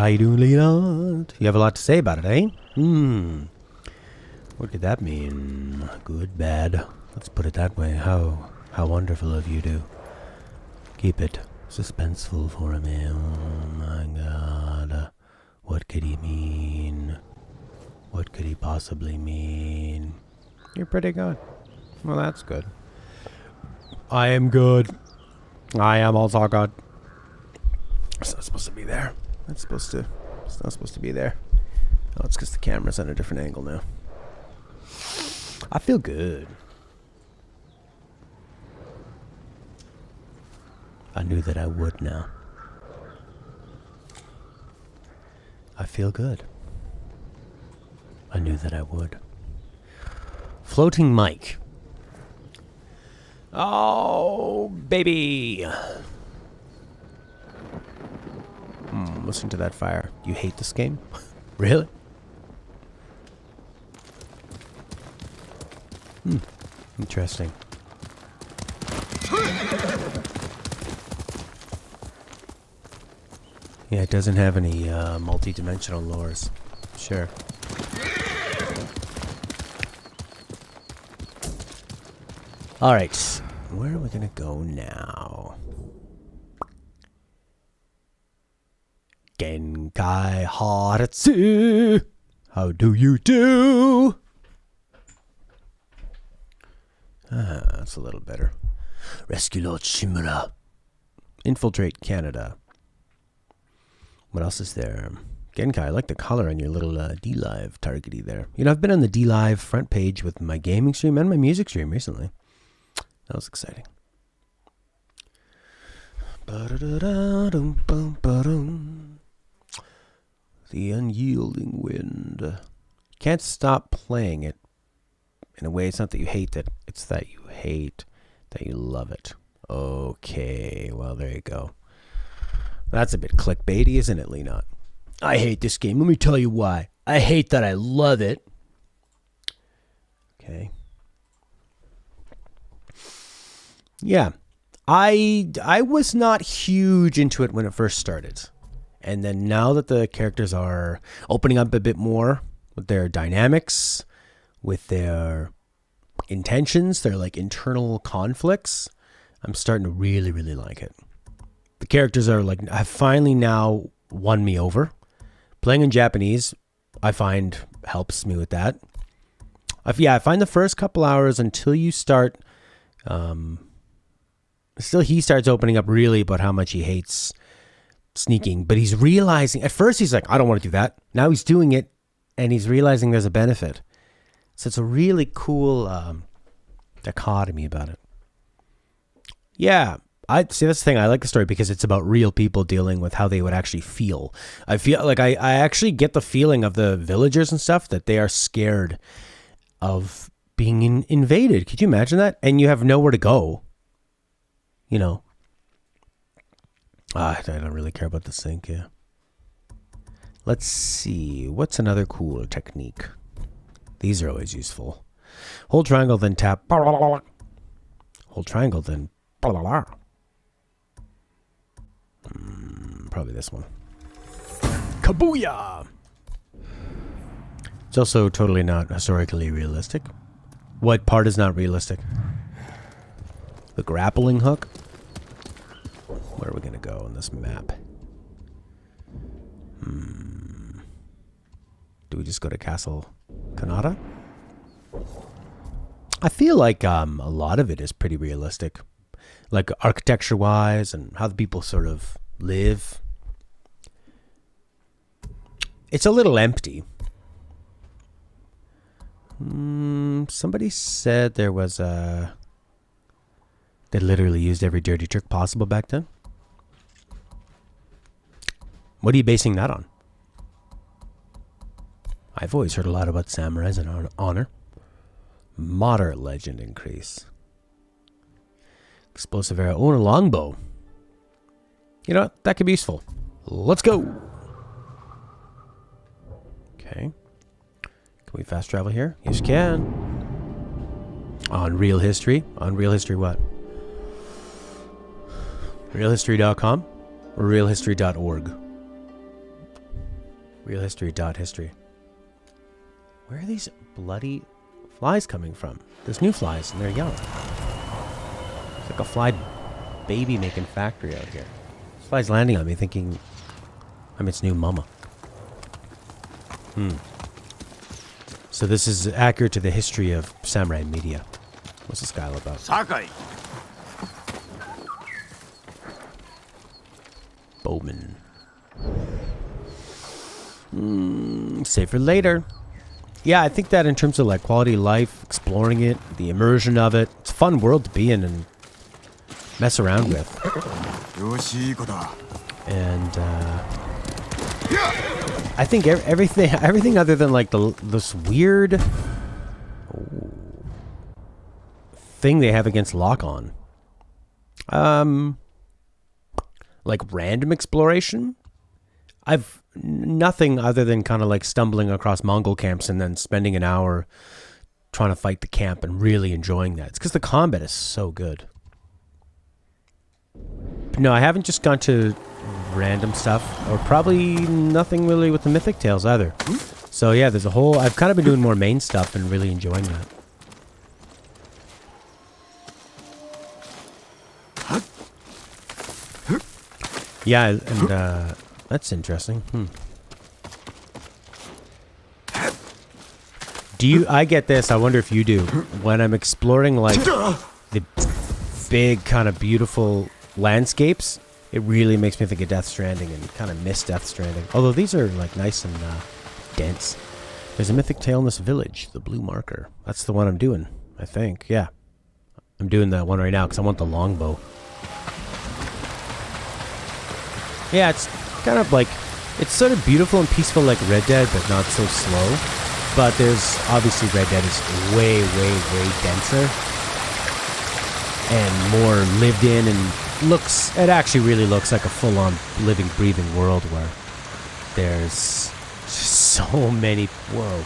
you doing, Leon? You have a lot to say about it, eh? What could that mean? Good, bad? Let's put it that way. How wonderful of you to keep it suspenseful for me. Oh my God. What could he mean? What could he possibly mean? You're pretty good. Well, that's good. I am good. I am also good. It's not supposed to be there. It's not supposed to be there. Oh, it's because the camera's on a different angle now. I feel good. I knew that I would now. I feel good. I knew that I would. Floating mic. Oh, baby. Listen to that fire. You hate this game? Really? Interesting. Yeah, it doesn't have any multi-dimensional lures. Sure. Alright, where are we gonna go now? Genkai Haratsu! How do you do? That's a little better. Rescue Lord Shimura. Infiltrate Canada. What else is there? Genkai, I like the color on your little D-Live targety there. You know, I've been on the D-Live front page with my gaming stream and my music stream recently. That was exciting. The unyielding wind. Can't stop playing it. In a way, it's not that you hate it. It's that you hate that you love it. Okay, well, there you go. That's a bit clickbaity, isn't it, Leonot? I hate this game. Let me tell you why. I hate that I love it. Okay. Yeah. I was not huge into it when it first started. And then now that the characters are opening up a bit more with their dynamics, with their intentions, their like internal conflicts, I'm starting to really, really like it. The characters are like, have finally now won me over. Playing in Japanese, I find helps me with that. I find the first couple hours until you start, still he starts opening up really about how much he hates sneaking, but he's realizing, at first he's like, I don't want to do that. Now he's doing it and he's realizing there's a benefit. So it's a really cool dichotomy about it. Yeah, I see. That's the thing. I like the story because it's about real people dealing with how they would actually feel. I feel like I actually get the feeling of the villagers and stuff that they are scared of being invaded. Could you imagine that? And you have nowhere to go. You know. I don't really care about the sync. Yeah. Let's see. What's another cool technique? These are always useful. Hold triangle, then tap. Hold triangle, then. Probably this one. Kabooyah! It's also totally not historically realistic. What part is not realistic? The grappling hook? Where are we going to go on this map? Do we just go to Castle Kanata? I feel like a lot of it is pretty realistic. Like architecture-wise and how the people sort of live. It's a little empty. Somebody said there was a... They literally used every dirty trick possible back then. What are you basing that on? I've always heard a lot about samurais and honor. Moderate legend increase. Explosive arrow. Oh, and a longbow. You know what? That could be useful. Let's go. Okay. Can we fast travel here? Yes, you can. On real history. On real history what? 「 On real history what? 「 On real history what? Realhistory.com or realhistory.org? Realhistory.history. Where are these bloody flies coming from? There's new flies and they're yellow. It's like a fly baby making factory out here. This fly's landing on me thinking I'm its new mama. So this is accurate to the history of samurai media. What's this guy all about? Sakai. Bowman. Save for later. Yeah, I think that in terms of like quality of life, exploring it, the immersion of it, it's a fun world to be in and mess around with. And I think everything other than like this weird thing they have against lock-on. Like random exploration. I've nothing other than kind of like stumbling across Mongol camps and then spending an hour trying to fight the camp and really enjoying that. It's because the combat is so good. But no, I haven't just gone to random stuff, or probably nothing really with the Mythic Tales either. So yeah, there's a whole... I've kind of been doing more main stuff and really enjoying that. Yeah, and that's interesting. Do you... I get this, I wonder if you do. When I'm exploring like the big kind of beautiful landscapes, it really makes me think of Death Stranding and kind of miss Death Stranding. Although these are like nice and dense. There's a mythic tale in this village, the Blue Marker. That's the one I'm doing, I think. Yeah. I'm doing that one right now because I want the longbow. Yeah, it's kind of like... It's sort of beautiful and peaceful like Red Dead, but not so slow. But there's... Obviously Red Dead is way, way, way denser. And more lived in and looks... It actually really looks like a full-on living, breathing world where there's so many... Whoa.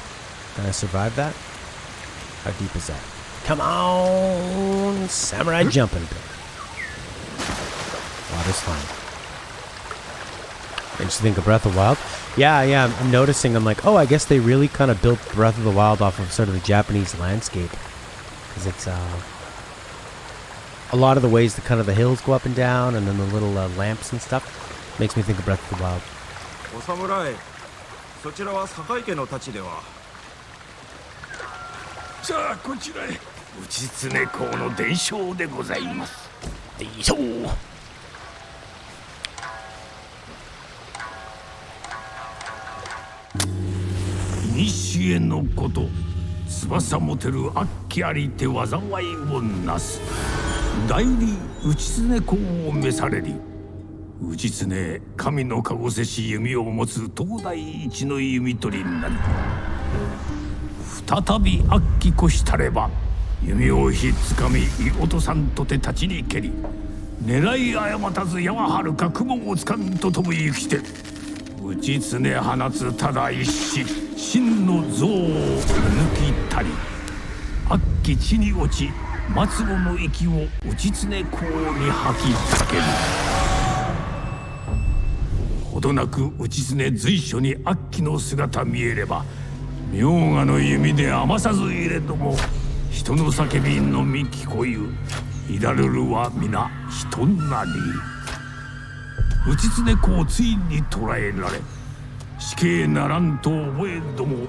Can I survive that? How deep is that? Come on! Samurai jumping. Water's fine. Did you think of Breath of the Wild? Yeah, I'm noticing, I'm like, oh, I guess they really kind of built Breath of the Wild off of sort of the Japanese landscape. Because it's, a lot of the ways that kind of the hills go up and down, and then the little lamps and stuff, makes me think of Breath of the Wild. Nishiye no koto, tsubasa moteru akki arite wazawai wo nasu. Dairi uchitsune ko o mesareri. Uchitsune, kami no kagose shi yumi o motsu todai ichi no yumitori ni naru. Futatabi akki koshtareba, yumi o hitsukami iotosan tote tachi ni keri. Nerai ayamatazu yawa haruka kumo o tsukan to tobu yukite. Uchitsune hanatsu tada ishi, shin no zou o nukita ri. Akki chi ni ochi, matsugo no iki wo uchitsune kou ni haki takeru. Hodonaku uchitsune zuisho ni akki no sugata miereba, myoga no yumi de amasazu iredomo, hito no sakebi no mi kikoiu, iraruru wa mina hito nari. 内常子をついに捕らえられ死刑ならんと覚えども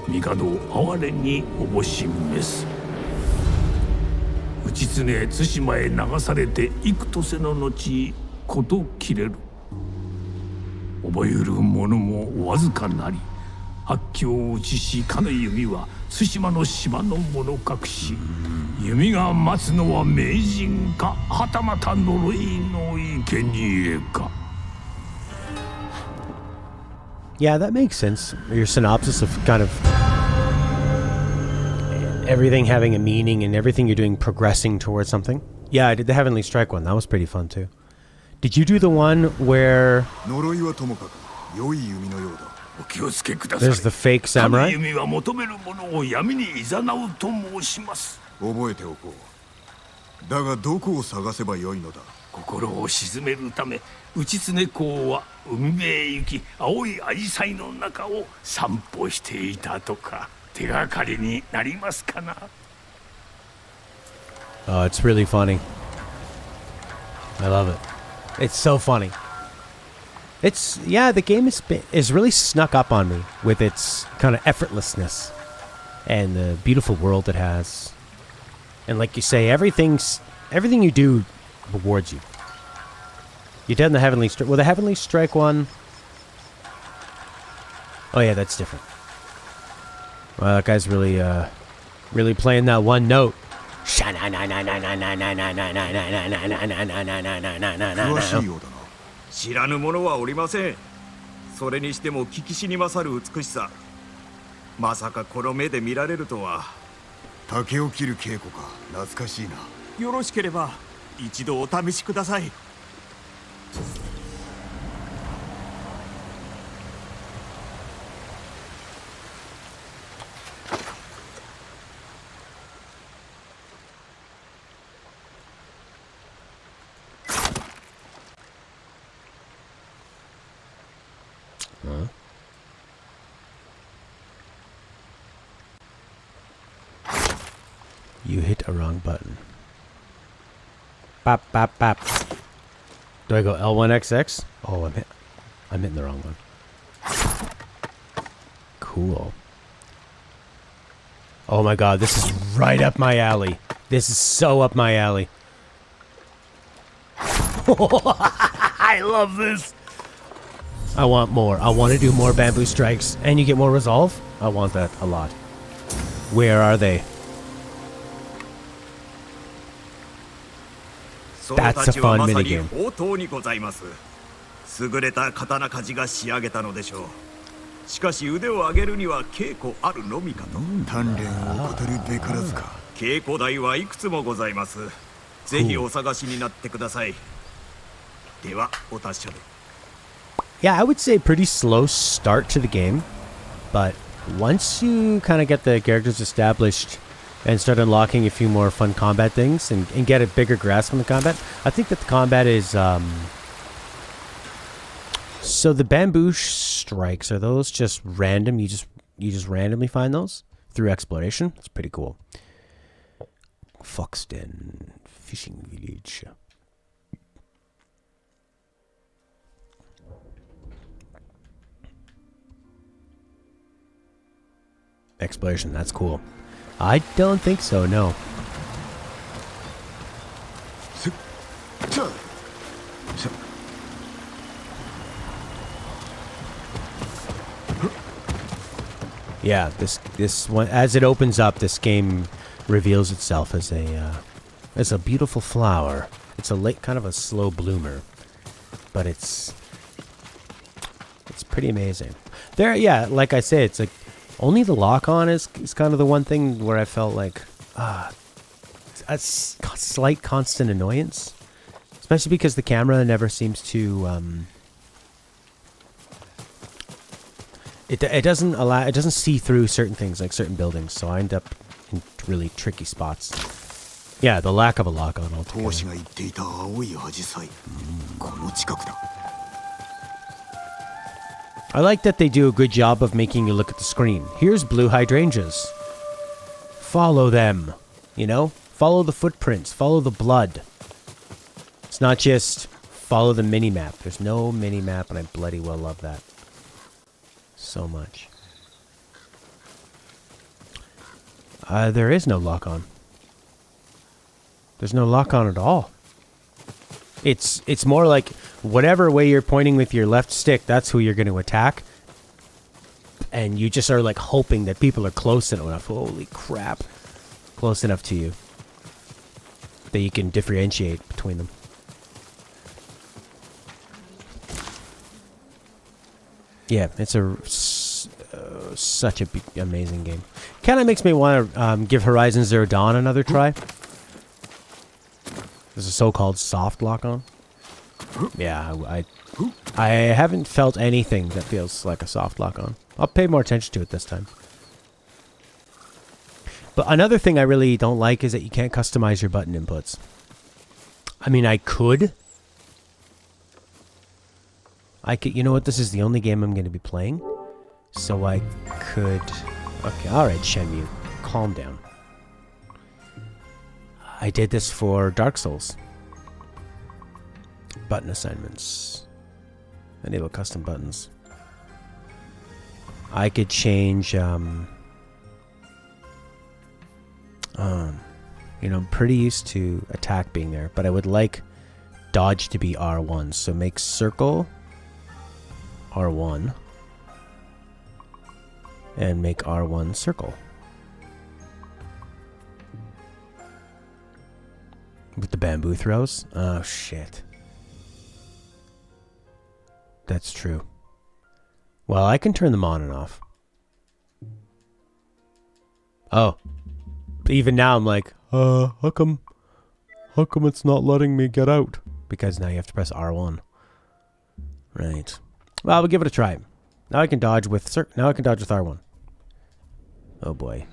帝哀れにおぼしめす内常対馬へ流されて幾とせの後事切れる覚える者もわずかなり八境を移しかの弓は対馬の島の者隠し弓が待つのは名人かはたまた呪いの生贄か Yeah, that makes sense. Your synopsis of kind of everything having a meaning and everything you're doing progressing towards something. Yeah, I did the Heavenly Strike one. That was pretty fun too. Did you do the one where there's the fake samurai? 心を静めるため内常公は海辺へ行き青いアジサイの中を散歩していたとか。手がかりになりますかな。 Oh, it's really funny. I love it. It's so funny. It's, yeah, the game is really snuck up on me with its kind of effortlessness and the beautiful world it has. And like you say, everything you do rewards you. You did the Heavenly Strike. Well, the Heavenly Strike one. Oh yeah, that's different. Well, that guy's really, really playing that one note. 詳しいようだな。知らぬ者はおりません。それにしても聞きしに勝る美しさ。まさかこの目で見られるとは。竹を切る稽古か、懐かしいな。よろしければ一度お試しください。You hit a wrong button. Bop, bop, bop. Do I go L1XX? Oh, I'm hitting the wrong one. Cool. Oh my god, this is right up my alley. This is so up my alley. I love this. I want more. I want to do more bamboo strikes. And you get more resolve? I want that a lot. Where are they? That's a fun minigame. 優れた刀鍛冶が仕上げたのでしょう。しかし腕を上げるには稽古あるのみかと。鍛錬を怠るべからずか。稽古台はいくつもございます。ぜひお探しになってください。ではお達者で。Yeah, I would say pretty slow start to the game, but once you kind of get the characters established and start unlocking a few more fun combat things and get a bigger grasp on the combat, I think that the combat is so the bamboo strikes, are those just random? You just randomly find those through exploration? That's pretty cool. Foxden Fishing Village. Exploration, that's cool. I don't think so, no. Yeah, this one, as it opens up, this game reveals itself as a beautiful flower. It's a late, kind of a slow bloomer, but it's pretty amazing. There, yeah, like I say, it's like only the lock-on is kind of the one thing where I felt like a slight constant annoyance, especially because the camera never seems to it doesn't see through certain things, like certain buildings, so I end up in really tricky spots. Yeah, the lack of a lock-on altogether. I like that they do a good job of making you look at the screen. Here's blue hydrangeas. Follow them. You know? Follow the footprints. Follow the blood. It's not just follow the mini-map. There's no mini-map, and I bloody well love that. So much. There is no lock-on. There's no lock-on at all. It's more like whatever way you're pointing with your left stick, that's who you're going to attack. And you just are like hoping that people are close enough. Holy crap. Close enough to you that you can differentiate between them. Yeah, it's such a amazing game. Kind of makes me want to give Horizon Zero Dawn another try. There's a so-called soft lock-on. Yeah, I haven't felt anything that feels like a soft lock-on. I'll pay more attention to it this time. But another thing I really don't like is that you can't customize your button inputs. I mean, I could, I could, you know what, this is the only game I'm going to be playing. So I could... Okay, alright, Shenmue. Calm down. I did this for Dark Souls. Button assignments. Enable custom buttons. I could change, you know, I'm pretty used to attack being there, but I would like dodge to be R1. So make circle R1 and make R1 circle. With the bamboo throws? Oh, shit. That's true. Well, I can turn them on and off. Oh. Even now I'm like, how come it's not letting me get out? Because now you have to press R1. Right. Well, we'll give it a try. Now I can dodge with R1. Oh boy.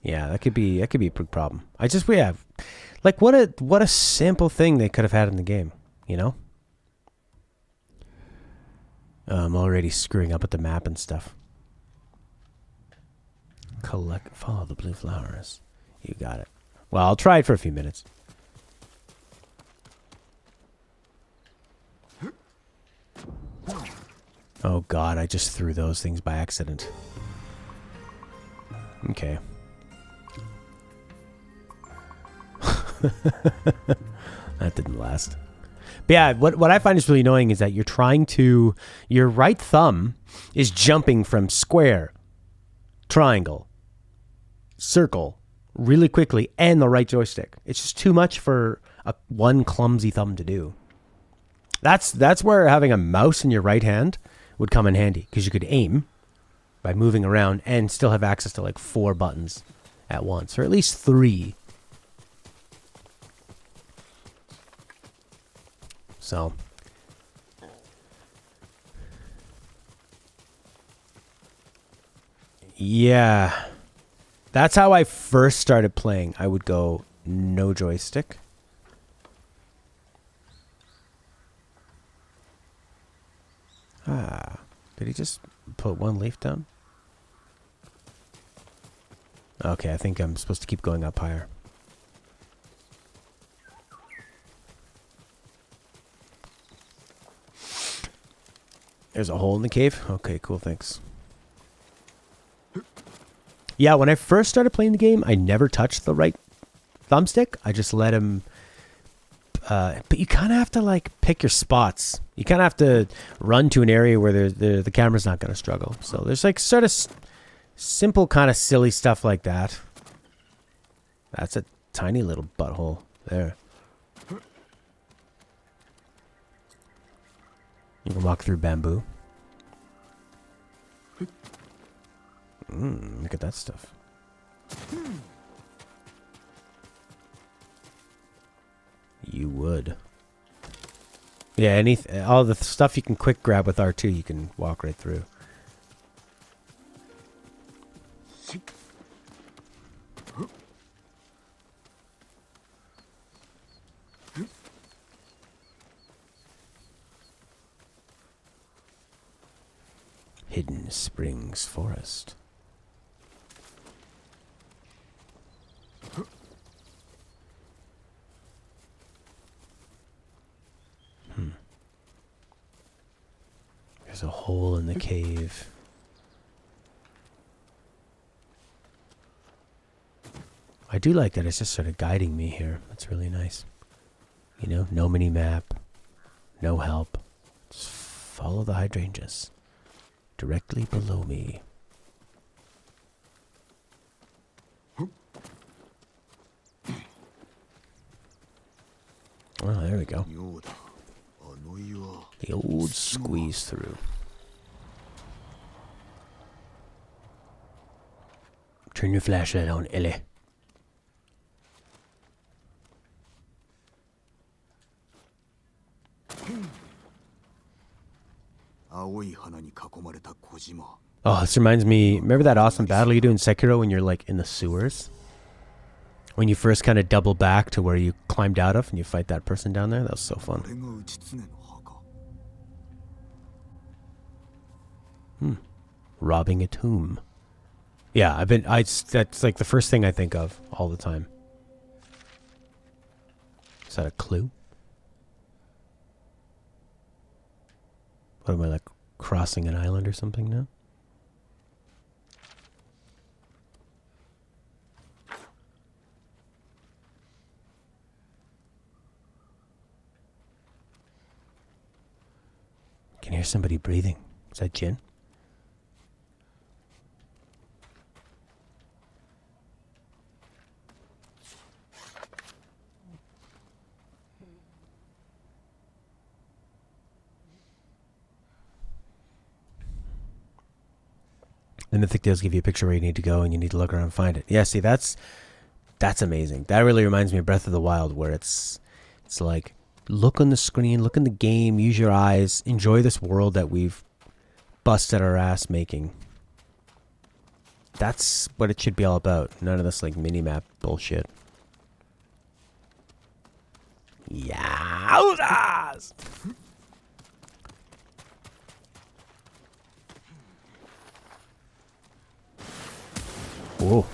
Yeah, that could be a big problem. We have, like, what a simple thing they could have had in the game, you know? I'm already screwing up with the map and stuff. Follow the blue flowers. You got it. Well, I'll try it for a few minutes. Oh god, I just threw those things by accident. Okay. That didn't last. But yeah, what I find is really annoying is that your right thumb is jumping from square, triangle, circle, really quickly, and the right joystick. It's just too much for one clumsy thumb to do. That's where having a mouse in your right hand would come in handy, because you could aim by moving around and still have access to like 4 buttons at once, or at least 3. So, yeah, that's how I first started playing. I would go no joystick. Did he just put one leaf down? Okay, I think I'm supposed to keep going up higher. There's a hole in the cave? Okay, cool, thanks. Yeah, when I first started playing the game, I never touched the right thumbstick. I just let him... but you kind of have to, like, pick your spots. You kind of have to run to an area where the camera's not going to struggle. So there's, like, sort of simple kind of silly stuff like that. That's a tiny little butthole there. You can walk through bamboo. Look at that stuff. You would. Yeah, all the stuff you can quick grab with R2, you can walk right through. Hidden Springs Forest. There's a hole in the cave. I do like that it's just sort of guiding me here. That's really nice. You know, no mini map, no help. Just follow the hydrangeas. Directly below me. Oh, there we go. The old squeeze through. Turn your flashlight on, Ellie. Oh, this reminds me, remember that awesome battle you do in Sekiro when you're like in the sewers? When you first kind of double back to where you climbed out of and you fight that person down there, that was so fun. Robbing a tomb. Yeah, that's like the first thing I think of all the time. Is that a clue? What am I, like, crossing an island or something now? I can hear somebody breathing. Is that Jin? The Mythic Tales give you a picture where you need to go and you need to look around and find it. Yeah, see, that's amazing. That really reminds me of Breath of the Wild, where it's like, look on the screen, look in the game, use your eyes, enjoy this world that we've busted our ass making. That's what it should be all about. None of this like mini-map bullshit. Yowzas! Whoa.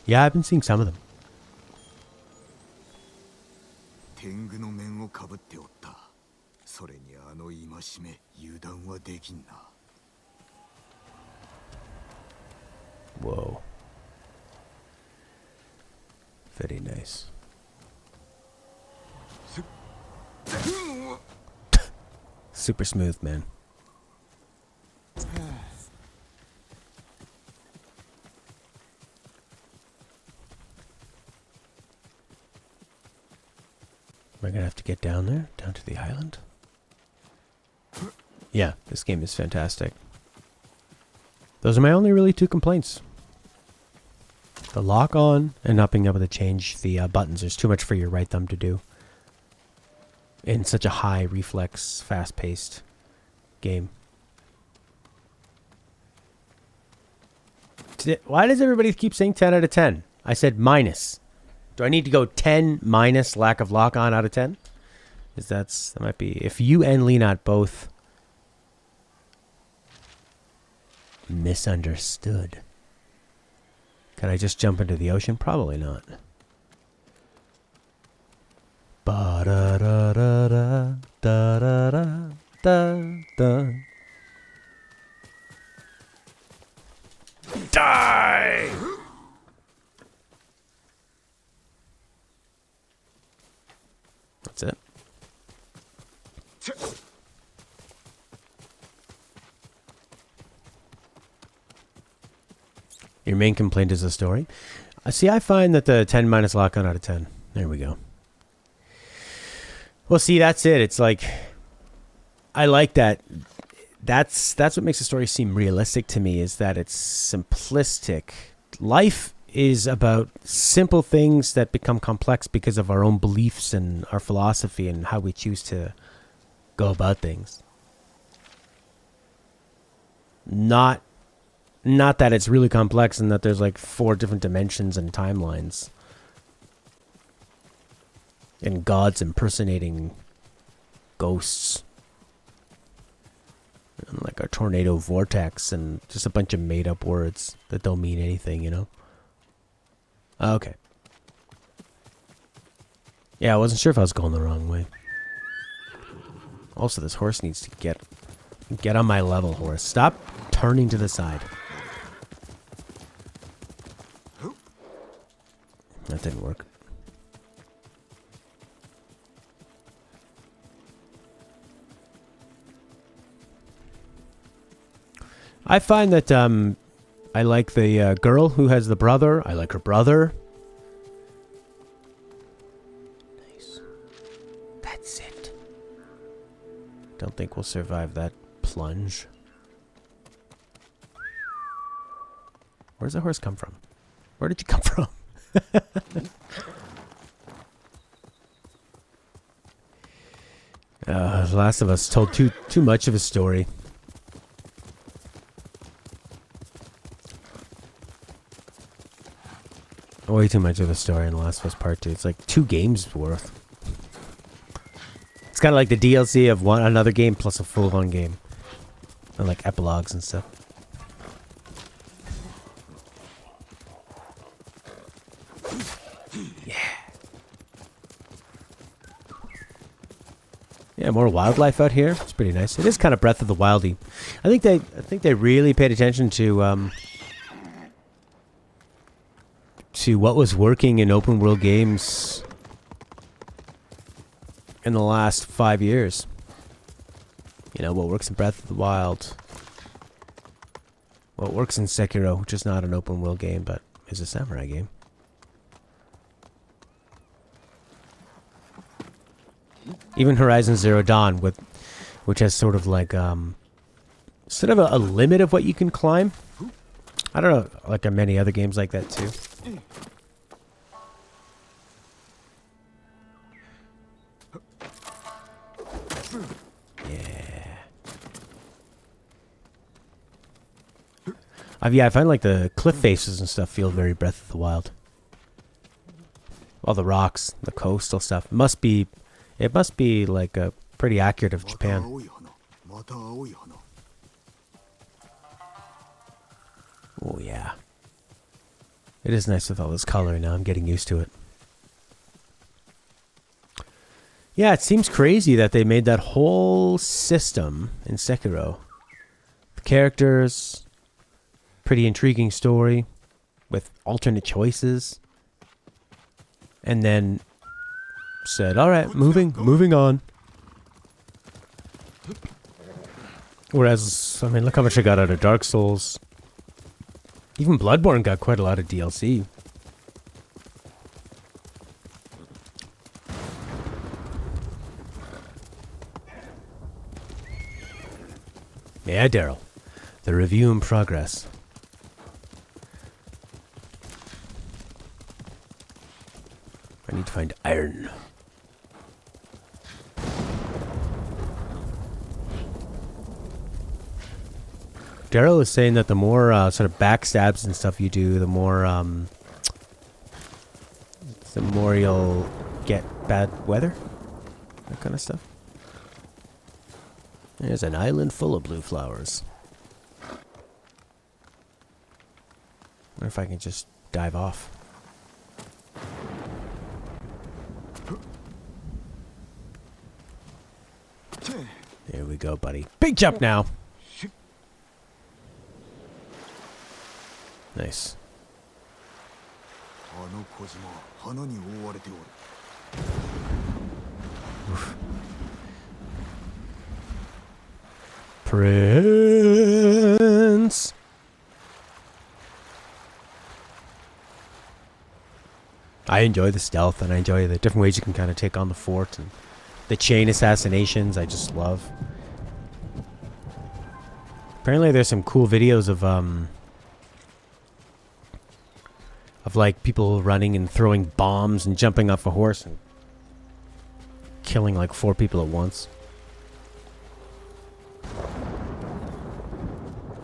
Yeah, I've been seeing some of them. Whoa. Very nice. Super smooth, man. Am I gonna have to get down there? Down to the island? Yeah, this game is fantastic. Those are my only really two complaints. The lock on and not being able to change the buttons. There's too much for your right thumb to do. In such a high reflex, fast-paced game. Why does everybody keep saying 10 out of 10? I said minus. Do I need to go 10 minus lack of lock-on out of 10? Because that might be... If you and Lenot both misunderstood. Can I just jump into the ocean? Probably not. Ba da da da da da da da da. Die! That's it. Your main complaint is the story. See, I find that the 10 minus lock-on out of 10. There we go. Well, see, that's it. It's like, I like that. That's what makes the story seem realistic to me, is that it's simplistic. Life is about simple things that become complex because of our own beliefs and our philosophy and how we choose to go about things. Not that it's really complex and that there's like 4 different dimensions and timelines. And gods impersonating ghosts. And like a tornado vortex and just a bunch of made up words that don't mean anything, you know? Okay. Yeah, I wasn't sure if I was going the wrong way. Also, this horse needs to get on my level, horse. Stop turning to the side. That didn't work. I find that I like the girl who has the brother. I like her brother. Nice. That's it. Don't think we'll survive that plunge. Where's the horse come from? Where did you come from? The Last of Us told too much of a story. way too much of a story in The Last of Us Part 2. It's like 2 games worth. It's kind of like the DLC of another game plus a full-on game. And like epilogues and stuff. Yeah. Yeah, more wildlife out here. It's pretty nice. It is kind of Breath of the Wildy. I think they really paid attention to what was working in open world games in the last 5 years. You know, what works in Breath of the Wild. What works in Sekiro, which is not an open world game, but is a samurai game. Even Horizon Zero Dawn, which has sort of like sort of a limit of what you can climb. I don't know, like many other games like that too. Yeah, I find like the cliff faces and stuff feel very Breath of the Wild. All the rocks, the coastal stuff. It must be like pretty accurate of Japan. Oh yeah. It is nice with all this color now. I'm getting used to it. Yeah, it seems crazy that they made that whole system in Sekiro. The characters... Pretty intriguing story with alternate choices. And then said, alright, moving on. Whereas, I mean, look how much I got out of Dark Souls. Even Bloodborne got quite a lot of DLC. Yeah, Daryl. The review in progress. I need to find iron. Daryl is saying that the more sort of backstabs and stuff you do, the more you'll get bad weather. That kind of stuff. There's an island full of blue flowers. I wonder if I can just dive off. There we go, buddy. Big jump now. Nice. Oof. Prince. I enjoy the stealth, and I enjoy the different ways you can kind of take on the fort, and the chain assassinations I just love. Apparently there's some cool videos of like people running and throwing bombs and jumping off a horse and killing like 4 people at once.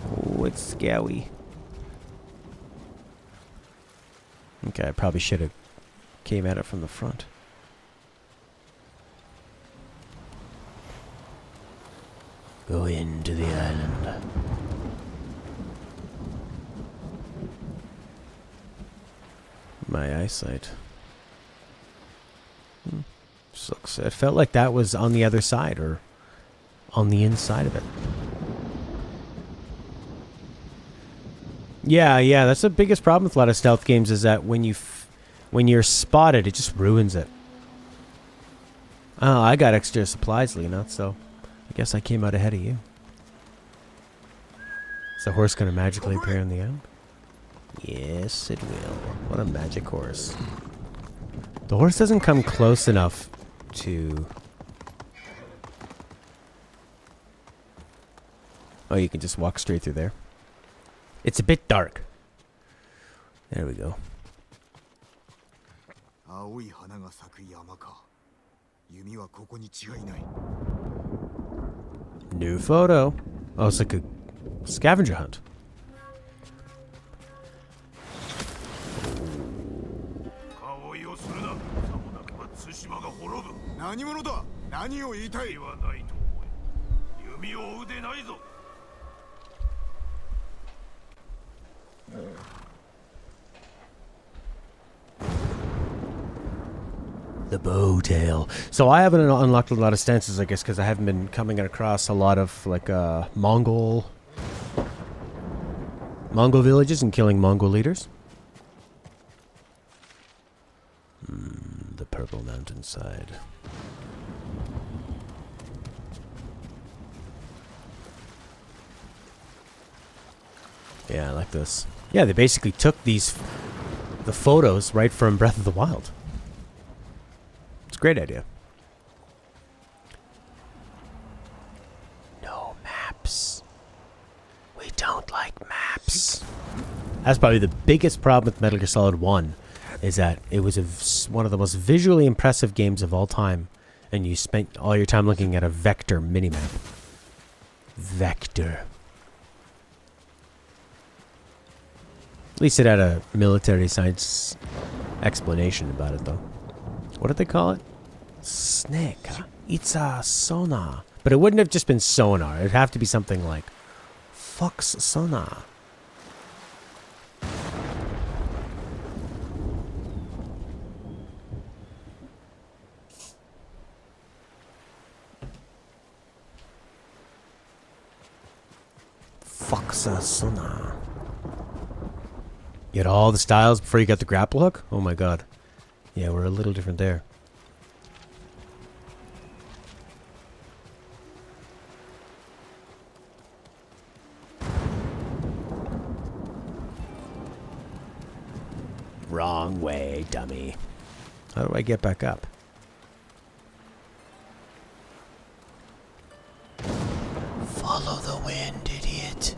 Oh, it's scary. Okay, I probably should have came at it from the front. Go into the island. My eyesight. Looks. It felt like that was on the other side, or on the inside of it. Yeah. That's the biggest problem with a lot of stealth games, is that when you're spotted, it just ruins it. Oh, I got extra supplies, Lena, so I guess I came out ahead of you. Is the horse going to magically appear on the island? Yes, it will. What a magic horse. The horse doesn't come close enough to... Oh, you can just walk straight through there. It's a bit dark. There we go. New photo. Oh, it's like a scavenger hunt. 何者だ。何を言いたい。 The bow tail. So I haven't unlocked a lot of stances, I guess, because I haven't been coming across a lot of like Mongol villages and killing Mongol leaders. The purple mountainside. Yeah, I like this. Yeah, they basically took the photos right from Breath of the Wild. It's a great idea. No maps. We don't like maps. That's probably the biggest problem with Metal Gear Solid 1, is that it was one of the most visually impressive games of all time, and you spent all your time looking at a vector minimap. Vector. At least it had a military science explanation about it, though. What did they call it? Snake. It's a sonar. But it wouldn't have just been sonar. It'd have to be something like Fox sonar. Fox sonar. You had all the styles before you got the grapple hook? Oh my god. Yeah, we're a little different there. Wrong way, dummy. How do I get back up? Follow the wind, idiot.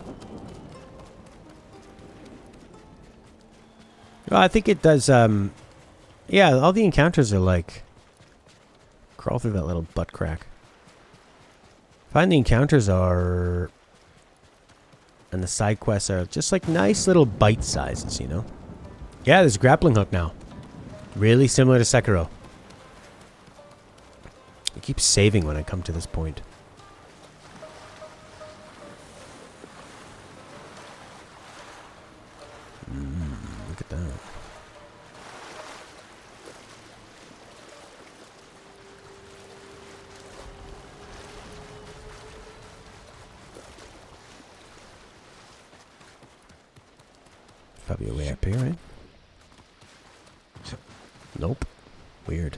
Well, I think it does, yeah, all the encounters are like... Crawl through that little butt crack. I find the encounters are... And the side quests are just like nice little bite sizes, you know? Yeah, there's a grappling hook now. Really similar to Sekiro. I keep saving when I come to this point. Look at that. Probably a way up here, right? Nope. Weird.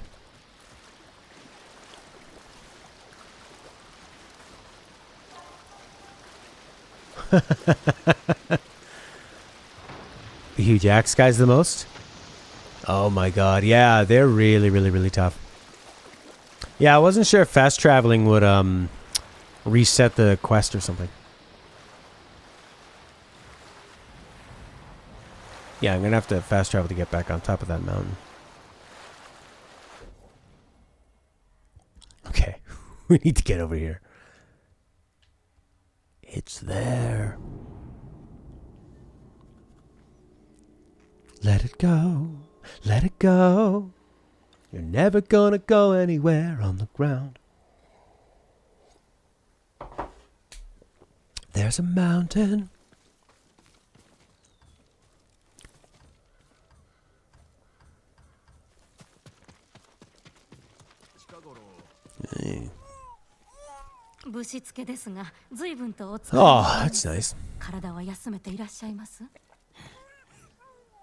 The huge axe guy's the most? Oh my god, yeah, they're really, really, really tough. Yeah, I wasn't sure if fast traveling would reset the quest or something. Yeah, I'm gonna have to fast travel to get back on top of that mountain. Okay, we need to get over here. It's there. Let it go, let it go. You're never gonna go anywhere on the ground. There's a mountain. Hey. Oh, that's nice.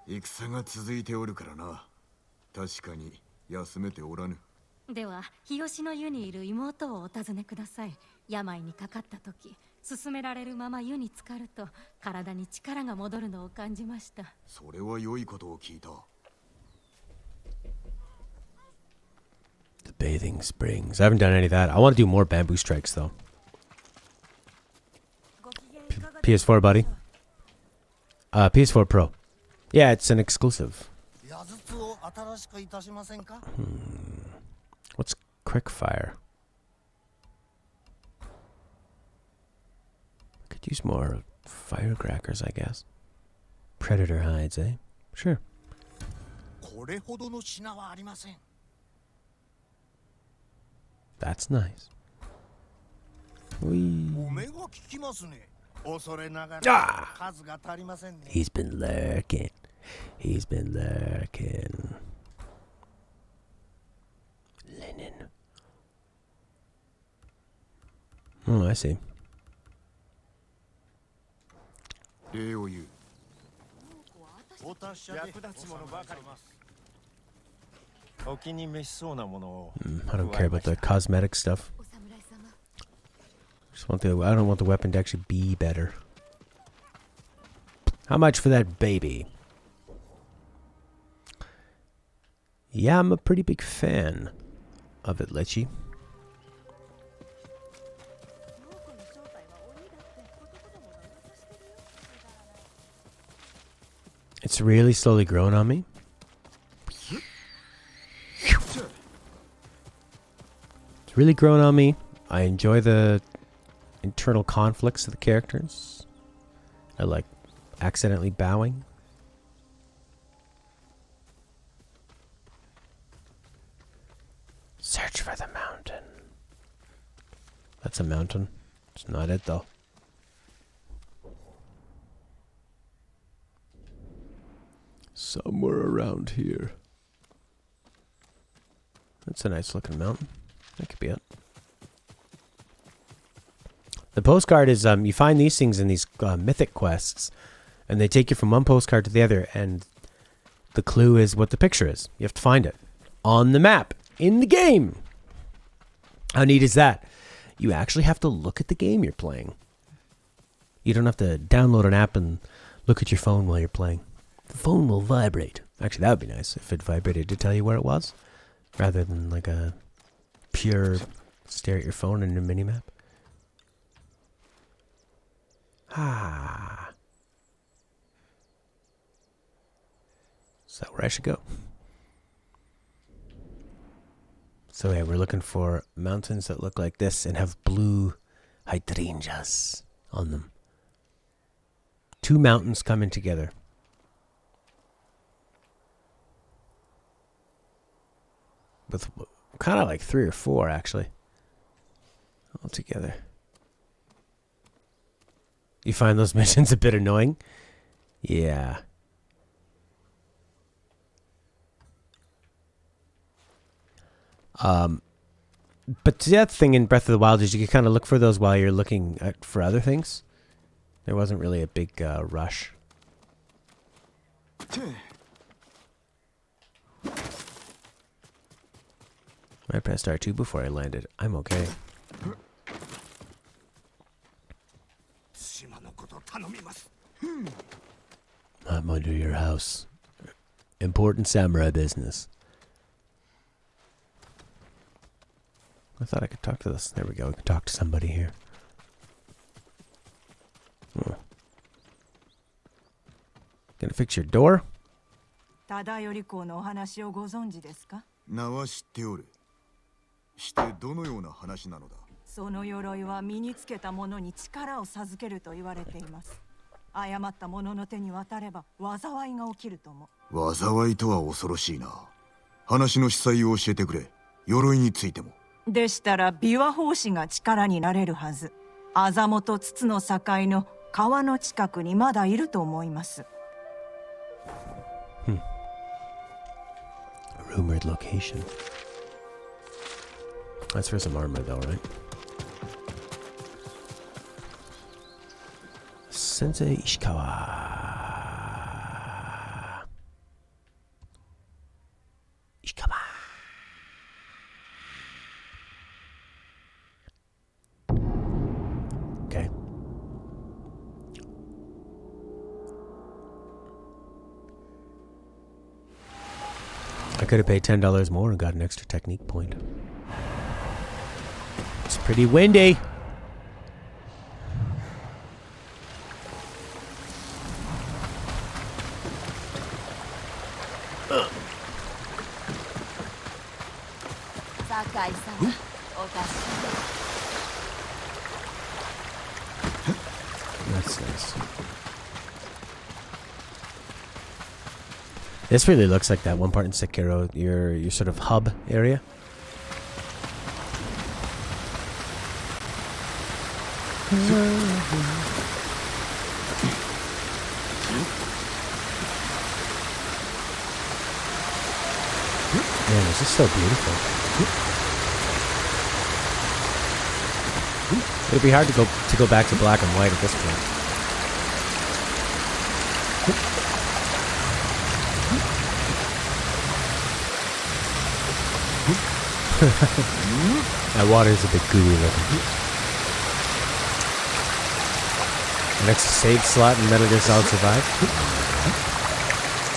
戦が続いておるからな。確かに休めておらぬ。では、日吉の湯にいる妹をお尋ねください。病にかかった時、勧められるまま湯に浸かると体に力が戻るのを感じました。それは良いことを聞いた。The bathing springs. I haven't done any of that. I want to do more bamboo strikes though. PS4, buddy. PS4 Pro. Yeah, it's an exclusive. What's quick fire? Could use more firecrackers, I guess. Predator hides, eh? Sure. That's nice. Whee. Ah! He's been lurking. He's been lurking. Linen. Oh, I see. I don't care about the cosmetic stuff. I don't want the weapon to actually be better. How much for that baby? Yeah, I'm a pretty big fan of it, Lechi. It's really slowly growing on me. It's really growing on me. I enjoy the internal conflicts of the characters. I like accidentally bowing. Search for the mountain. That's a mountain. It's not it though. Somewhere around here. That's a nice looking mountain. That could be it. The postcard is, you find these things in these mythic quests, and they take you from one postcard to the other, and the clue is what the picture is. You have to find it on the map, in the game. How neat is that? You actually have to look at the game you're playing. You don't have to download an app and look at your phone while you're playing. The phone will vibrate. Actually, that would be nice if it vibrated to tell you where it was, rather than like a pure stare at your phone in a minimap. Ah. Is that where I should go? So yeah, we're looking for mountains that look like this and have blue hydrangeas on them. Two mountains coming together. With kind of like 3 or 4 actually. All together. You find those missions a bit annoying? Yeah. But the other thing in Breath of the Wild is you can kind of look for those while you're looking for other things. There wasn't really a big rush. I pressed R2 before I landed. I'm okay. I'm under your house. Important samurai business. I thought I could talk to this. There we go. We can talk to somebody here. Oh. Gonna fix your door? Rumored location. That's for some armor though, right? Sensei Ishikawa. Okay. I could have paid $10 more and got an extra technique point. It's pretty windy. That's nice. This really looks like that one part in Sekiro, your sort of hub area. Man, this is so beautiful. It'd be hard to go back to black and white at this point. That water's a bit gooey looking. An extra save slot in Metal Gear Solid Survive.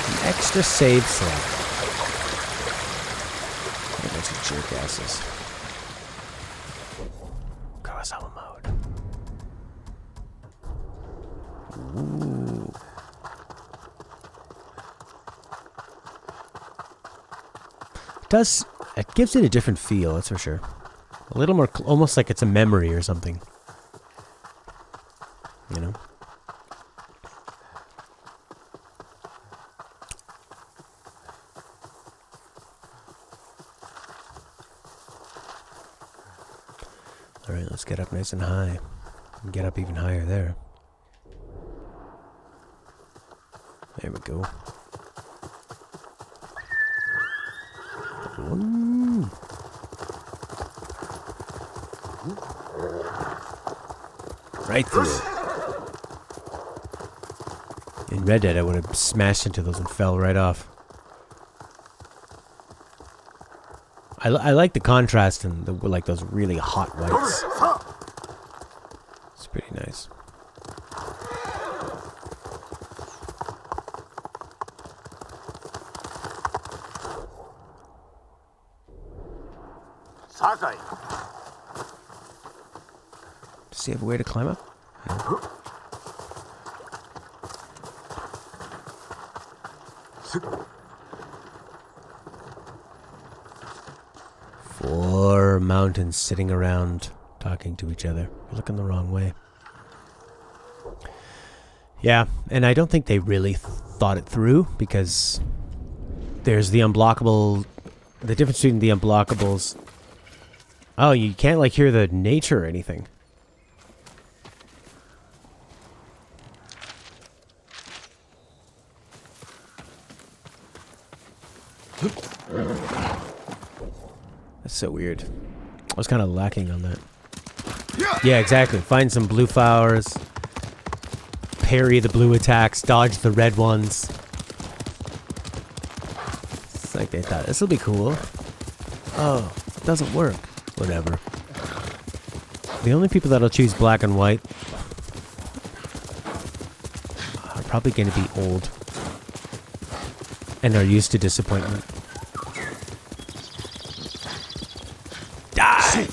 An extra save slot. A bunch of jerkasses. Kurosawa mode. Ooh. It gives it a different feel, that's for sure. A little more, almost like it's a memory or something. You know? Alright, let's get up nice and high. And get up even higher there. There we go. Right through it. In Red Dead, I would have smashed into those and fell right off. I like the contrast and like those really hot whites. It's pretty nice. Does he have a way to climb up? Yeah. Four mountains sitting around talking to each other. You're looking the wrong way. Yeah, and I don't think they really thought it through because there's the unblockable... The difference between the unblockables... Oh, you can't like hear the nature or anything. That's so weird. I was kind of lacking on that. Yeah, exactly. Find some blue flowers. Parry the blue attacks. Dodge the red ones. It's like they thought, this will be cool. Oh, it doesn't work. Whatever. The only people that'll choose black and white are probably going to be old. And are used to disappointment. Die!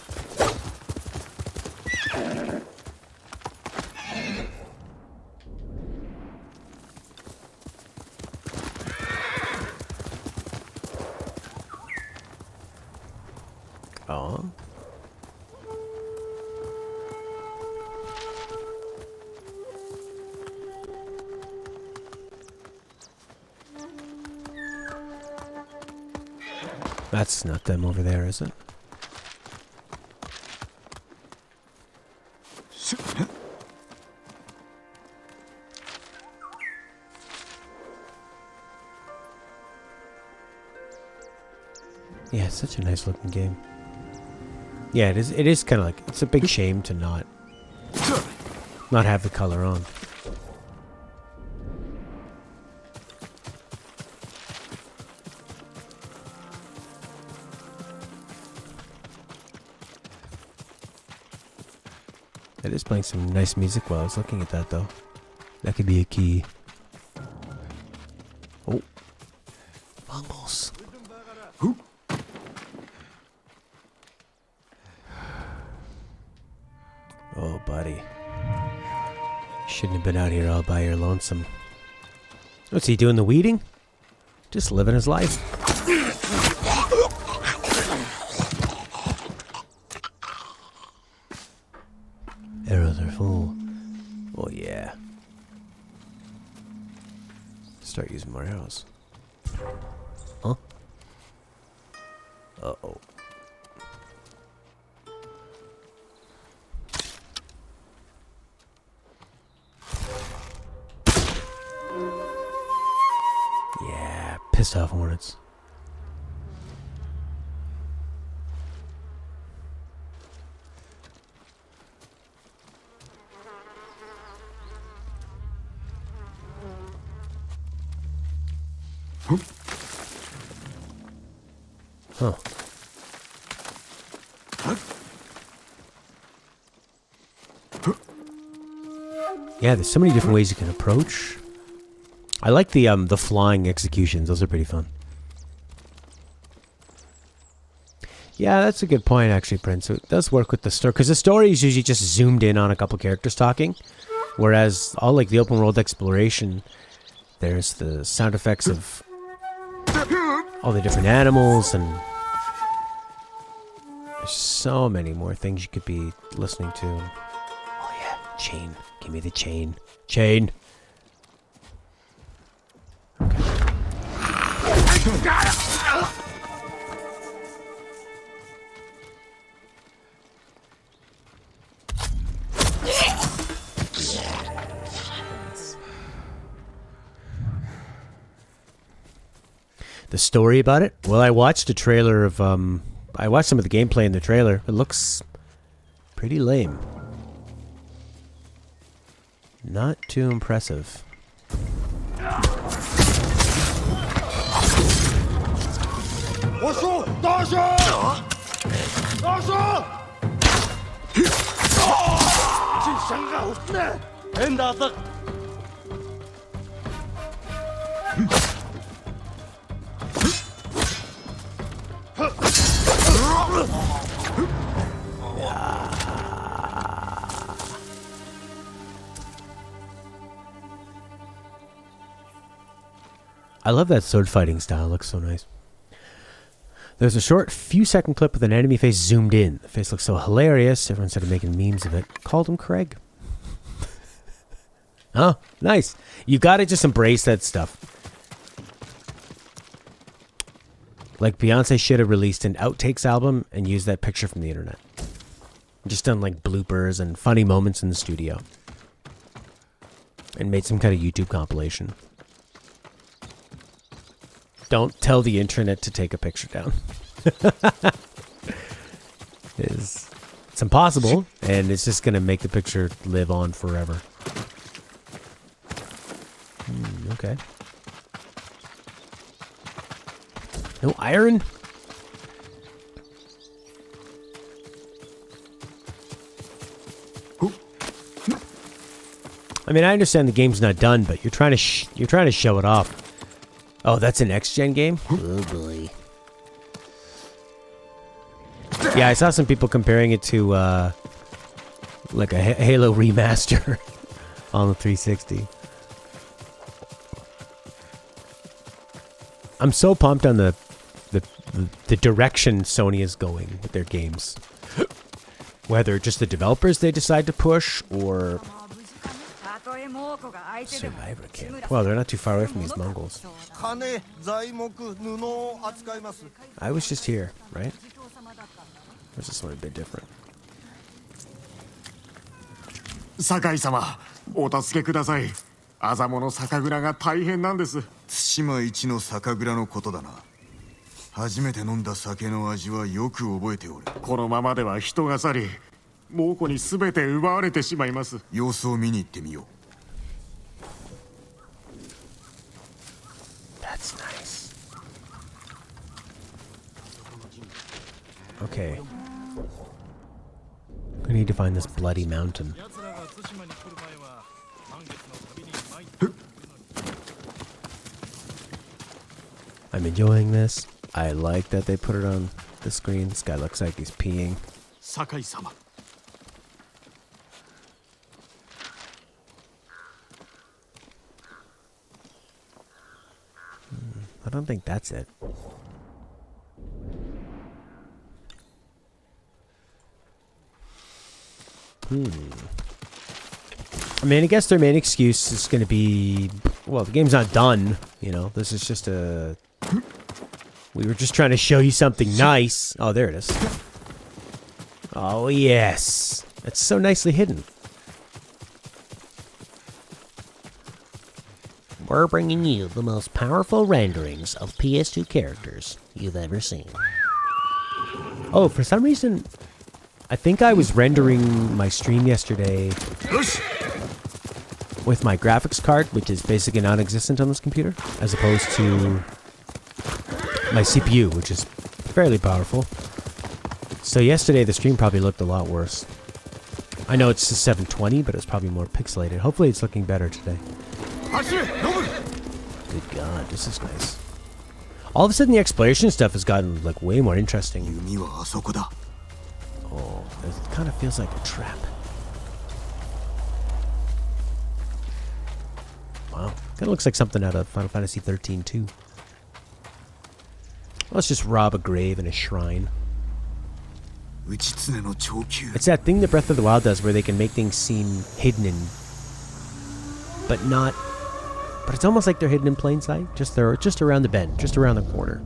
Oh. That's not them over there, is it? Yeah, it's such a nice looking game. Yeah, it is kind of like, it's a big shame to not have the color on. It is playing some nice music while I was looking at that, though. That could be a key. Oh. Mongols. Oh, buddy. Shouldn't have been out here all by your lonesome. What's he doing, the weeding? Just living his life. Arrows are full. Oh yeah. Start using more arrows. Uh-oh. Yeah, pissed off hornets. Huh. Yeah, there's so many different ways you can approach. I like the flying executions. Those are pretty fun. Yeah, that's a good point, actually, Prince. It does work with the story, because the story is usually just zoomed in on a couple characters talking, whereas all like the open world exploration, there's the sound effects of all the different animals, and there's so many more things you could be listening to. Oh yeah, chain. Give me the chain. Chain. The story about it? Well, I watched a trailer of, I watched some of the gameplay in the trailer. It looks pretty lame. Not too impressive. I love that sword fighting style. It looks so nice. There's a short few second clip with an enemy face zoomed in. The face looks so hilarious. Everyone started making memes of it. Called him Craig. Oh, nice. You gotta just embrace that stuff. Like Beyonce should have released an outtakes album and used that picture from the internet. Just done like bloopers and funny moments in the studio. And made some kind of YouTube compilation. Don't tell the internet to take a picture down. It's impossible, and it's just going to make the picture live on forever. Okay. No iron? I mean, I understand the game's not done, but you're trying to show it off. Oh, that's a next-gen game? Oh, boy. Yeah, I saw some people comparing it to, like a Halo remaster on the 360. I'm so pumped on the direction Sony is going with their games. Whether just the developers they decide to push, or Survivor camp. Well, they're not too far away from these Mongols. I was just here, right? Or is this one a bit different? Sakai-sama, お助けください。アザモの酒蔵が大変なんです。対馬一の酒蔵のことだな。初めて飲んだ酒の味はよく覚えておる。このままでは人が去り、猛虎に全て奪われてしまいます。様子を見に行ってみよう。That's nice. Okay. We need to find this bloody mountain. I'm enjoying this. I like that they put it on the screen. This guy looks like he's peeing. Sakai-sama. I don't think that's it. I mean, I guess their main excuse is going to be, well, the game's not done, you know. This is just we We were just trying to show you something nice. Oh, there it is. Oh, yes. It's so nicely hidden. We're bringing you the most powerful renderings of PS2 characters you've ever seen. Oh, for some reason, I think I was rendering my stream yesterday with my graphics card, which is basically non-existent on this computer, as opposed to my CPU, which is fairly powerful. So yesterday the stream probably looked a lot worse. I know it's a 720, but it's probably more pixelated. Hopefully it's looking better today. Good God, this is nice. All of a sudden the exploration stuff has gotten like way more interesting. Oh, it kind of feels like a trap. Wow, kind of looks like something out of Final Fantasy 13 too. Let's just rob a grave and a shrine. It's that thing that Breath of the Wild does where they can make things seem hidden and but not, but it's almost like they're hidden in plain sight. Just around the bend, just around the corner.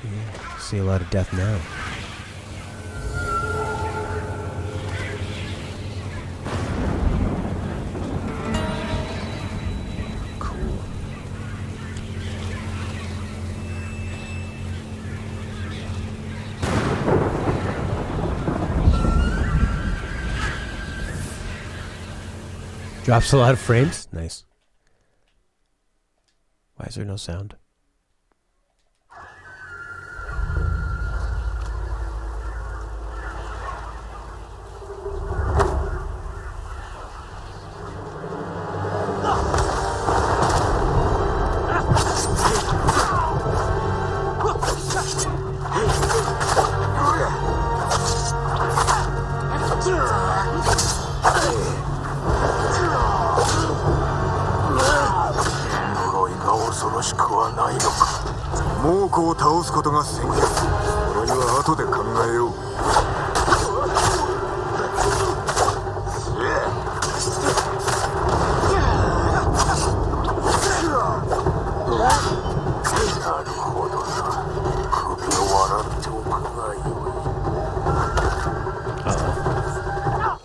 Yeah, see a lot of death now. Drops a lot of frames. Nice. Why is there no sound?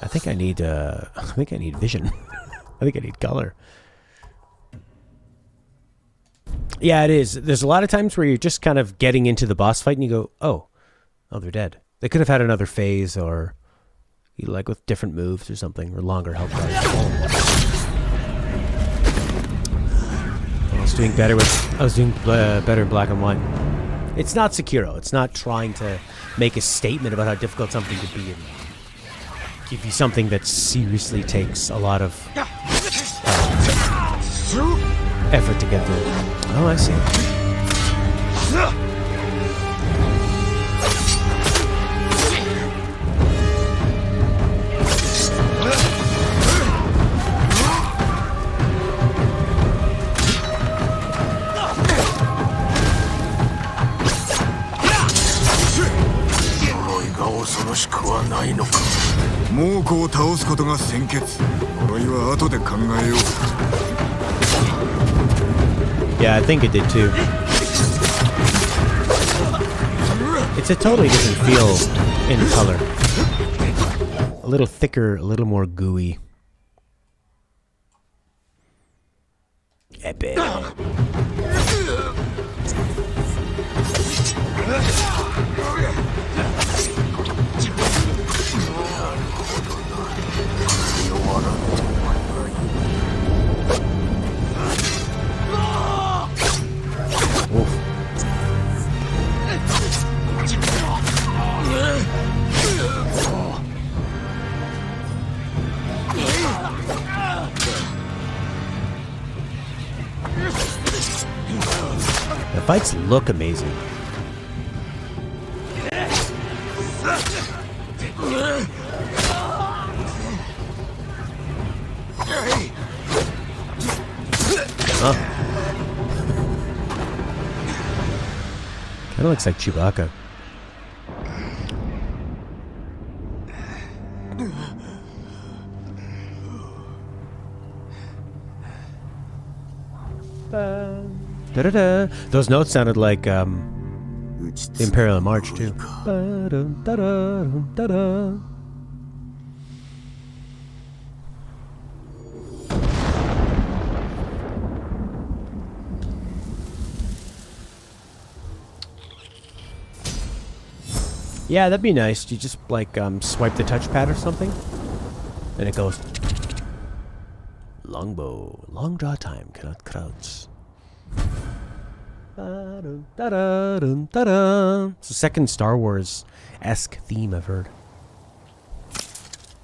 I think I need vision. I think I need color. Yeah, it is. There's a lot of times where you're just kind of getting into the boss fight and you go, oh, they're dead. They could have had another phase or like with different moves or something or longer health bars. I was doing better better in black and white. It's not Sekiro. It's not trying to make a statement about how difficult something could be and give you something that seriously takes a lot of effort to get through. Oh, I see. Yeah, I think it did too. It's a totally different feel in color. A little thicker, a little more gooey. Epic. The fights look amazing. Huh. Kinda looks like Chewbacca. Da-da-da. Those notes sounded like the Imperial March too. Da-da-da-da-da-da. Yeah, that'd be nice. You just like swipe the touchpad or something, and it goes. Longbow, long draw time, cannot crouch. It's the second Star Wars-esque theme I've heard.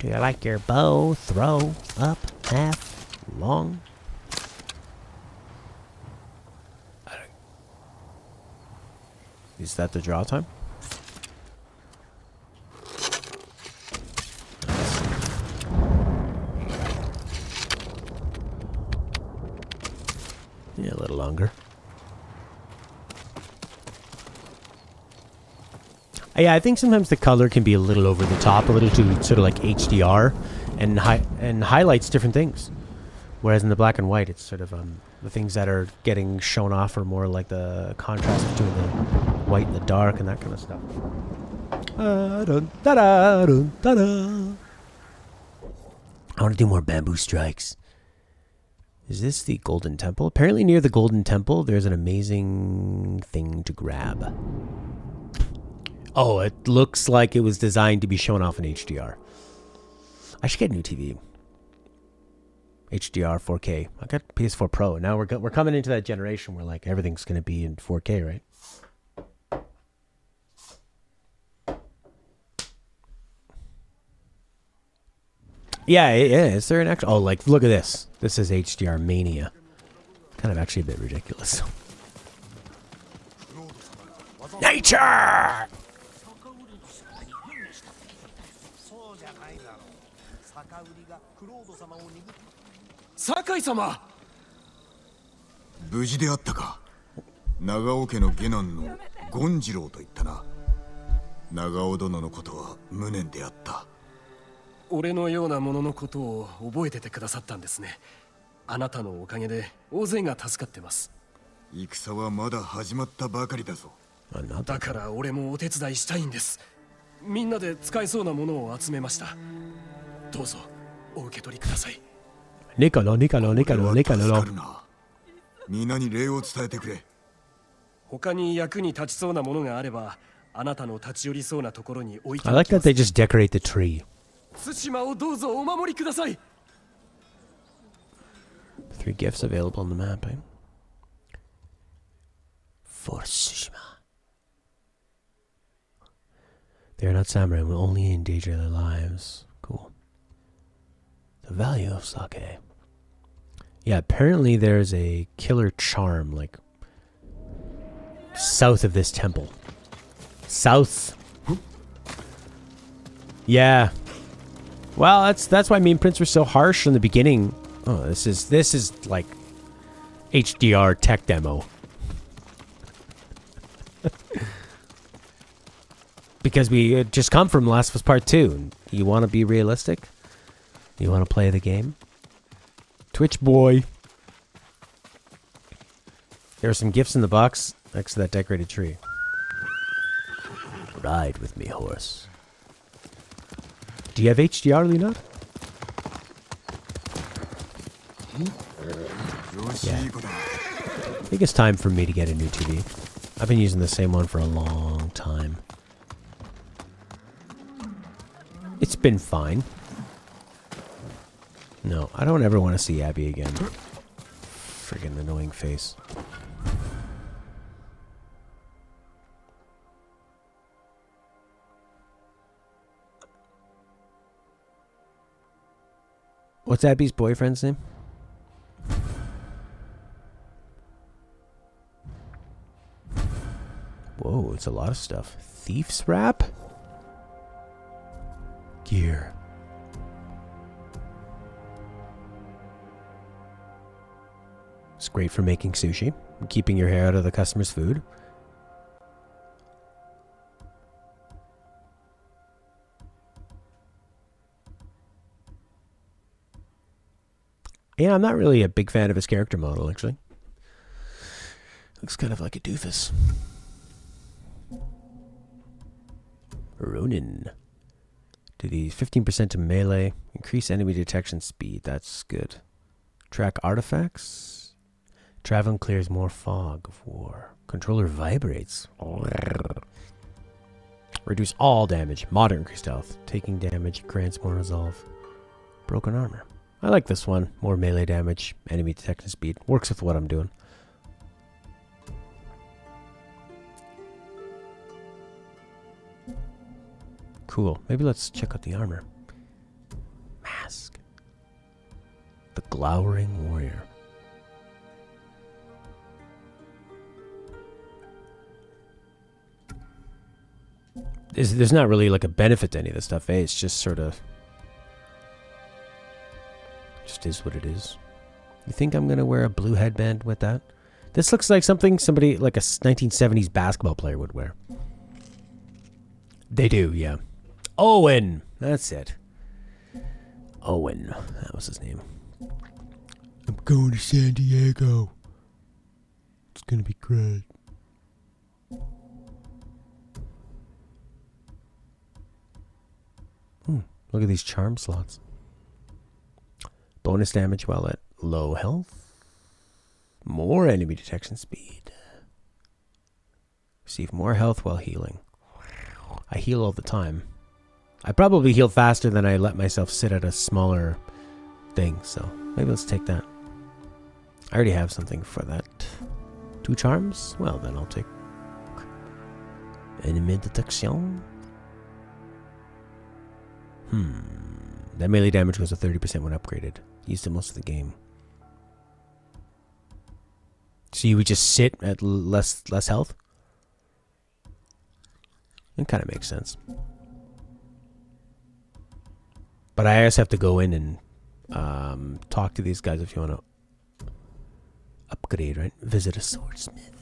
Do you like your bow? Throw up, half, long. Is that the draw time? Yeah, a little longer. Yeah, I think sometimes the color can be a little over the top, a little too sort of like HDR, and highlights different things. Whereas in the black and white, it's sort of the things that are getting shown off are more like the contrast between the white and the dark and that kind of stuff. I want to do more bamboo strikes. Is this the Golden Temple? Apparently near the Golden Temple, there's an amazing thing to grab. Oh, it looks like it was designed to be shown off in HDR. I should get a new TV. HDR 4K. I got PS4 Pro. Now we're coming into that generation where like everything's going to be in 4K, right? Yeah, is there an actual... Oh, like, look at this. This is HDR Mania. Kind of actually a bit ridiculous. Nature! 酒井様、無事であったか。長尾家の下男の権次郎と言ったな。長尾殿のことは無念であった。俺のようなもののことを覚えててくださったんですね。あなたのおかげで大勢が助かってます。戦はまだ始まったばかりだぞ。だから俺もお手伝いしたいんです。みんなで使えそうなものを集めました。どうぞお受け取りください。ニカロニカロニカロニカロ。皆に礼を伝えてくれ。他に役に立ちそうなものがあれば、あなたの立ち寄りそうなところに置いておきます。I like that they just decorate the tree. 対馬をどうぞお守りください。3 gifts available on the map, eh? For Tsushima. They are not samurai and will only endanger their lives. Cool. The value of sake. Yeah, apparently there's a killer charm, like, south of this temple. South. Yeah. Well, that's why main prints were so harsh in the beginning. Oh, this is like HDR tech demo. Because we had just come from Last of Us Part 2. And you want to be realistic? You want to play the game? Twitch boy. There are some gifts in the box next to that decorated tree. Ride with me, horse. Do you have HDR, Lena? Yeah. I think it's time for me to get a new TV. I've been using the same one for a long time. It's been fine. No, I don't ever want to see Abby again. Friggin' annoying face. What's Abby's boyfriend's name? Whoa, it's a lot of stuff. Thief's wrap? Gear. It's great for making sushi, keeping your hair out of the customer's food. Yeah, I'm not really a big fan of his character model, actually. Looks kind of like a doofus. Ronin. Do these 15% to melee. Increase enemy detection speed. That's good. Track artifacts. Traveling clears more fog of war. Controller vibrates. Reduce all damage. Moderate increased health. Taking damage grants more resolve. Broken armor. I like this one. More melee damage. Enemy detection speed. Works with what I'm doing. Cool. Maybe let's check out the armor. Mask. The Glowering Warrior. There's not really like a benefit to any of this stuff, eh? It's just sort of... just is what it is. You think I'm going to wear a blue headband with that? This looks like something somebody like a 1970s basketball player would wear. They do, yeah. Owen! That's it. Owen. That was his name. I'm going to San Diego. It's going to be great. Look at these charm slots. Bonus damage while at low health. More enemy detection speed. Receive more health while healing. I heal all the time. I probably heal faster than I let myself sit at a smaller thing, so maybe let's take that. I already have something for that. 2 charms? Well, then I'll take enemy detection. That melee damage goes to 30% when upgraded. Used it most of the game. So you would just sit at less health? It kind of makes sense. But I also have to go in and talk to these guys if you want to upgrade, right? Visit a swordsmith.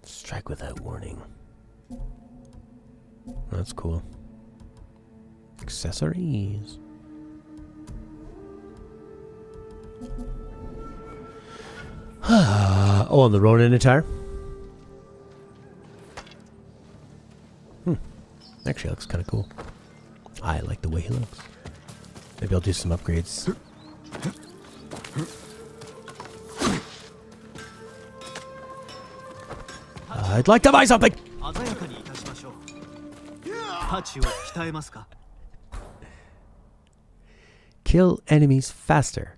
Strike without warning. That's cool. Accessories. Oh, and the Ronin attire. Actually, looks kind of cool. I like the way he looks. Maybe I'll do some upgrades. I'd like to buy something! Kill enemies faster.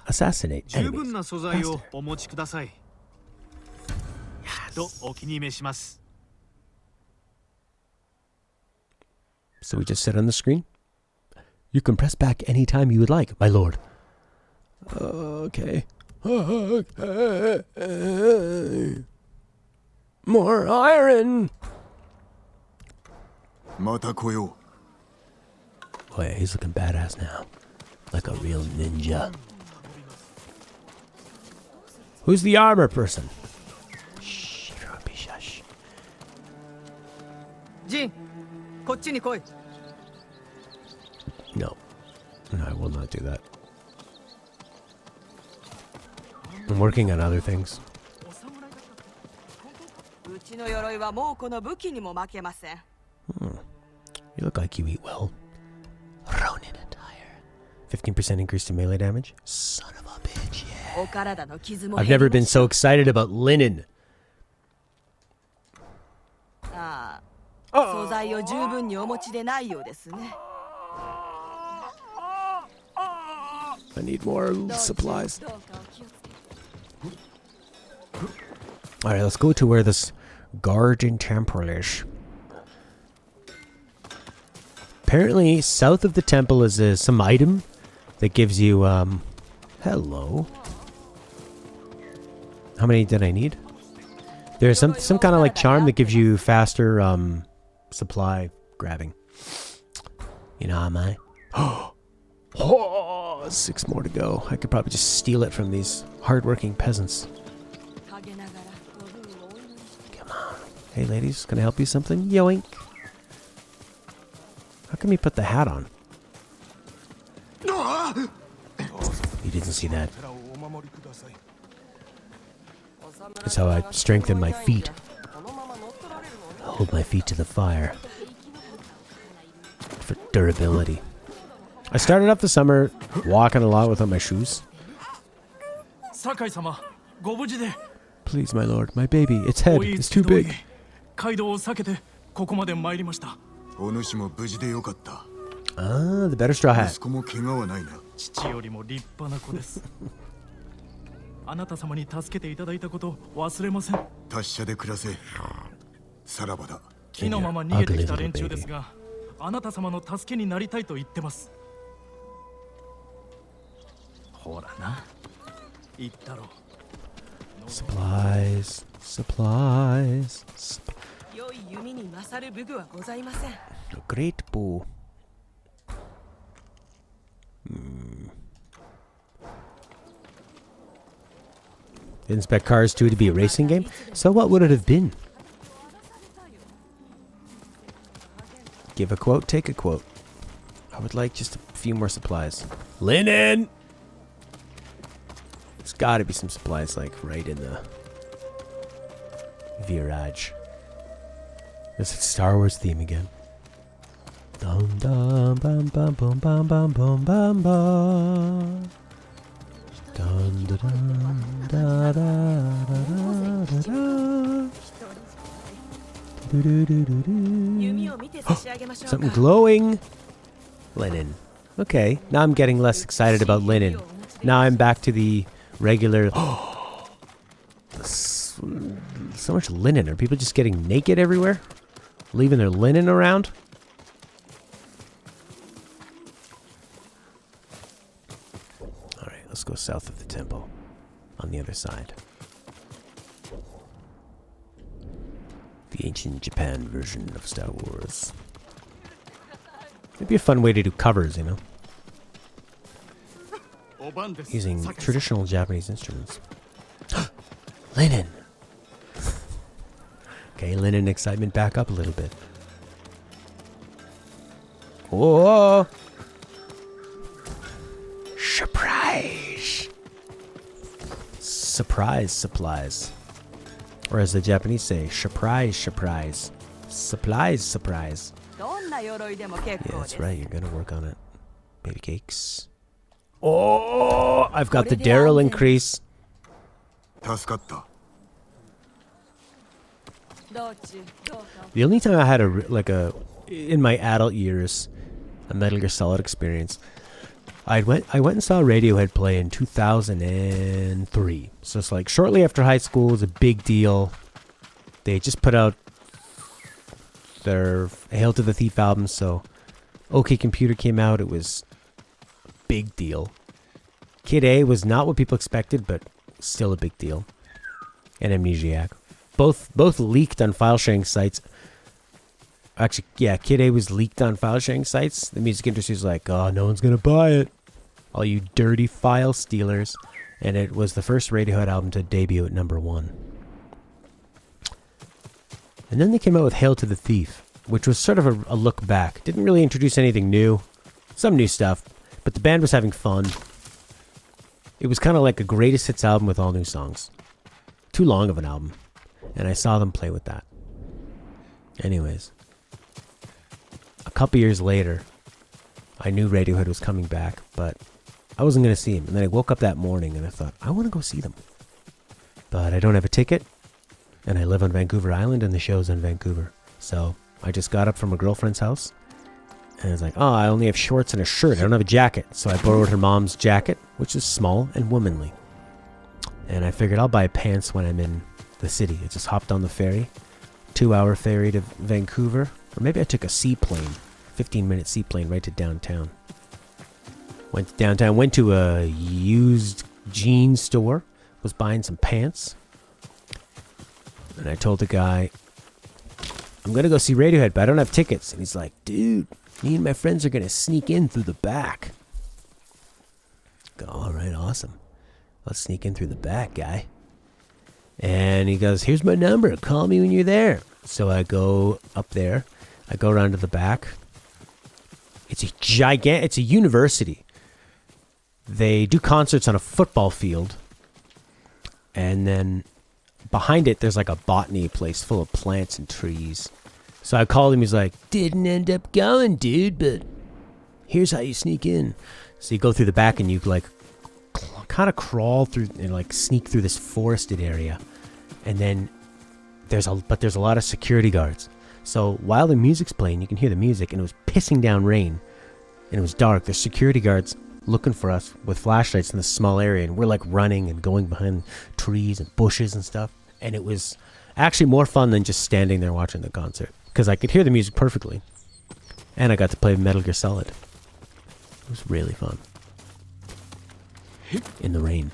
Assassinate enemies faster. Yes. So we just sit on the screen? You can press back anytime you would like, my lord. Okay. More iron! Oh yeah, he's looking badass now. Like a real ninja. Who's the armor person? Shh, everyone be shush. Jin, こっちに来い. No. No, I will not do that. I'm working on other things. うちの鎧はもうこの武器にも負けません. You look like you eat well. Ronin attire. 15% increase to melee damage? Son of a bitch, yeah. I've never been so excited about linen. ああ、素材を十分にお持ちでないようですね. I need more supplies. Alright, let's go to where this Guardian Temple is. Apparently, south of the temple is some item that gives you, hello. How many did I need? There's some kind of like charm that gives you faster, supply grabbing. You know how am I? Oh, 6 more to go. I could probably just steal it from these hardworking peasants. Come on. Hey ladies, can I help you something? Yoink. How come you put the hat on? You didn't see that. That's how I strengthen my feet. Hold my feet to the fire. For durability. I started off the summer walking a lot without my shoes. Please, my lord, my baby, its head is too big. Ah, the better straw hat. And your ugly little baby. Supplies, supplies. A great bow. Didn't expect Cars 2 to be a racing game, so what would it have been? Give a quote, take a quote. I would like just a few more supplies. Linen! There's gotta be some supplies, like, right in the virage. There's a Star Wars theme again. Dum dum bum bum bum bum bum bum bum bum. Dun da dun da da da da da. Do do do do do. Something glowing. Linen. Okay, now I'm getting less excited about linen. Now I'm back to the regular. So much linen. Are people just getting naked everywhere? Leaving their linen around? Alright, let's go south of the temple. On the other side. The ancient Japan version of Star Wars. It'd be a fun way to do covers, you know? Using traditional Japanese instruments. Linen! Okay, linen excitement back up a little bit. Oh! Surprise! Surprise supplies. Or as the Japanese say, surprise, surprise. Supplies, surprise. Yeah, that's right, you're gonna work on it. Baby cakes. Oh! I've got the Daryl increase. The only time I had in my adult years, a Metal Gear Solid experience, I went and saw Radiohead play in 2003. So it's like shortly after high school. It was a big deal. They just put out their Hail to the Thief album, so OK Computer came out. It was a big deal. Kid A was not what people expected, but still a big deal. And Amnesiac. Both leaked on file sharing sites. Actually, yeah, Kid A was leaked on file sharing sites. The music industry was like, oh, no one's gonna buy it. All you dirty file stealers. And it was the first Radiohead album to debut at #1. And then they came out with Hail to the Thief, which was sort of a look back. Didn't really introduce anything new. Some new stuff, but the band was having fun. It was kind of like a greatest hits album with all new songs. Too long of an album. And I saw them play with that. Anyways. A couple years later, I knew Radiohead was coming back, but I wasn't going to see him. And then I woke up that morning and I thought, I want to go see them. But I don't have a ticket. And I live on Vancouver Island and the show's in Vancouver. So I just got up from a girlfriend's house. And I was like, oh, I only have shorts and a shirt. I don't have a jacket. So I borrowed her mom's jacket, which is small and womanly. And I figured I'll buy pants when I'm in the city. I just hopped on the ferry. 2-hour ferry to Vancouver. Or maybe I took a seaplane. 15-minute seaplane right to downtown. Went to downtown. Went to a used jeans store. Was buying some pants. And I told the guy, I'm going to go see Radiohead, but I don't have tickets. And he's like, dude, me and my friends are going to sneak in through the back. I go, all right, awesome. Let's sneak in through the back, guy. And he goes, here's my number. Call me when you're there. So I go up there. I go around to the back. It's a university. They do concerts on a football field. And then behind it, there's like a botany place full of plants and trees. So I called him. He's like, didn't end up going, dude, but here's how you sneak in. So you go through the back and you like kind of crawl through and like sneak through this forested area. And then there's a lot of security guards. So while the music's playing, you can hear the music, and it was pissing down rain. And it was dark. There's security guards looking for us with flashlights in this small area, and we're like running and going behind trees and bushes and stuff. And it was actually more fun than just standing there watching the concert, because I could hear the music perfectly, and I got to play Metal Gear Solid. It was really fun in the rain.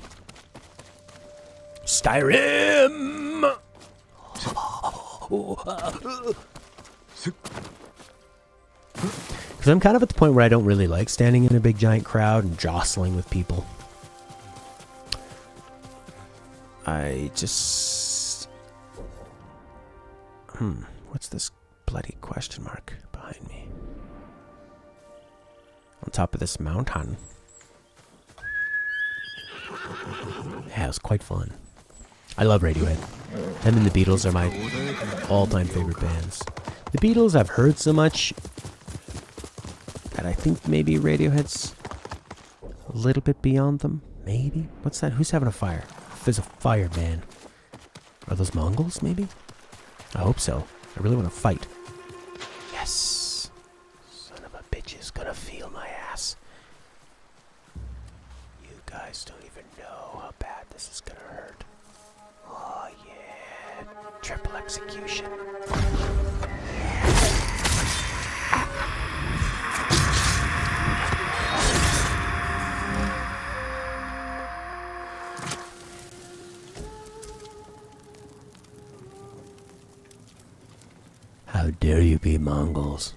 Skyrim. Because I'm kind of at the point where I don't really like standing in a big giant crowd and jostling with people. I just... What's this bloody question mark behind me? On top of this mountain. Yeah, it was quite fun. I love Radiohead. Them and the Beatles are my all-time favorite bands. The Beatles I've heard so much that I think maybe Radiohead's a little bit beyond them. Maybe? What's that? Who's having a fire? There's a fire, man. Are those Mongols, maybe? I hope so. I really want to fight. Yes! Son of a bitch is gonna feel my ass. You guys don't even know how bad this is gonna hurt. Oh, yeah. Triple execution. How dare you be Mongols?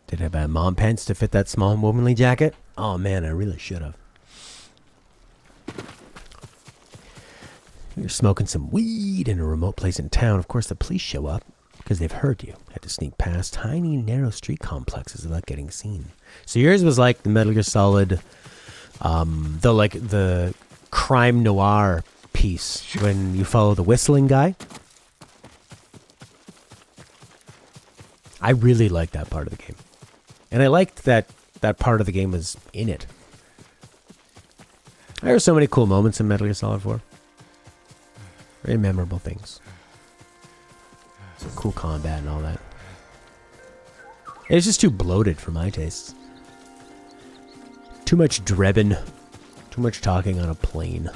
Did I buy mom pants to fit that small womanly jacket? Oh man, I really should have. You're smoking some weed in a remote place in town. Of course, the police show up because they've heard you. Had to sneak past tiny, narrow street complexes without getting seen. So yours was like the Metal Gear Solid, the crime noir piece when you follow the whistling guy. I really liked that part of the game. And I liked that part of the game was in it. There were so many cool moments in Metal Gear Solid 4. Very memorable things. Some cool combat and all that. It's just too bloated for my tastes. Too much drebbing. Too much talking on a plane.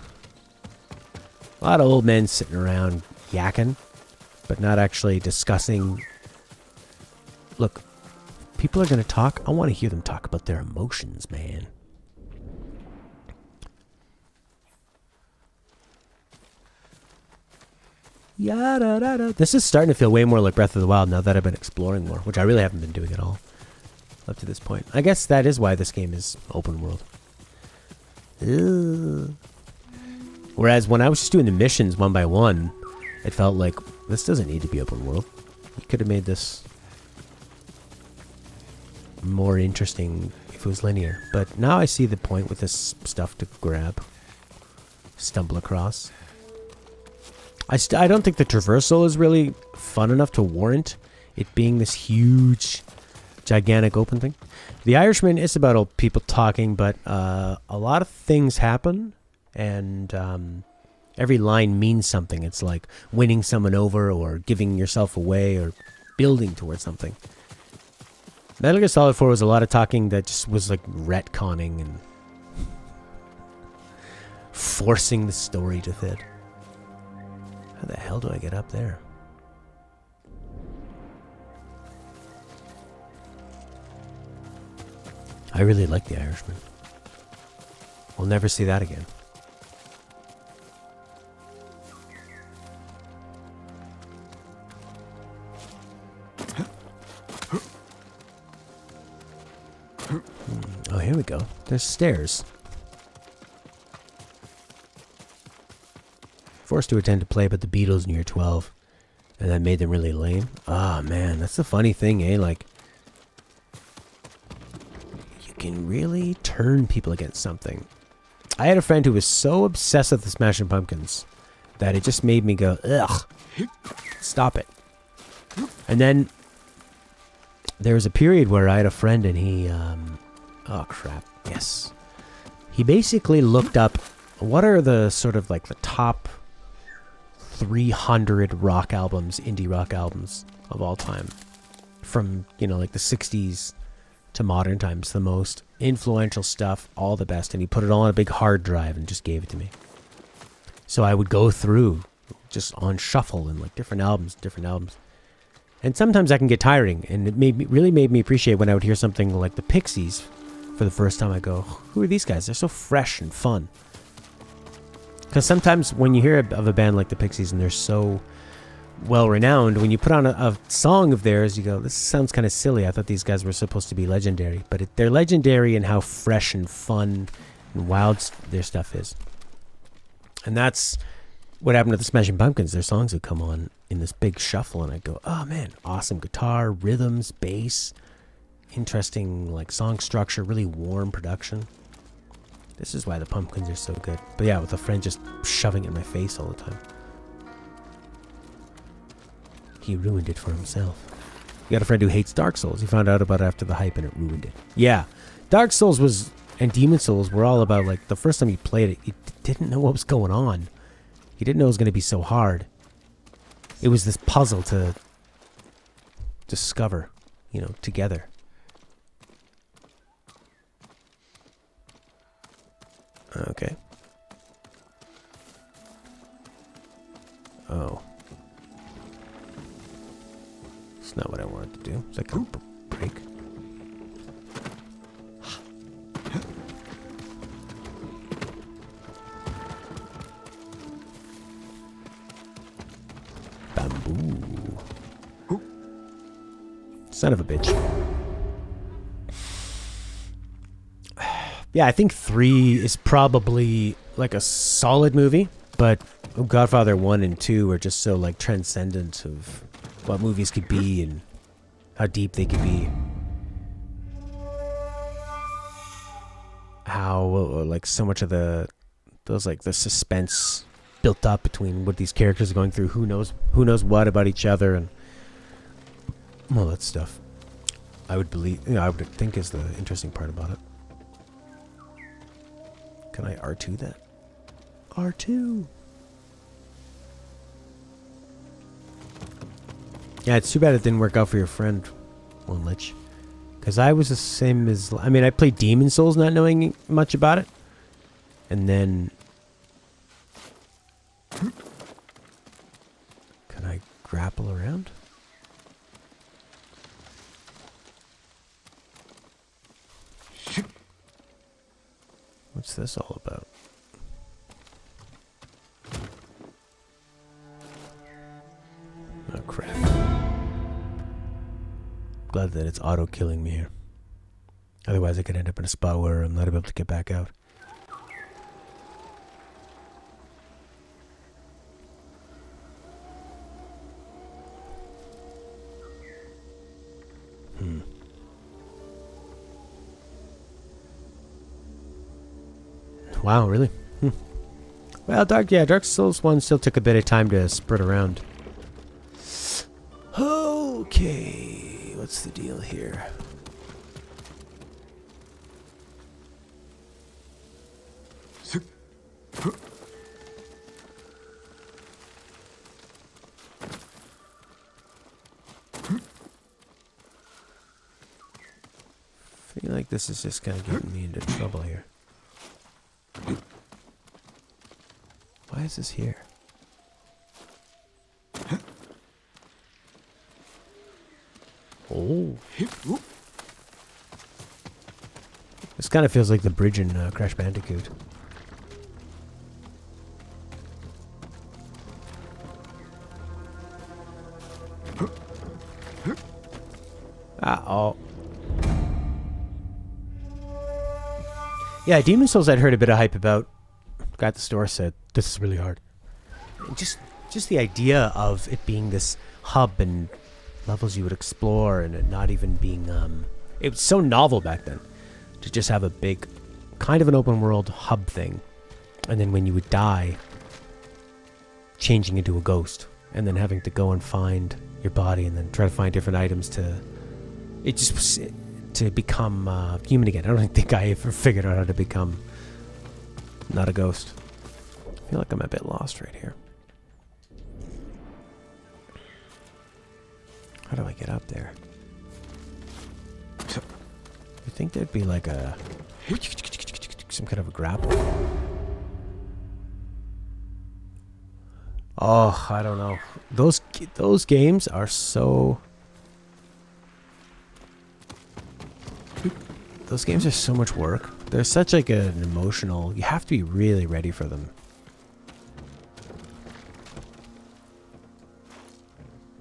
A lot of old men sitting around yakking, but not actually discussing. Look, people are going to talk. I want to hear them talk about their emotions, man. Yada-da-da. This is starting to feel way more like Breath of the Wild now that I've been exploring more, which I really haven't been doing at all up to this point. I guess that is why this game is open world. Ugh. Whereas when I was just doing the missions one by one, it felt like this doesn't need to be open world. You could have made this more interesting if it was linear. But now I see the point with this stuff to grab, stumble across. I don't think the traversal is really fun enough to warrant it being this huge, gigantic open thing. The Irishman is about people talking, but a lot of things happen, and every line means something. It's like winning someone over, or giving yourself away, or building towards something. Metal Gear Solid 4 was a lot of talking that just was like retconning and forcing the story to fit. How the hell do I get up there? I really like The Irishman. We'll never see that again. Oh, here we go. There's stairs. Forced to attend a play about the Beatles in year 12. And that made them really lame. Ah, man, that's the funny thing, eh? Like, you can really turn people against something. I had a friend who was so obsessed with the Smashing Pumpkins that it just made me go, ugh, stop it. And then there was a period where I had a friend and he, oh crap, yes. He basically looked up what are the sort of like the top 300 rock albums, indie rock albums of all time. From, you know, like the 60s to modern times, the most influential stuff, all the best. And he put it all on a big hard drive and just gave it to me. So I would go through just on shuffle and like different albums. And sometimes that can get tiring, and it really made me appreciate when I would hear something like the Pixies for the first time. I go, who are these guys? They're so fresh and fun. Because sometimes when you hear of a band like the Pixies and they're so well-renowned, when you put on a song of theirs, you go, this sounds kind of silly. I thought these guys were supposed to be legendary. But they're legendary in how fresh and fun and wild their stuff is. And that's what happened to the Smashing Pumpkins. Their songs would come on in this big shuffle, and I'd go, oh man, awesome guitar, rhythms, bass, interesting like song structure, really warm production. This is why the Pumpkins are so good. But yeah, with a friend just shoving it in my face all the time. He ruined it for himself. You got a friend who hates Dark Souls. He found out about it after the hype and it ruined it. Yeah, Dark Souls was, and Demon Souls were all about like, the first time he played it, he didn't know what was going on. He didn't know it was going to be so hard. It was this puzzle to discover, you know, together. Okay. Oh. It's not what I wanted to do. Is that going to break? Bamboo. Son of a bitch. Yeah, I think 3 is probably like a solid movie, but Godfather 1 and 2 are just so like transcendent of what movies could be and how deep they could be. How like so much of those like the suspense built up between what these characters are going through, who knows what about each other, and all that stuff. I would believe, you know, I would think is the interesting part about it. Can I R2 that? R2. Yeah, it's too bad it didn't work out for your friend, One Lich. Because I was the same as... I mean, I played Demon Souls not knowing much about it. And then... Can I grapple around? What's this all about? Oh crap. Glad that it's auto-killing me here. Otherwise I could end up in a spot where I'm not able to get back out. Wow, really? Well, Dark Souls 1 still took a bit of time to spread around. Okay, what's the deal here? I feel like this is just kind of getting me into trouble here. Why is this here? Oh. This kind of feels like the bridge in Crash Bandicoot. Oh. Yeah, Demon Souls I'd heard a bit of hype about. Guy at the store said, this is really hard. Just the idea of it being this hub and levels you would explore, and it not even being it was so novel back then to just have a big kind of an open world hub thing, and then when you would die, changing into a ghost, and then having to go and find your body and then try to find different items to become human again. I don't think I ever figured out how to become not a ghost. I feel like I'm a bit lost right here. How do I get up there? You think there'd be like a some kind of a grapple? Oh, I don't know. Those games are so... Those games are so much work. They're such like an emotional... You have to be really ready for them.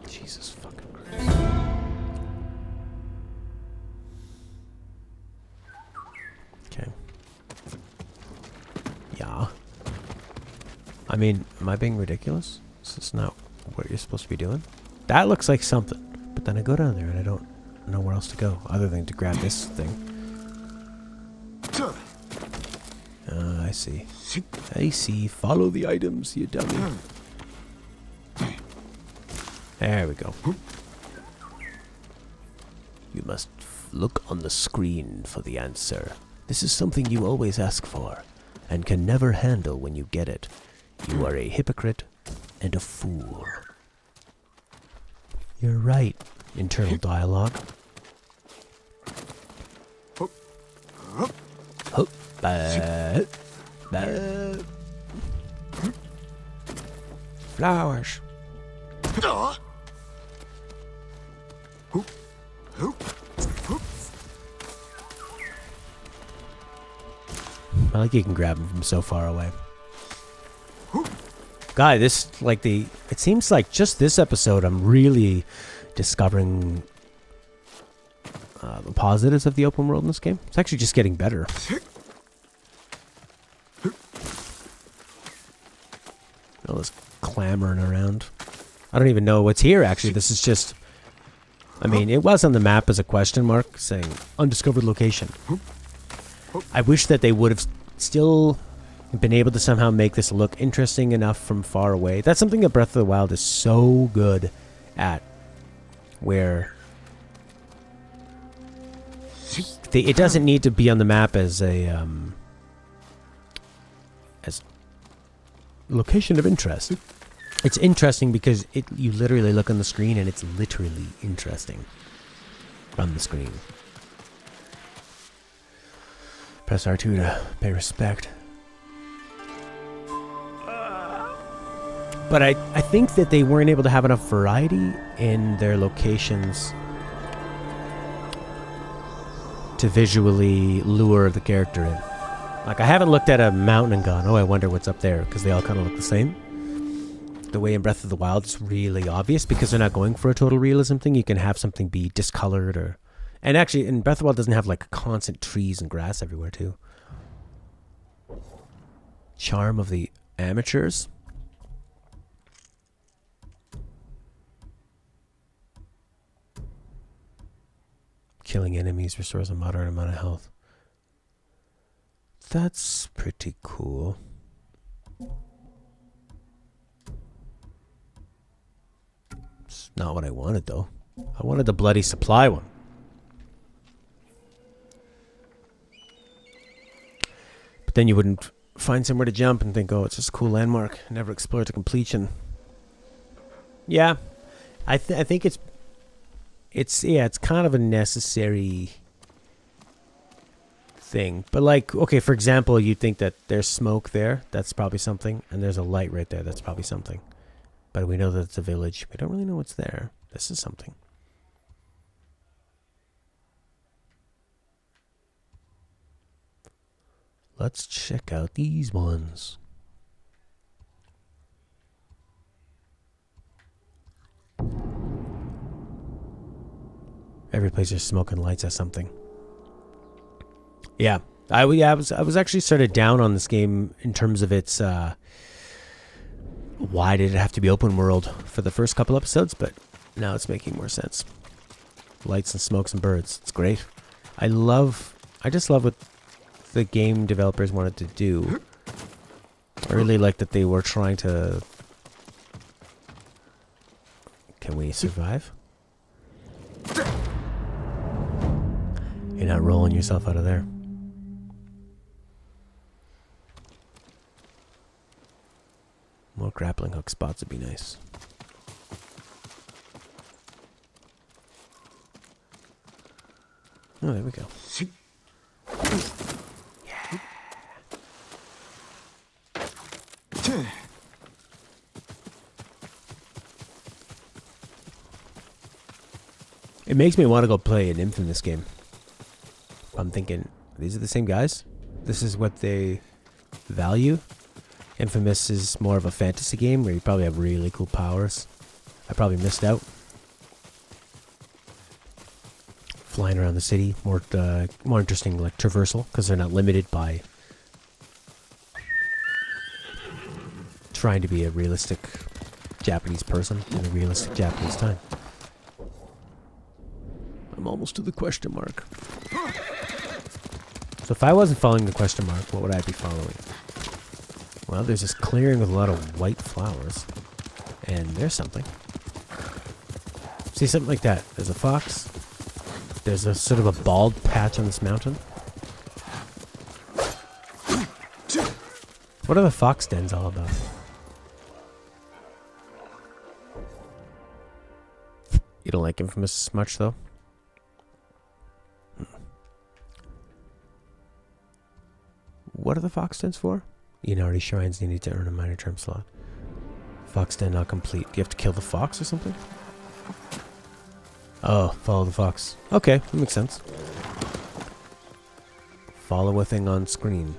Jesus fucking Christ. Okay. Yeah. I mean, am I being ridiculous? Is this not what you're supposed to be doing? That looks like something. But then I go down there and I don't know where else to go other than to grab this thing. I see. I see. Follow the items, you dummy. There we go. You must look on the screen for the answer. This is something you always ask for and can never handle when you get it. You are a hypocrite and a fool. You're right, internal dialogue. Flowers. I like you can grab him from so far away. Guy, this, like it seems like just this episode I'm really discovering the positives of the open world in this game. It's actually just getting better. All this clamoring around. I don't even know what's here, actually. This is just... I mean, it was on the map as a question mark saying undiscovered location. I wish that they would have still been able to somehow make this look interesting enough from far away. That's something that Breath of the Wild is so good at, where it doesn't need to be on the map as a as location of interest. It's interesting because you literally look on the screen and it's literally interesting from the screen. Press R2 to pay respect. But I think that they weren't able to have enough variety in their locations to visually lure the character in. Like, I haven't looked at a mountain and gone, oh, I wonder what's up there, because they all kind of look the same. The way in Breath of the Wild is really obvious because they're not going for a total realism thing. You can have something be discolored or... And actually, in Breath of the Wild doesn't have like constant trees and grass everywhere too. Charm of the amateurs. Killing enemies restores a moderate amount of health. That's pretty cool. It's not what I wanted though. I wanted the bloody supply one. But then you wouldn't find somewhere to jump and think, oh, it's just a cool landmark. Never explore to completion. Yeah, I think it's kind of a necessary thing. But like, okay, for example, you think that there's smoke there. That's probably something. And there's a light right there. That's probably something. But we know that it's a village. We don't really know what's there. This is something. Let's check out these ones. Every place there's smoke and lights has something. Yeah, I was actually sort of down on this game in terms of its why did it have to be open world for the first couple episodes, but Now it's making more sense. Lights and smokes and birds. It's great. I just love what the game developers wanted to do. I really like that they were trying to... Can we survive? You're not rolling yourself out of there. More grappling hook spots would be nice. Oh, there we go. Yeah. It makes me want to go play an Infamous game. I'm thinking, these are the same guys? This is what they value? Infamous is more of a fantasy game where you probably have really cool powers. I probably missed out. Flying around the city, more interesting, like traversal, because they're not limited by trying to be a realistic Japanese person in a realistic Japanese time. I'm almost to the question mark. So if I wasn't following the question mark, what would I be following? Well, there's this clearing with a lot of white flowers, and there's something. See, something like that. There's a fox. There's a sort of a bald patch on this mountain. What are the fox dens all about? You don't like Infamous much, though? What are the fox dens for? Inari shrines needed to earn a minor term slot. Fox den not complete. Do you have to kill the fox or something? Oh, follow the fox. Okay, that makes sense. Follow a thing on screen.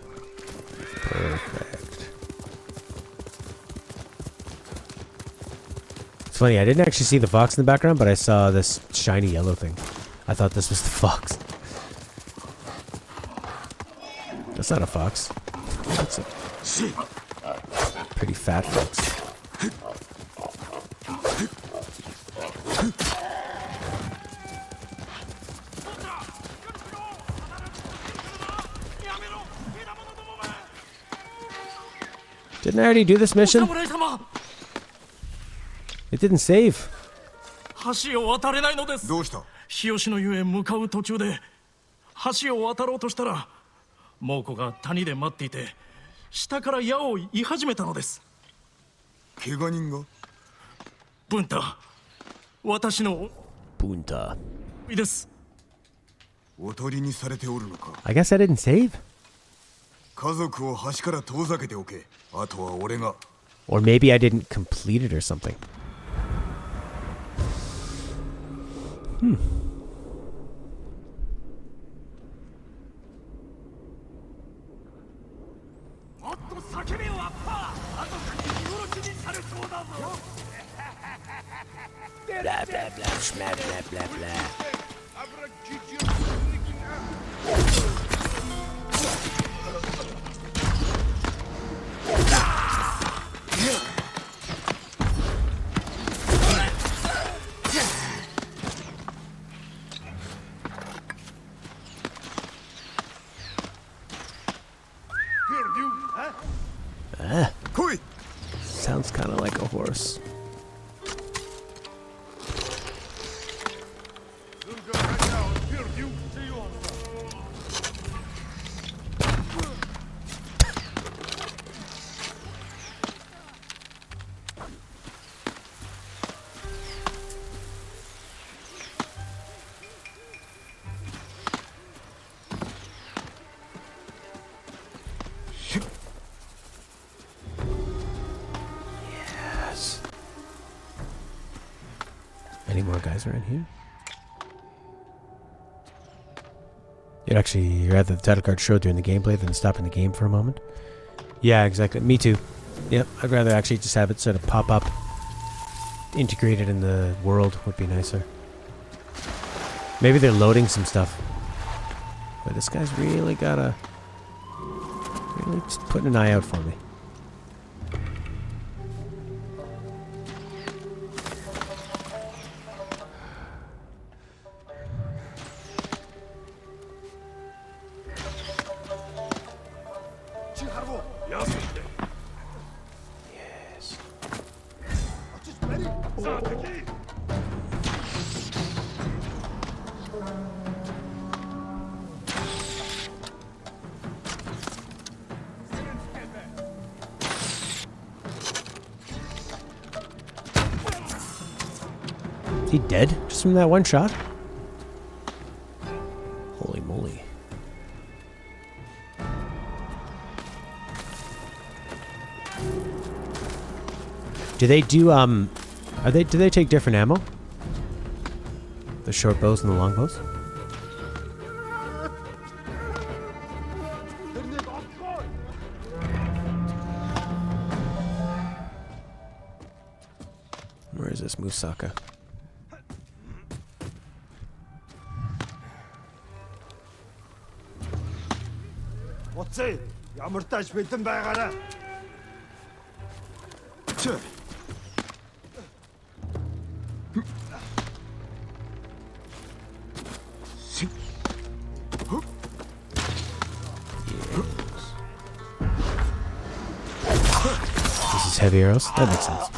Perfect. It's funny, I didn't actually see the fox in the background, but I saw this shiny yellow thing. I thought this was the fox. That's not a fox. That's a pretty fat fox. Didn't I already do this mission? It didn't save. 橋を渡れないのです。どうした？日吉の湯へ向かう途中で橋を渡ろうとしたら猛虎が谷で待っていて下から矢を言い始めたのです。怪我人が？ブンタ、私のブンタです。おとりにされておるのか。 I guess I didn't save? 家族を橋から遠ざけておけ。あとは俺が。 Or maybe I didn't complete it or something. Hmm. Blah, blah, blah, blah, blah, blah, blah. Sounds kind of like a horse. Any more guys around here? You'd rather the title card show during the gameplay than stopping the game for a moment? Yeah, exactly. Me too. Yep, I'd rather actually just have it sort of pop up. Integrated in the world would be nicer. Maybe they're loading some stuff. But this guy's really gotta... really just putting an eye out for me. he dead just from that one shot? Holy moly. Do they do, do they take different ammo? The short bows and the long bows? Where is this Musaka? Уцээ ямар тааш бэлэн байгаарай. This is heavy arrows? That makes sense.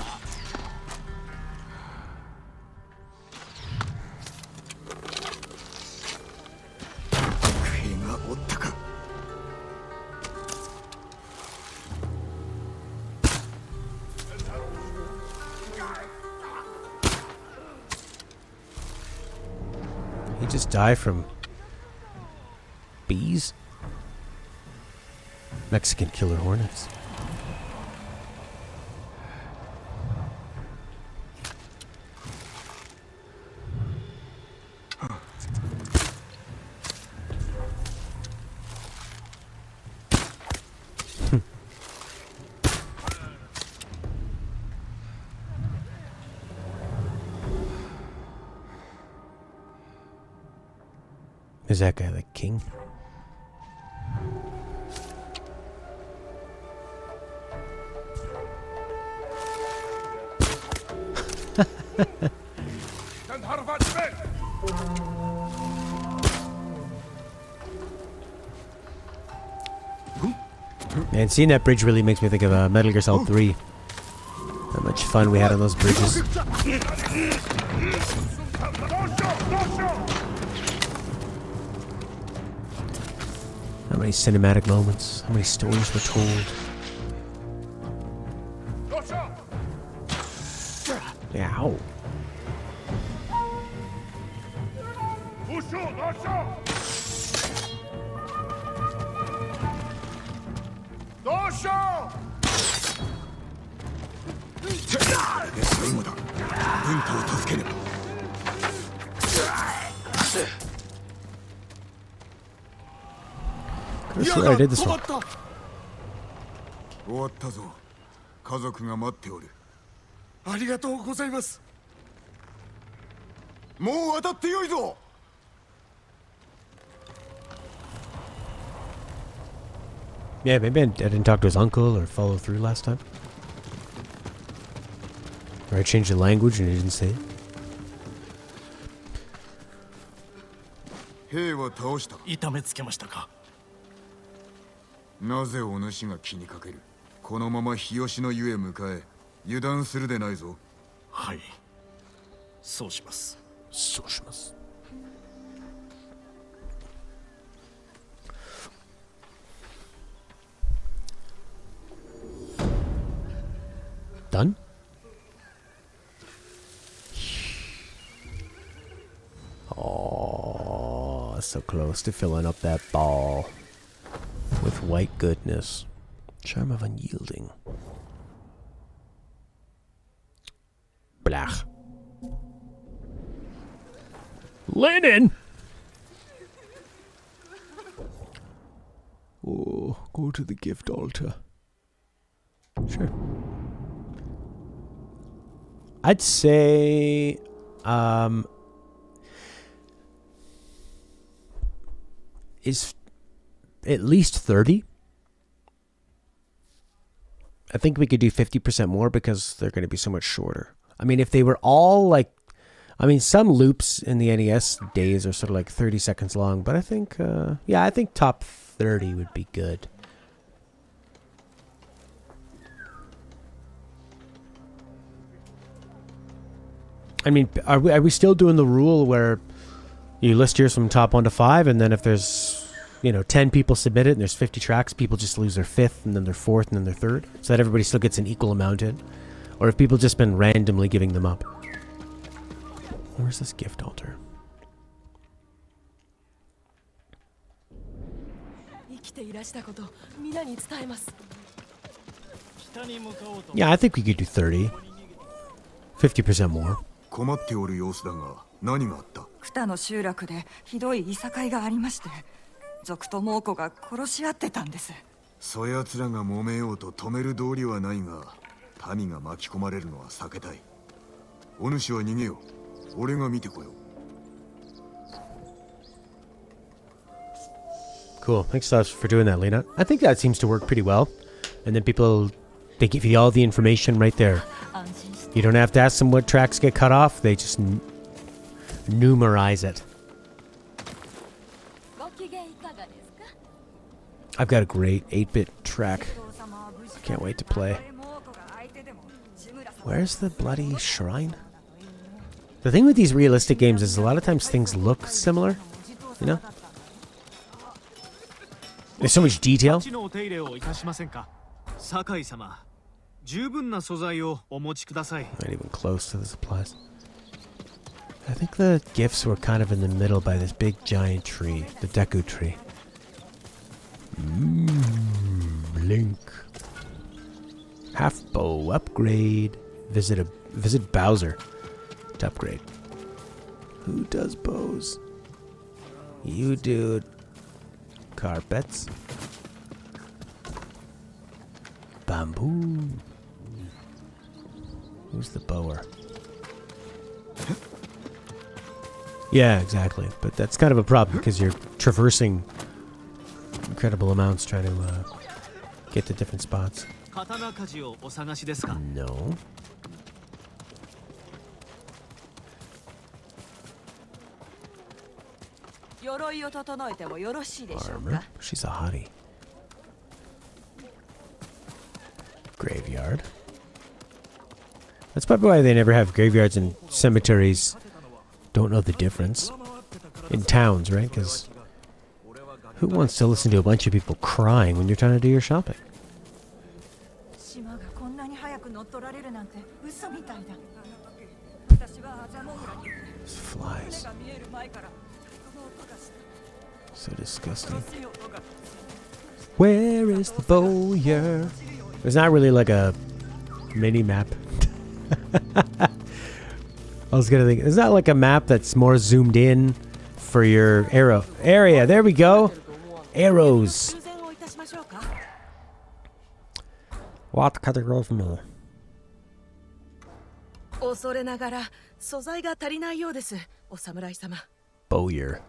He just died from bees? Mexican killer hornets. Is that guy the king? Man, seeing that bridge really makes me think of Metal Gear Solid 3. How much fun we had on those bridges. How many cinematic moments, how many stories were told. Ow. I swear I did this one. 終わったぞ。家族が待っておる。ありがとうございます。もう渡ってよいぞ。Yeah, maybe I didn't talk to his uncle or follow through last time. Or I changed the language and he didn't say it. 兵は倒した。痛めつけましたか。なぜお主が気にかける。このまま日吉の湯へ向かえ。油断するでないぞ。はい。そうします。そうします。Done? Oh, so close to filling up that ball with white goodness. Charm of unyielding. Blach. Lenin! Oh, go to the gift altar. Sure. I'd say, is at least 30. I think we could do 50% more because they're going to be so much shorter. I mean, if they were all like, I mean, some loops in the NES days are sort of like 30 seconds long, but I think, yeah, I think top 30 would be good. I mean, are we still doing the rule where you list yours from top 1 to 5, and then if there's, you know, 10 people submit it and there's 50 tracks, people just lose their 5th and then their 4th and then their 3rd, so that everybody still gets an equal amount in? Or have people just been randomly giving them up? Where's this gift altar? Yeah, I think we could do 30. 50% more. 困っておる様子だが何があった？二の集落でひどいいさかいがありまして、族と猛虎が殺し合ってたんです。そやつらが揉めようと止める道理はないが、民が巻き込まれるのは避けたい。お主は逃げよう。俺が見てこよう。Cool. Thanks for doing that, Lena. I think that seems to work pretty well. And then people, they give you all the information right there. You don't have to ask them what tracks get cut off. They just numerize it. I've got a great 8-bit track. Can't wait to play. Where's the bloody shrine? The thing with these realistic games is a lot of times things look similar, you know? There's so much detail. Not even close to the supplies. I think the gifts were kind of in the middle by this big giant tree, the Deku tree. Link. Half bow upgrade. Visit Bowser to upgrade. Who does bows? You, dude. Carpets. Bamboo. Who's the bower? Yeah, exactly. But that's kind of a problem because you're traversing incredible amounts trying to get to different spots. No. Armor. She's a hottie. Graveyard. That's probably why they never have graveyards and cemeteries. Don't know the difference. In towns, right? Because who wants to listen to a bunch of people crying when you're trying to do your shopping? These flies. So disgusting. Where is the bowyer? There's not really like a mini map. I was gonna think, is that like a map that's more zoomed in for your arrow area? There we go. Arrows. What can I grow from here? Bowyer.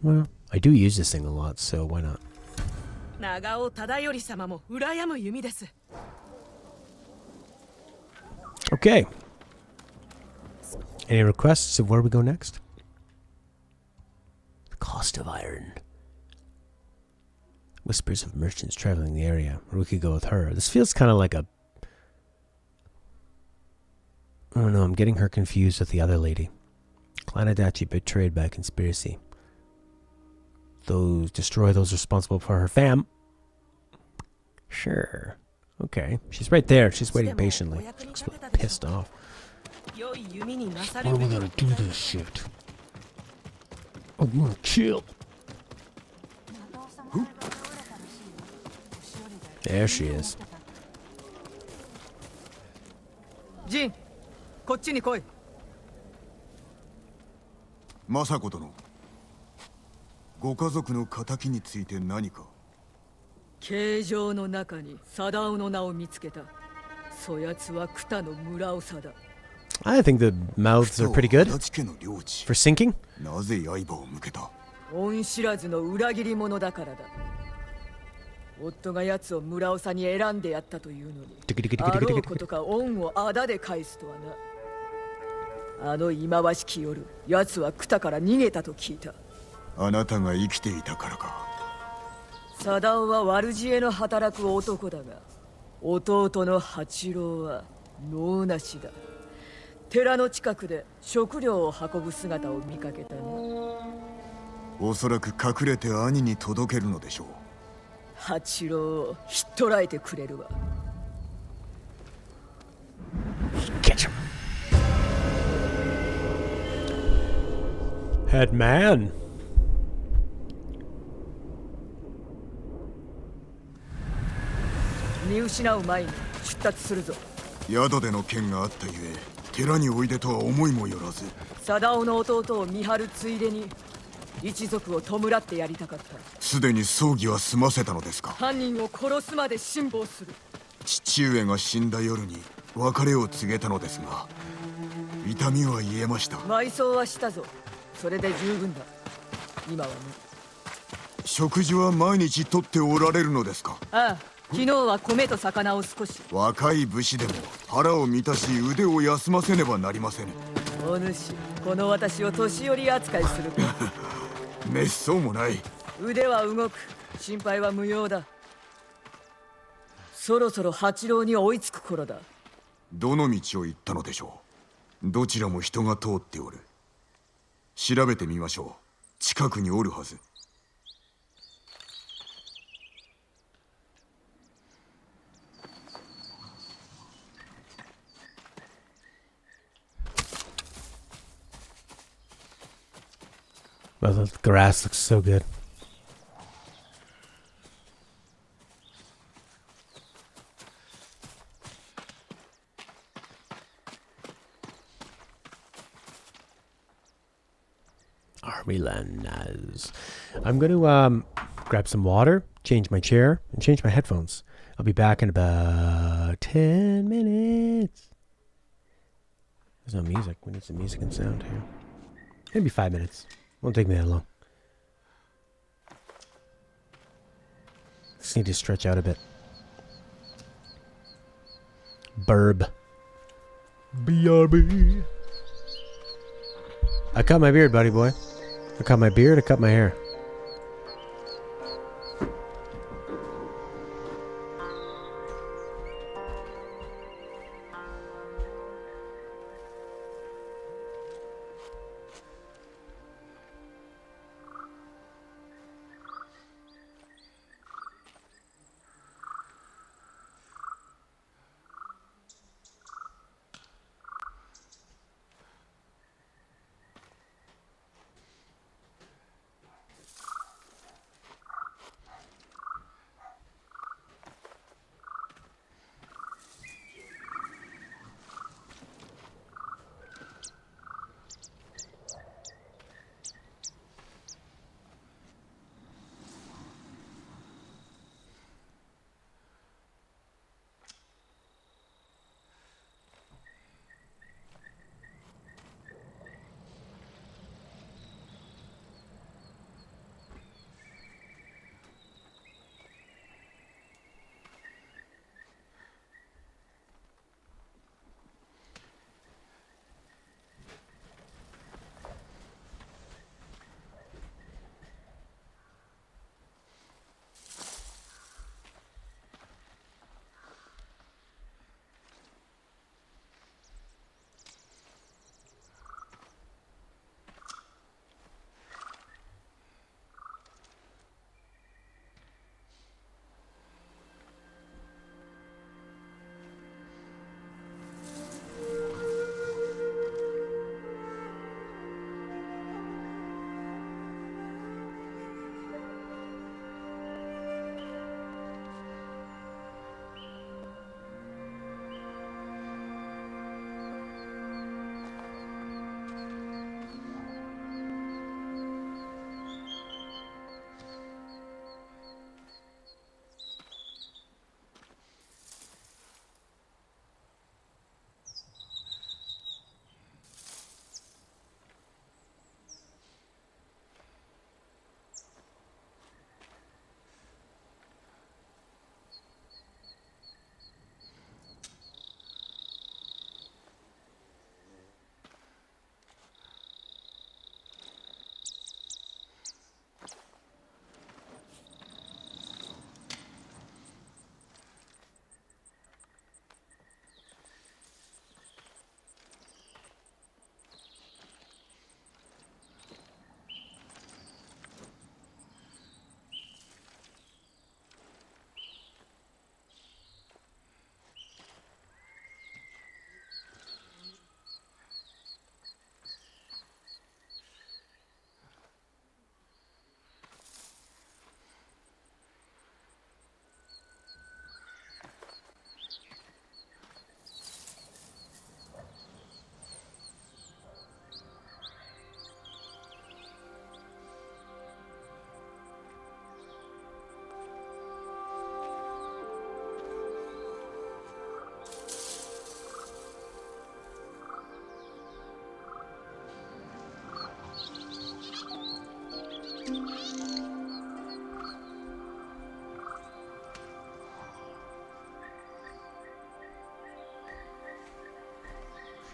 Well, I do use this thing a lot, so why not? Okay. Any requests of where we go next? The cost of iron. Whispers of merchants traveling the area. Or we could go with her. This feels kind of like a... I don't know, I'm getting her confused with the other lady. Clan Adachi betrayed by conspiracy. Destroy those responsible for her fam. Sure. Okay. She's right there. She's waiting patiently. She looks really pissed off. When are we gonna do this shit? Oh, I'm gonna chill. There she is. Jin, こっちに来い。政子殿。ご家族の仇について何か。形状の中に貞夫の名を見つけた。そやつはクタの村長だ。I think the mouths are pretty good for sinking. なぜ刃を向けた？恩知らずの裏切り者だからだ。夫が奴を村長に選んでやったというのに、あろうことか恩をあだで返すとはな。あの忌まわしき夜、奴はクタから逃げたと聞いた。あなたが生きていたからか。貞夫は悪知恵の働く男だが、弟の八郎は能なしだ。寺の近くで食料を運ぶ姿を見かけたな。おそらく隠れて兄に届けるのでしょう。八郎をひっ捕らえてくれるわ。Head man. Yado de no ken ga atta yue, tera ni oide to wa omoi mo yorazu. Sadao no ototo o miharu tsuide ni ichizoku o tomuratte yaritaakatta. すでに葬儀は済ませたのですか。犯人を殺すまで辛抱する。父上が死んだ夜に別れを告げたのですが、痛みは癒えました。埋葬はしたぞ。それで十分だ。今はね。食事は毎日とっておられるのですか。ああ、昨日は米と魚を少し。若い武士でも腹を満たし腕を休ませねばなりません。お主、この私を年寄り扱いするか。めっそうもない。腕は動く。心配は無用だ。そろそろ八郎に追いつく頃だ。どの道を行ったのでしょう。どちらも人が通っておる。調べてみましょう。近くにおるはず。Well, the grass looks so good. Army Lands. I'm going to grab some water, change my chair, and change my headphones. I'll be back in about 10 minutes. There's no music. We need some music and sound here. Maybe 5 minutes. Won't take me that long. Just need to stretch out a bit. Burb. BRB. I cut my beard, buddy boy. I cut my beard, I cut my hair.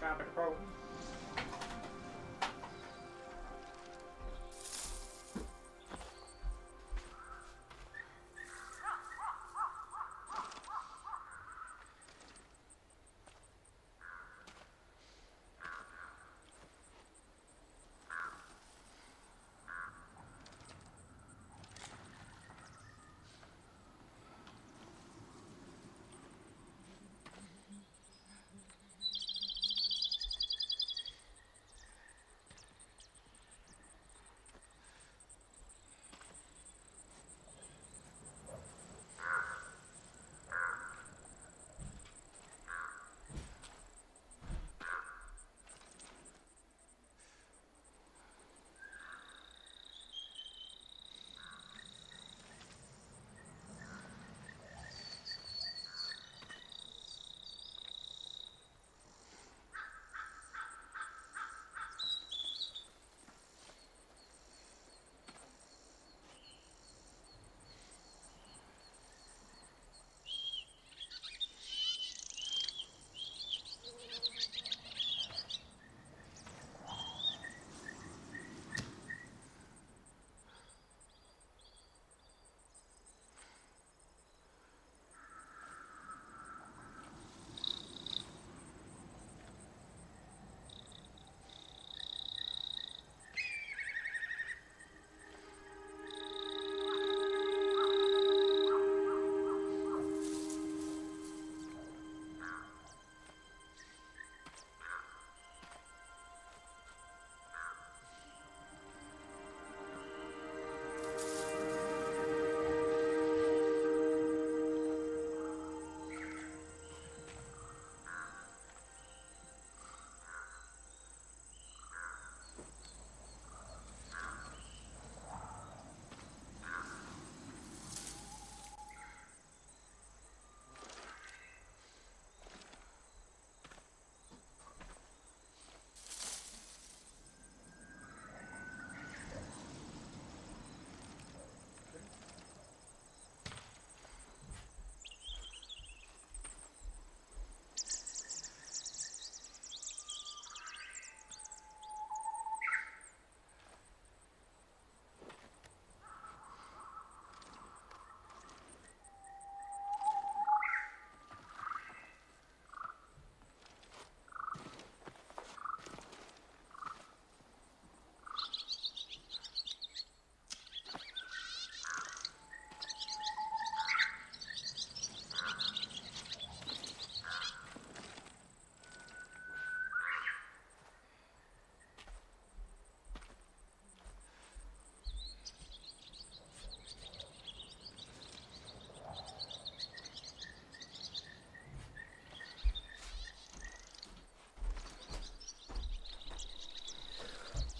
Rabbit hole.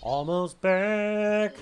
Almost back.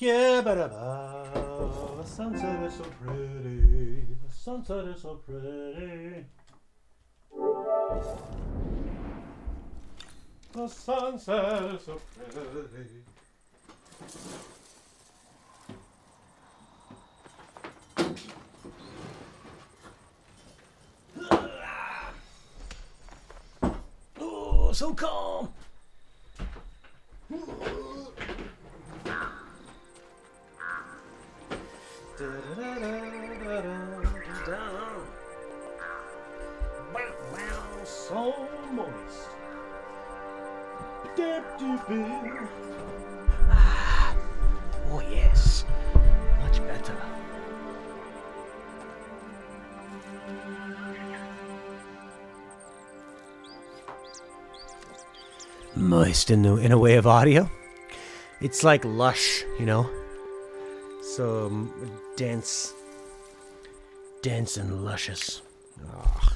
Yeah, but the sunset is so pretty. The sunset is so pretty. The sunset is so pretty. Oh, so calm. So moist. Ah, oh yes, much better. Moist in a way of audio. It's like lush, you know. So dense and luscious. Oh.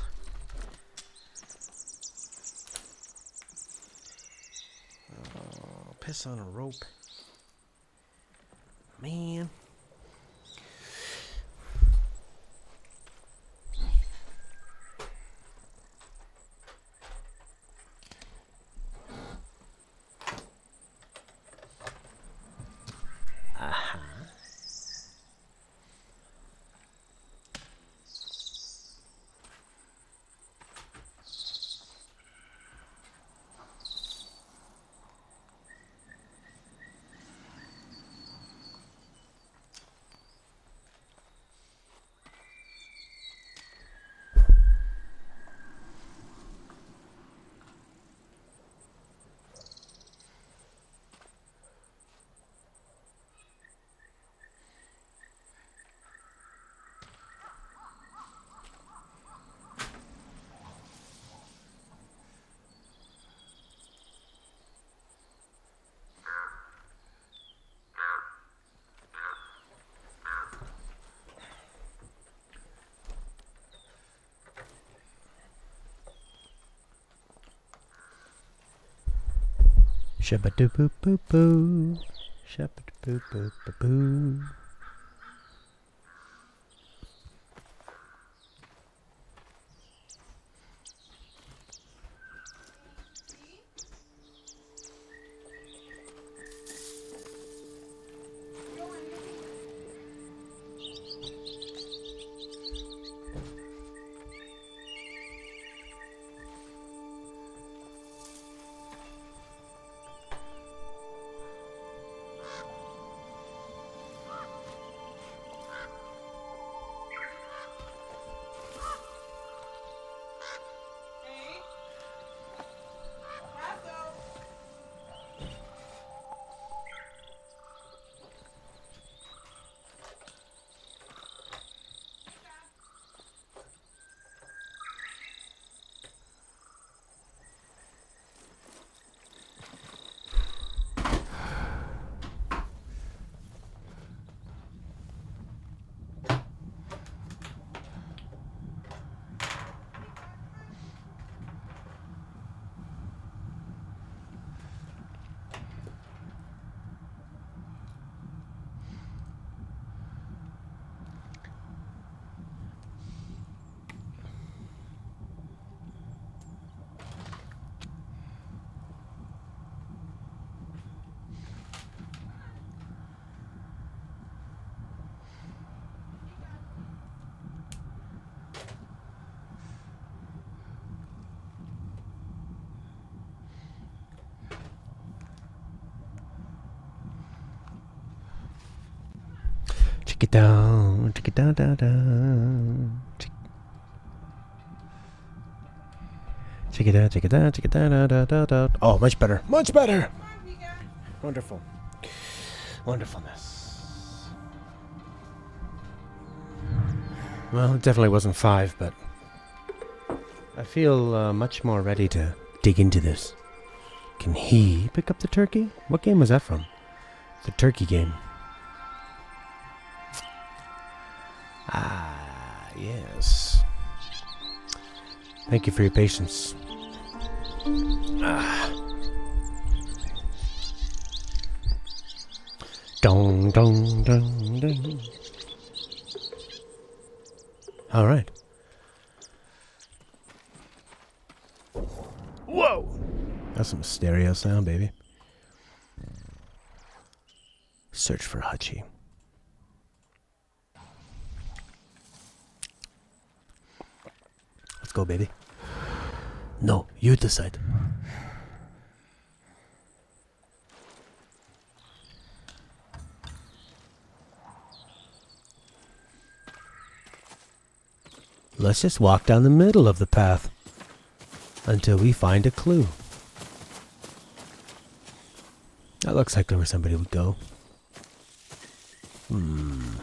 Piss on a rope, man. Shabba-doo-boo-boo-boo. Shabba-doo-boo-boo-boo. Check it down, down. Check it out, check it out, check it out. Oh, much better, much better. Wonderful, wonderfulness. Well, it definitely wasn't 5, but I feel much more ready to dig into this. Can he pick up the turkey? What game was that from? The turkey game. Ah, yes. Thank you for your patience. Dong, dong, dong, dong. All right. Whoa! That's some stereo sound, baby. Search for Hachi. Let's go, baby. No, you decide. Let's just walk down the middle of the path until we find a clue. That looks like where somebody would go. Hmm.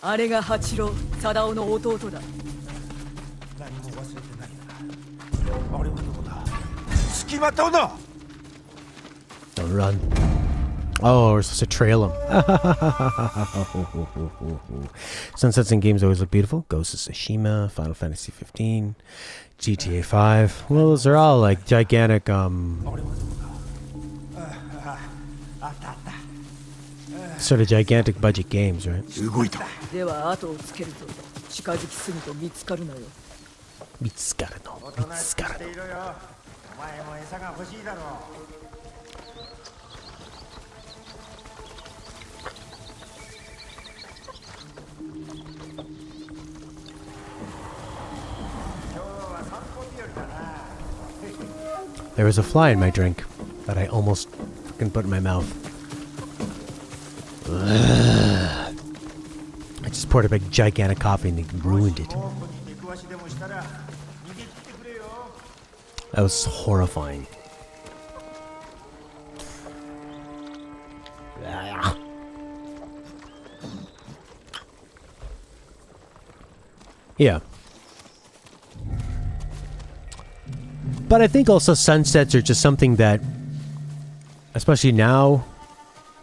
あれが八郎、貞夫の弟だ。Don't run. Oh, we're supposed to trail him. Sunsets in games always look beautiful. Ghost of Tsushima, Final Fantasy 15, GTA 5. Well, those are all like gigantic, sort of gigantic budget games, right? では後をつけると近づきすぎて見つかるなよ。見つかるの。There was a fly in my drink that I almost fucking put in my mouth. Ugh. I just poured a big gigantic coffee and it ruined it. That was horrifying. Yeah. But I think also sunsets are just something that, especially now,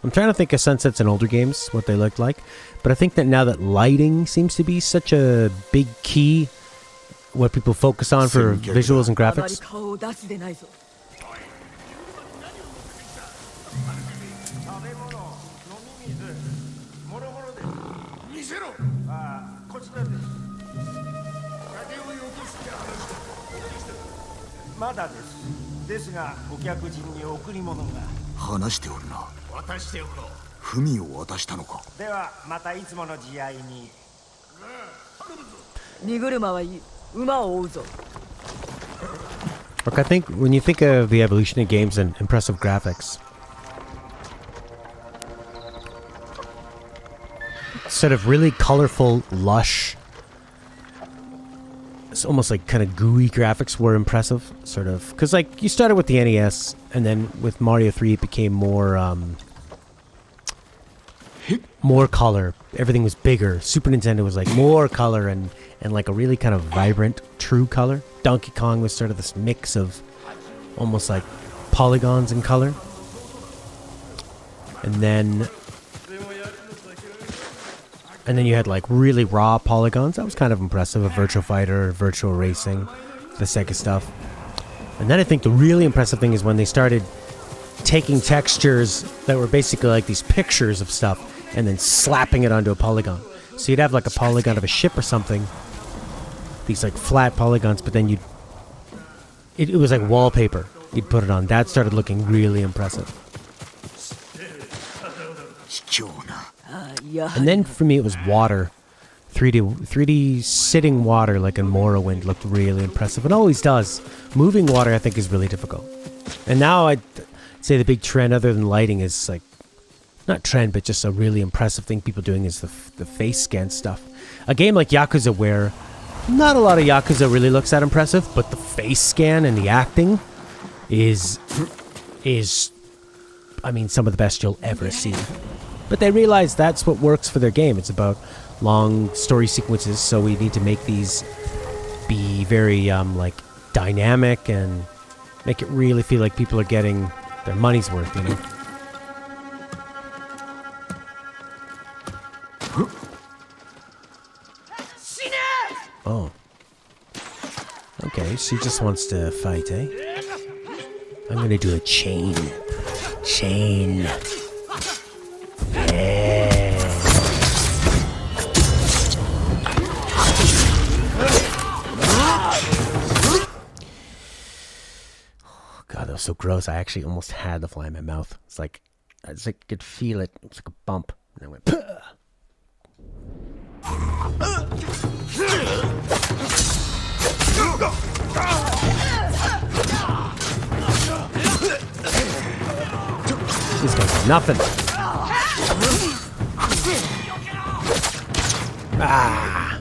I'm trying to think of sunsets in older games, what they looked like. But I think that now that lighting seems to be such a big key, what people focus on for visuals and graphics. Look, I think when you think of the evolution of games and impressive graphics, sort of really colorful, lush, it's almost like kind of gooey graphics were impressive, sort of. Because, like, you started with the NES, and then with Mario 3, it became more, more color. Everything was bigger. Super Nintendo was, like, more color and like, a really kind of vibrant, true color. Donkey Kong was sort of this mix of almost, like, polygons and color. And then you had like really raw polygons. That was kind of impressive. A Virtual Fighter, Virtual Racing, the Sega stuff. And then I think the really impressive thing is when they started taking textures that were basically like these pictures of stuff and then slapping it onto a polygon. So you'd have like a polygon of a ship or something. These like flat polygons, but then it was like wallpaper. You'd put it on. That started looking really impressive. And then for me it was water. 3D sitting water like in Morrowind looked really impressive. It always does. Moving water I think is really difficult. And now I'd say the big trend other than lighting is like, not trend but just a really impressive thing people doing is the face scan stuff. A game like Yakuza where not a lot of Yakuza really looks that impressive, but the face scan and the acting is I mean some of the best you'll ever see. But they realize that's what works for their game. It's about long story sequences, so we need to make these be very like dynamic and make it really feel like people are getting their money's worth, you know. Oh. Okay, she just wants to fight, eh? I'm gonna do a chain. Chain. Yeah. Oh, God, that was so gross. I actually almost had the fly in my mouth. It's like I could feel it. It was like a bump. And I went, puh! These guys are nothing. Ah.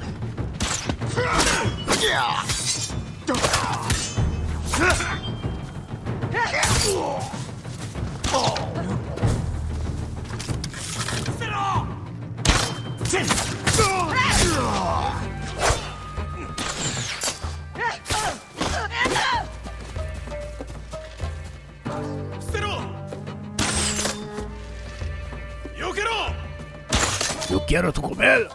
Yo quiero tu comer.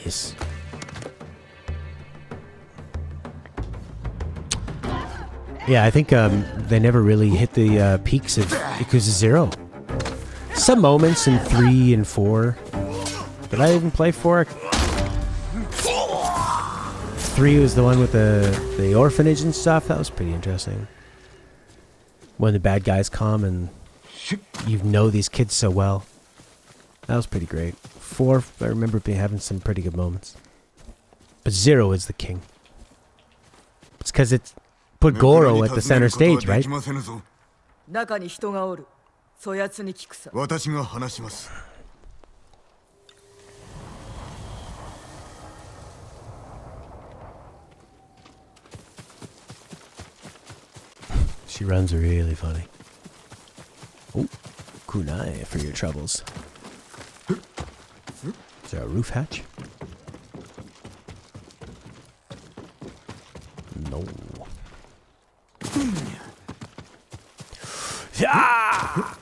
Yes. Yeah, I think they never really hit the peaks of Yakuza 0. Some moments in 3 and 4. Did I even play 4? 3 was the one with the orphanage and stuff. That was pretty interesting. When the bad guys come and you know these kids so well. That was pretty great. 4, I remember having some pretty good moments. But 0 is the king. It's because it's put Goro at the center stage, right? 中に人がおる。そやつに聞くさ。私が話します。 She runs really funny. Oh, kunai for your troubles. Is there a roof hatch? No. Yeah!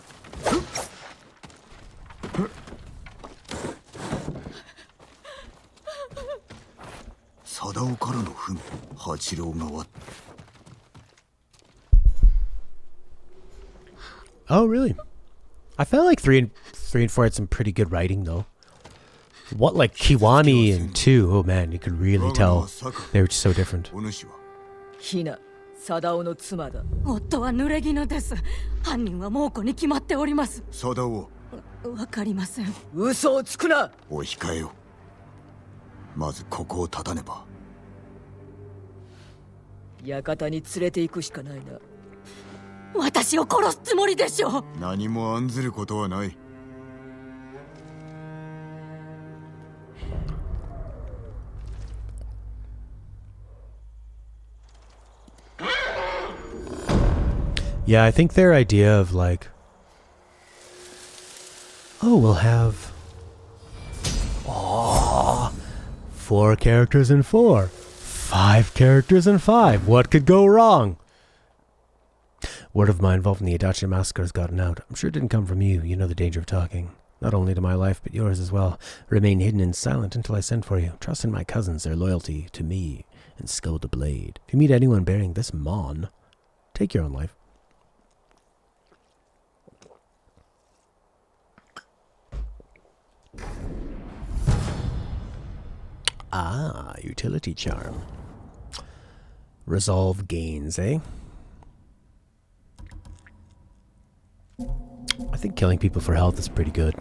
貞夫からの文、八郎側。 Oh, really? I felt like 3 and 4 had some pretty good writing, though. What, like Kiwami and 2? Oh man, you could really tell they were just so different. ひな、貞夫の妻だ。夫は濡れ衣です。犯人は猛虎に決まっております。貞夫。わかりません。嘘をつくな。お控えよ。まずここを立たねば。館に連れて行くしかないな。 私を殺すつもりでしょう。何も案ずることはない。 Yeah, I think their idea of like, oh, we'll have 4 characters in 4, 5 characters in 5. What could go wrong? Word of mine involved in the Adachi massacre has gotten out. I'm sure it didn't come from you. You know the danger of talking. Not only to my life, but yours as well. Remain hidden and silent until I send for you. Trust in my cousins, their loyalty to me, and Skull the Blade. If you meet anyone bearing this mon, take your own life. Ah, utility charm. Resolve gains, eh? I think killing people for health is pretty good.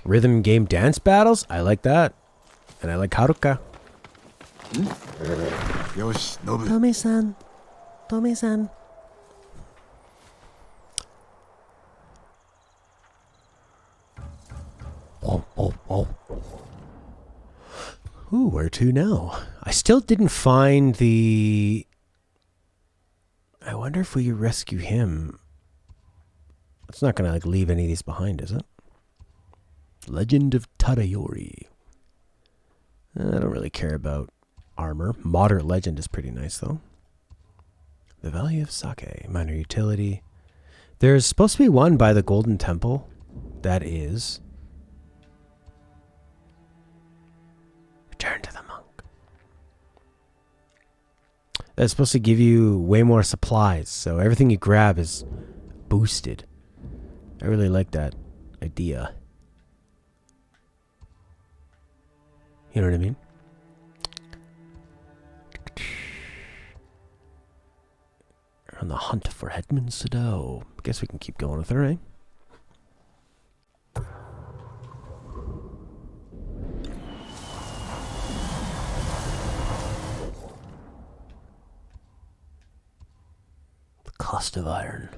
Rhythm game dance battles? I like that. And I like Haruka. Tome-san. Tome-san. Oh. Ooh, where to now? I still didn't find the... I wonder if we rescue him. It's not gonna like leave any of these behind, is it? Legend of Tadayori. I don't really care about armor. Moderate legend is pretty nice though. The value of sake, minor utility. There's supposed to be one by the Golden Temple. That is... Return to the monk. That's supposed to give you way more supplies, so everything you grab is boosted. I really like that idea. You know what I mean? On the hunt for Hedman Sado. Guess we can keep going with her, eh? The cost of iron.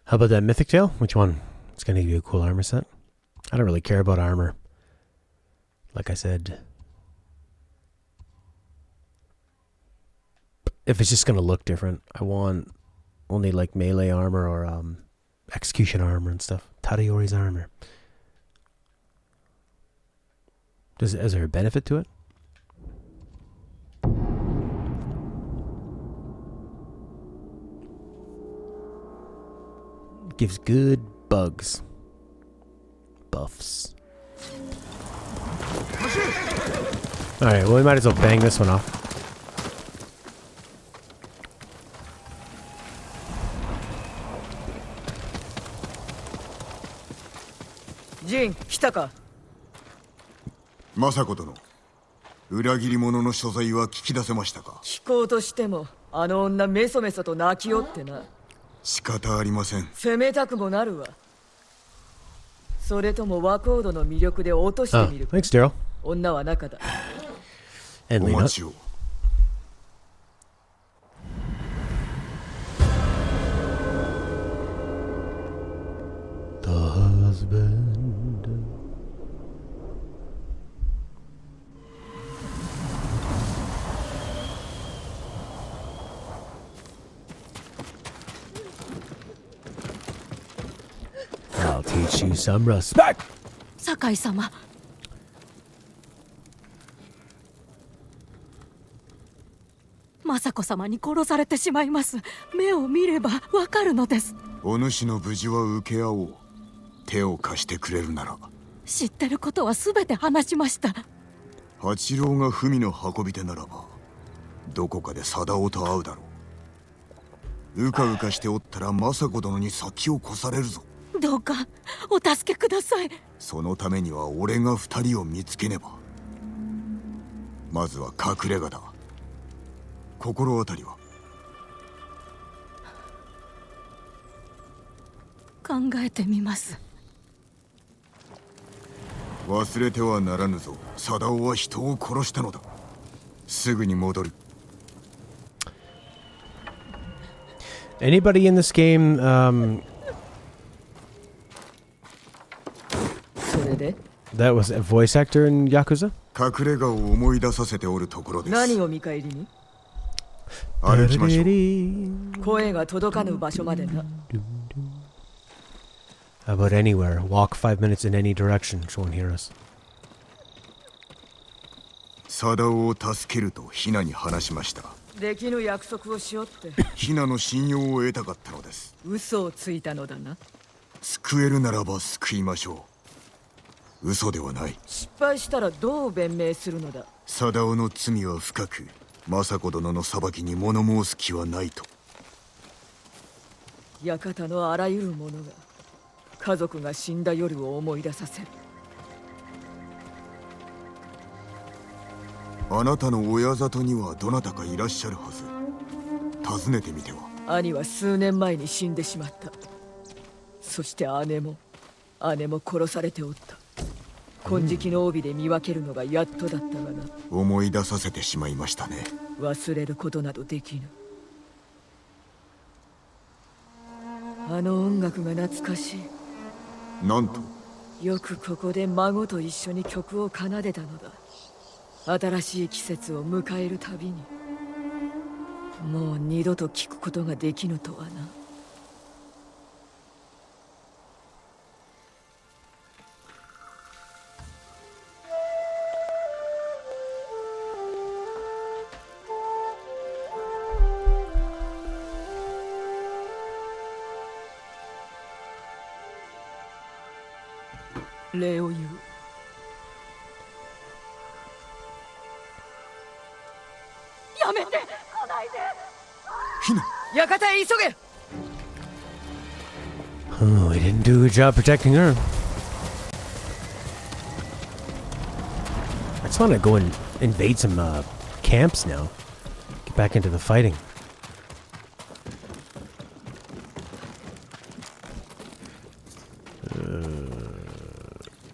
How about that mythic tail? Which one? It's gonna give you a cool armor set. I don't really care about armor. Like I said, if it's just gonna look different, I want only like melee armor or execution armor and stuff. Tadayori's armor. Is there a benefit to it? Gives good bugs. Buffs. Alright, well we might as well bang this one off.ジン、来たか。政子殿、裏切り者の所在は聞き出せましたか？聞こうとしても、あの女メソメソと泣きよってな。仕方ありません。責めたくもなるわ。それとも和コードの魅力で落としてみるか。Thanks, Daryl. 女は中だ。お待ちを。The husband. I'll teach you some respect. 酒井様。雅子様に殺されてしまいます。目を見ればわかるのです。お主の無事は受け合おう。手を貸してくれるなら。知ってることはすべて話しました。八郎が文の運び手ならば、どこかで貞夫と会うだろう。うかうかしておったら政子殿に先を越されるぞ。どうかお助けください。そのためには俺が二人を見つけねば。まずは隠れ家だ。心当たりは？考えてみます。忘れてはならぬぞ。貞夫は人を殺したのだ。すぐに戻る。Anybody in this game, それで that was a voice actor in Yakuza? 隠れ家を思い出させておるところです。何を見返りに？歩きましょう。声が届かぬ場所までな。How about anywhere? Walk 5 minutes in any direction. She won't hear us. 貞夫を助けるとヒナに話しました。できぬ約束をしよって。ヒナの信用を得たかったのです。嘘をついたのだな。救えるならば救いましょう。嘘ではない。失敗したらどう弁明するのだ。貞夫の罪は深く、政子殿の裁きに物申す気はないと。館のあらゆるものが家族が死んだ夜を思い出させる。あなたの親里にはどなたかいらっしゃるはず。訪ねてみては。兄は数年前に死んでしまった。そして姉も殺されておった。金色の帯で見分けるのがやっとだったがな。思い出させてしまいましたね。忘れることなどできぬ。あの音楽が懐かしい。なんと？よくここで孫と一緒に曲を奏でたのだ。新しい季節を迎えるたびに。もう二度と聞くことができぬとはな。礼を言う。やめて、来ないで。ヒナ、館へ急げ。 Oh, he didn't do a good job protecting her. I just want to go and invade some camps now. Get back into the fighting.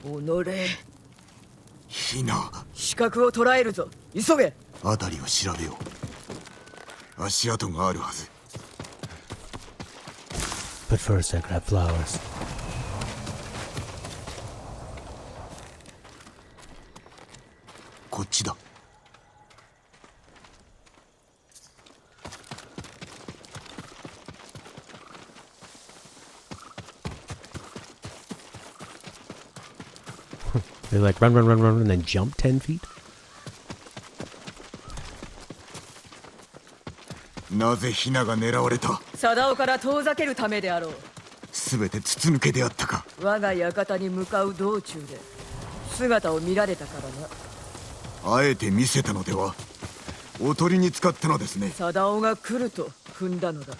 おのれ。ヒナ、視覚を捉えるぞ。急げ。辺りを調べよう。足跡があるはず。 But first, I grab flowers. こっちだ。They like run, run, run, run, and then jump 10 feet? なぜヒナが狙われた？貞夫から遠ざけるためであろう。すべて筒抜けであったか。我が館に向かう道中で姿を見られたからな。あえて見せたのでは？おとりに使ったのですね。貞夫が来ると踏んだのだ。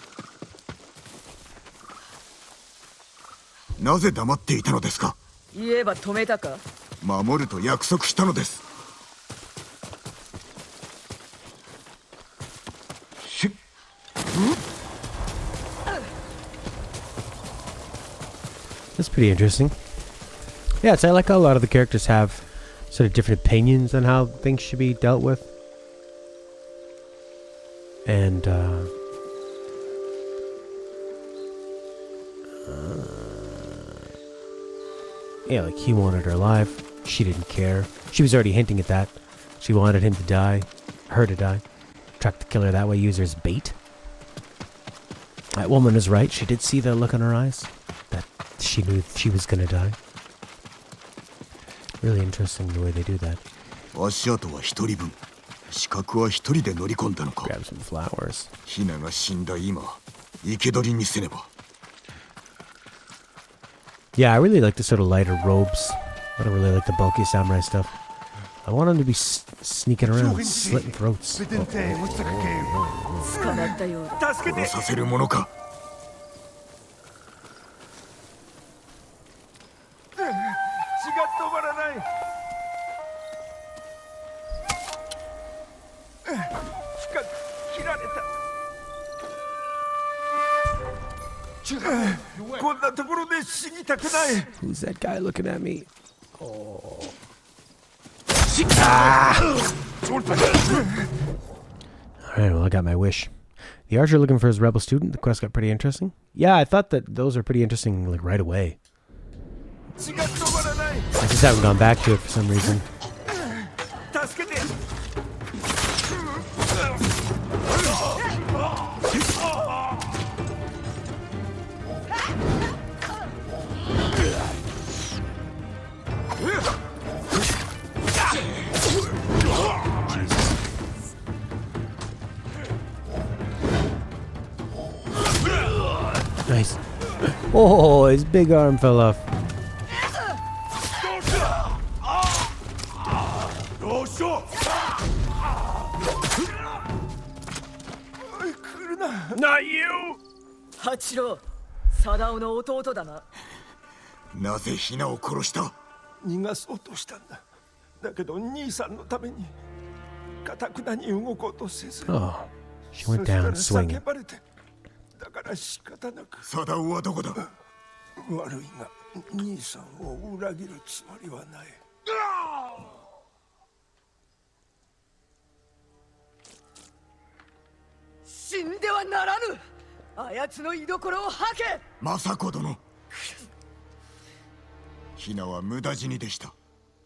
なぜ黙っていたのですか？言えば止めたか？守ると約束したのです。That's pretty interesting. Yeah, it's, I like how a lot of the characters have sort of different opinions on how things should be dealt with. And, yeah, like he wanted her alive. She didn't care. She was already hinting at that. She wanted him to die. Her to die. Tried to kill her that way, use her as bait. That woman is right. She did see the look in her eyes. That she knew she was gonna die. Really interesting the way they do that. 足跡は一人分。視覚は一人で乗り込んだのか。 Grab some flowers. ヒナが死んだ今、生け捕りにせねば。 Yeah, I really like the sort of lighter robes. I don't really like the bulky samurai stuff. I want them to be sneaking around, slitting throats. 捕まったようだ。殺させるものか。Who's that guy looking at me? Oh. Ah! Alright, well, I got my wish. The archer looking for his rebel student. The quest got pretty interesting. Yeah, I thought that those are pretty interesting, like, right away. I just haven't gone back to it for some reason. Nice. Oh, his big arm fell off. Not you! 八郎、貞夫の弟だな。なぜヒナを殺した？逃がそうとしたんだ。だけど兄さんのために固くなに動こうとせず。 Oh, she went down そしたら swinging. 叫ばれて、だから仕方なく。サダオはどこだ？悪いが兄さんを裏切るつもりはない。死んではならぬ。あやつの居所を吐け。政子殿。ヒナは無駄死にでした。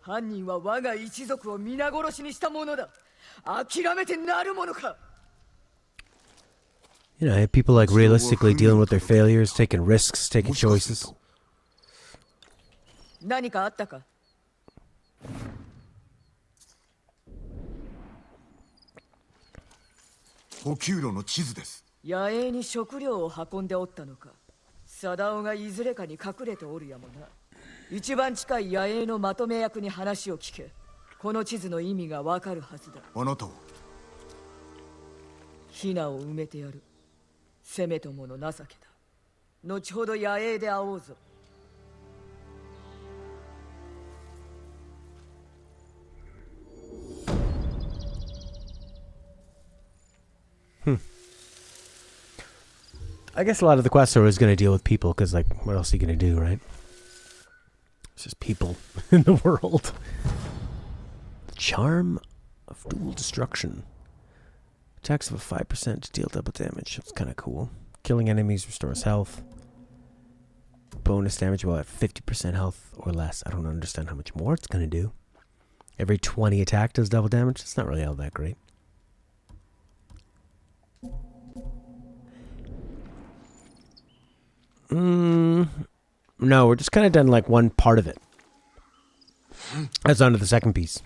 犯人は我が一族を皆殺しにしたものだ。諦めてなるものか。 You know, people like realistically dealing with their failures, taking risks, taking choices. 何かあったか。補給路の地図です。野営に食料を運んでおったのか。貞夫がいずれかに隠れておるやもな。一番近い野営のまとめ役に話を聞け。この地図の意味がわかるはずだ。あなたはヒナを埋めてやる。せめともの情けだ。後ほど野営で会おうぞ。I guess a lot of the quests are always going to deal with people, because, like, what else are you going to do, right? It's just people in the world. The charm of dual destruction. Attacks of a 5% deal double damage. That's kind of cool. Killing enemies restores health. Bonus damage while at 50% health or less. I don't understand how much more it's going to do. Every 20 attack does double damage. It's not really all that great. No, we're just kind of done like one part of it. That's on to the second piece.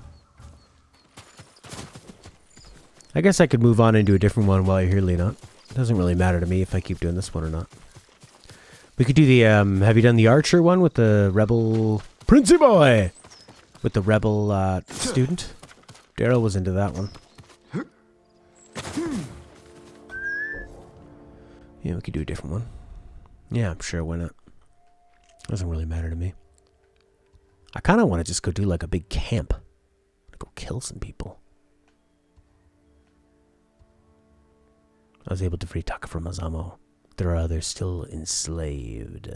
I guess I could move on and do a different one while you're here, Lena. It doesn't really matter to me if I keep doing this one or not. We could do the, have you done the Archer one with the Rebel... Princey Boy! With the Rebel, student? Daryl was into that one. Yeah, we could do a different one. Yeah, I'm sure, why not? Doesn't really matter to me. I kind of want to just go do like a big camp. Go kill some people. I was able to free Taka from Azamo. There are others still enslaved.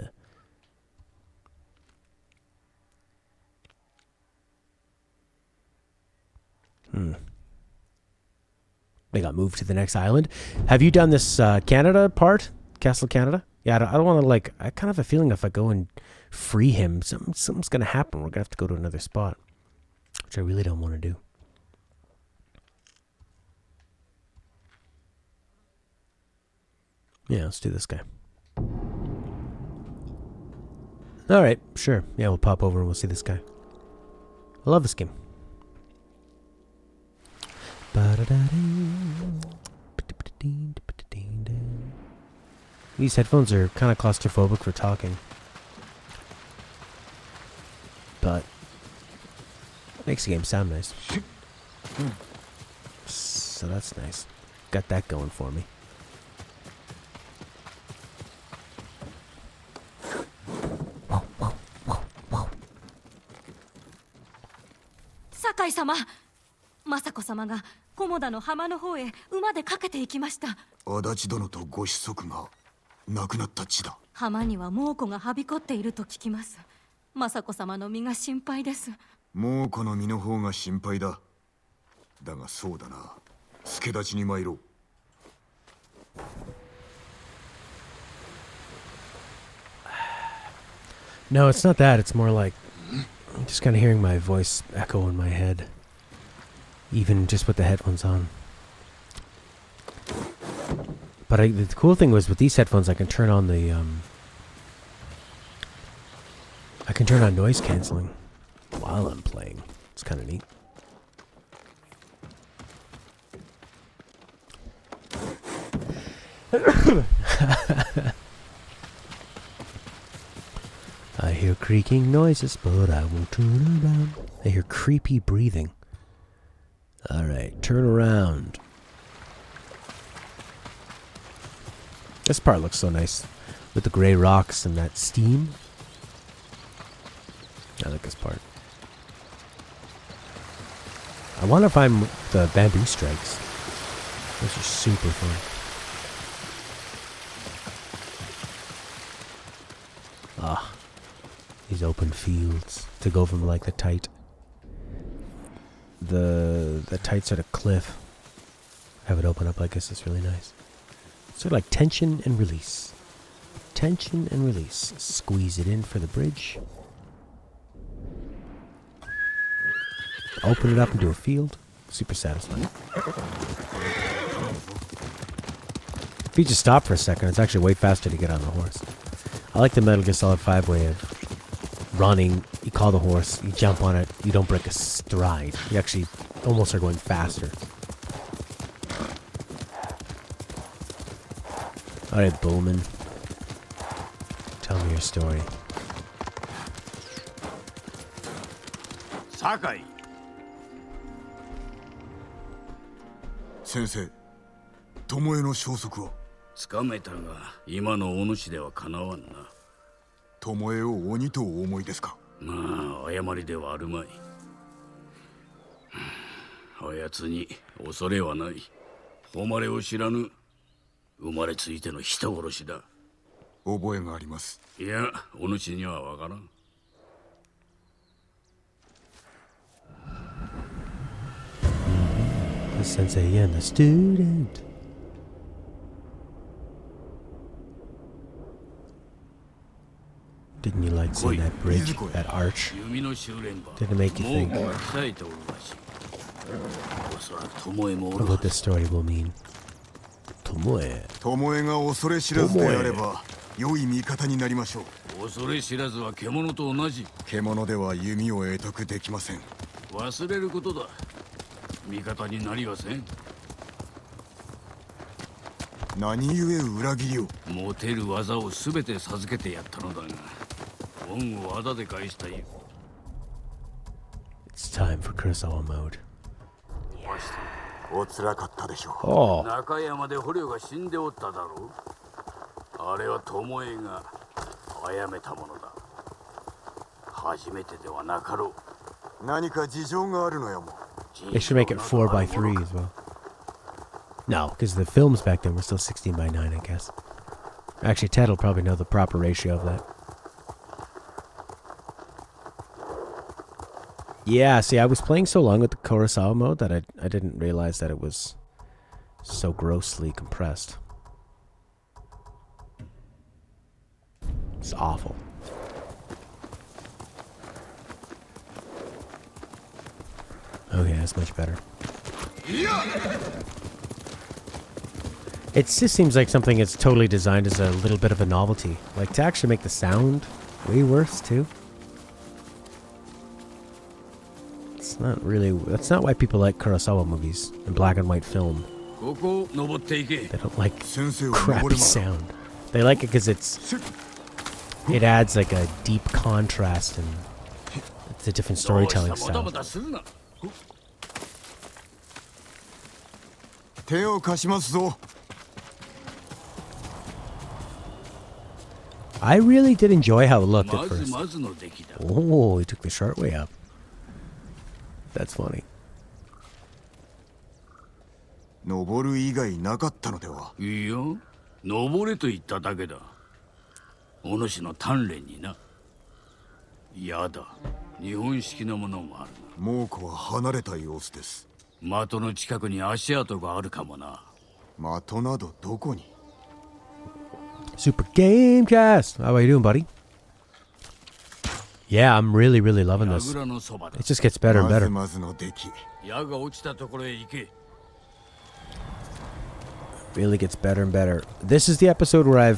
They got moved to the next island. Have you done this Canada part? Castle Canada? Yeah, I don't want to, like... I kind of have a feeling if I go and free him, something's going to happen. We're going to have to go to another spot. Which I really don't want to do. Yeah, let's do this guy. Alright, sure. Yeah, we'll pop over and we'll see this guy. I love this game. These headphones are kind of claustrophobic for talking. But makes the game sound nice. So that's nice. Got that going for me. Whoa, whoa, whoa, whoa. Sakai-sama! Masako様が菰田の浜の方へ馬で駆けて行きました。足立殿とご子息が亡くなった地だ。浜には猛虎がはびこっていると聞きます。Masako様の身が心配です。猛虎の身の方が心配だ。だがそうだな。助立ちに参ろう。No, it's not that. It's more like I'm just kind of hearing my voice echo in my head. Even just with the headphones on. But the cool thing was with these headphones, I can turn on the I can turn on noise canceling while I'm playing. It's kind of neat. I hear creaking noises, but I won't turn around. I hear creepy breathing. Alright, turn around. This part looks so nice. With the gray rocks and that steam. I like this part. I want to find the bamboo strikes. Those are super fun. Ah. These open fields. To go from like the tight sort of cliff. Have it open up like this is really nice. Sort of like tension and release. Tension and release. Squeeze it in for the bridge. Open it up into a field. Super satisfying. If you just stop for a second, it's actually way faster to get on the horse. I like the Metal Gear Solid 5 way of running. You call the horse, you jump on it, you don't break a stride. You actually almost are going faster. Alright, Bowman. Tell me your story. 酒井。先生、巴の消息は？つかめたが、今のお主ではかなわんな。巴を鬼とお思いですか？まあ、誤りではあるまい。あやつに恐れはない。誉れを知らぬ生まれついての人殺しだ。覚えがあります。いや、お主にはわからん。The sensei and the student. Didn't you like seeing that bridge, that arch? Did it make you think of what this story will mean? Tomoe. 巴が恐れ知らずであれば良い味方になりましょう。恐れ知らずは獣と同じ。獣では弓を得得できません。忘れることだ。味方になりはせん。何故裏切りを？持てる技をすべて授けてやったのだが、恩を仇で返したい。It's time for Kurosawa mode. おつらかったでしょう。中山で捕虜が死んでおっただろう。あれは巴が殺めたものだ。初めてではなかろう。何か事情があるのやも。They should make it 4x3 as well. No, because the films back then were still 16:9, I guess. Actually, Ted will probably know the proper ratio of that. Yeah, see, I was playing so long with the Kurosawa mode that I didn't realize that it was so grossly compressed. It's awful. Okay, that's much better. It just seems like something that's totally designed as a little bit of a novelty. Like, to actually make the sound way worse, too. It's not really... That's not why people like Kurosawa movies and black and white film. They don't like crappy sound. They like it because it adds like a deep contrast and it's a different storytelling style. 手を貸しますぞ。 I really did enjoy how it looked at first. Oh, he took the short way up. That's funny. 登る以外なかったのでは？いや、登れと言っただけだ。お主の鍛錬にな。やだ、日本式のものもあるな。猛虎は離れた様子です。的の近くに足跡があるかもな。的などどこに？ Super Gamecast! How are you doing, buddy? Yeah, I'm really loving this. It just gets better and better. Really gets better and better. This is the episode where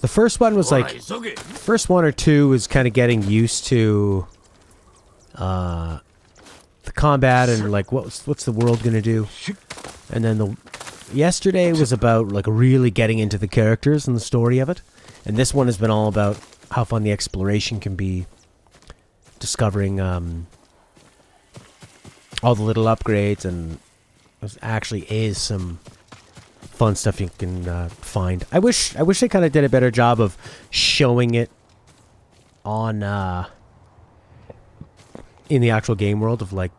the first one was like... First one or two was kind of getting used to... the combat and like what's the world gonna do. And then yesterday was about like really getting into the characters and the story of it. And this one has been all about how fun the exploration can be. Discovering all the little upgrades, and there actually is some fun stuff you can find. I wish they kind of did a better job of showing it on in the actual game world of like,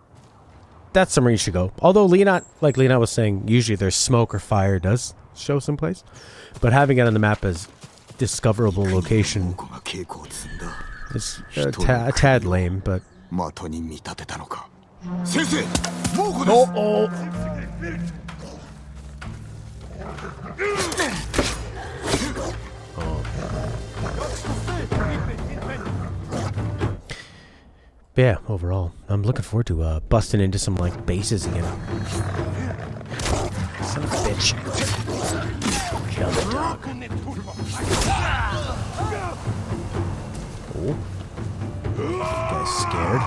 that's somewhere you should go. Although Leonot, like Leonot was saying, usually there's smoke or fire does show someplace. But having it on the map as discoverable location is a tad lame, but... But yeah, overall, I'm looking forward to busting into some like bases again. Son of a bitch. Kill the dog. Oh. This guy's scared.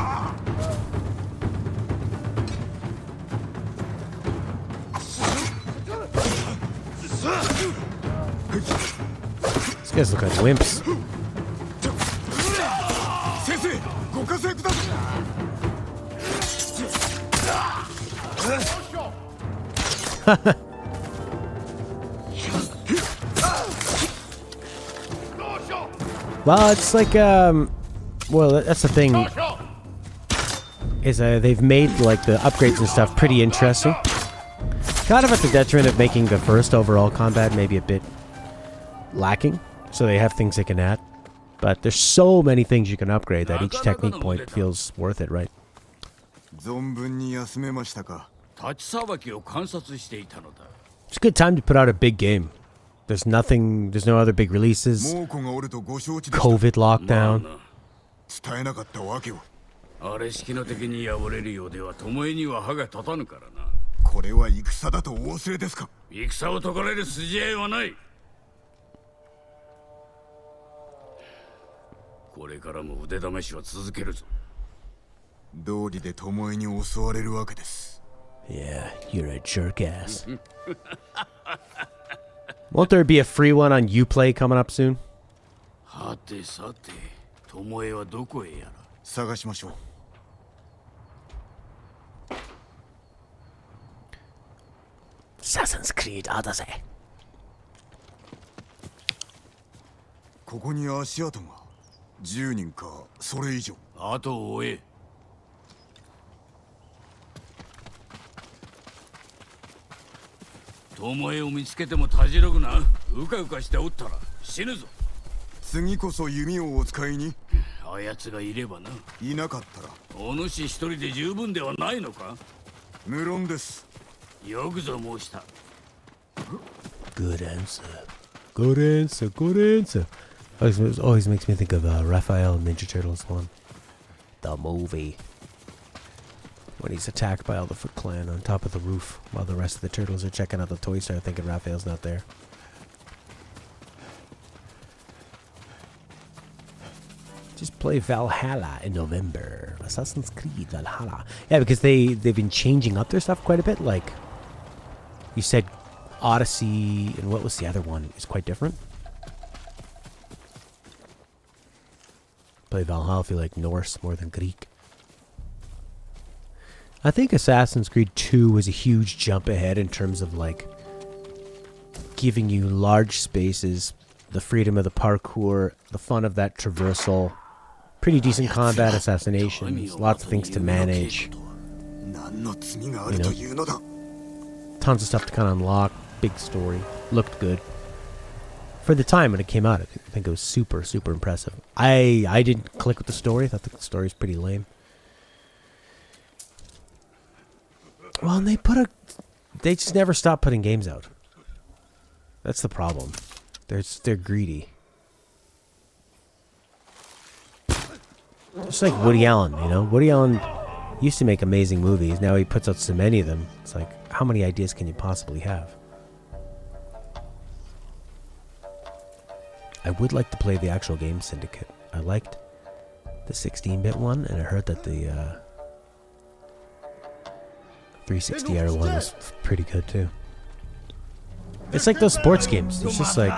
These guys look like wimps. Well, it's like, well, that's the thing, is they've made, like, the upgrades and stuff pretty interesting. Kind of at the detriment of making the first overall combat maybe a bit lacking, so they have things they can add. But there's so many things you can upgrade that each technique point feels worth it, right? It's a good time to put out a big game. There's no other big releases. COVID lockdown. Yeah, you're a jerk ass. Won't there be a free one on Uplay coming up soon? Assassin's Creed Odyssey. ここに足跡が10人かそれ以上。あとを追え。巴を見つけてもたじろぐな。うかうかしておったら死ぬぞ。次こそ弓をお使いに。あやつがいればな。いなかったら。お主一人で十分ではないのか。無論です。よくぞ申した。Good answer. Good answer. Good answer. Always makes me think of Raphael Ninja Turtles 1. The movie. When he's attacked by all the Foot Clan on top of the roof while the rest of the turtles are checking out the toy store thinking Raphael's not there. Just play Valhalla in November. Assassin's Creed Valhalla. Yeah, because they've been changing up their stuff quite a bit. Like, you said Odyssey, and what was the other one? Is quite different. Play Valhalla if you like Norse more than Greek. I think Assassin's Creed 2 was a huge jump ahead in terms of like giving you large spaces, the freedom of the parkour, the fun of that traversal, pretty decent combat, assassinations, lots of things to manage. You know, tons of stuff to kind of unlock, big story, looked good. For the time when it came out, I think it was super, super impressive. I didn't click with the story. I thought the story was pretty lame. Well, and they just never stop putting games out. That's the problem. They're greedy. Just like Woody Allen, you know? Woody Allen used to make amazing movies. Now he puts out so many of them. It's like, how many ideas can you possibly have? I would like to play the actual game Syndicate. I liked the 16-bit one, and I heard that the 360 one was pretty good too. It's like those sports games. There's just like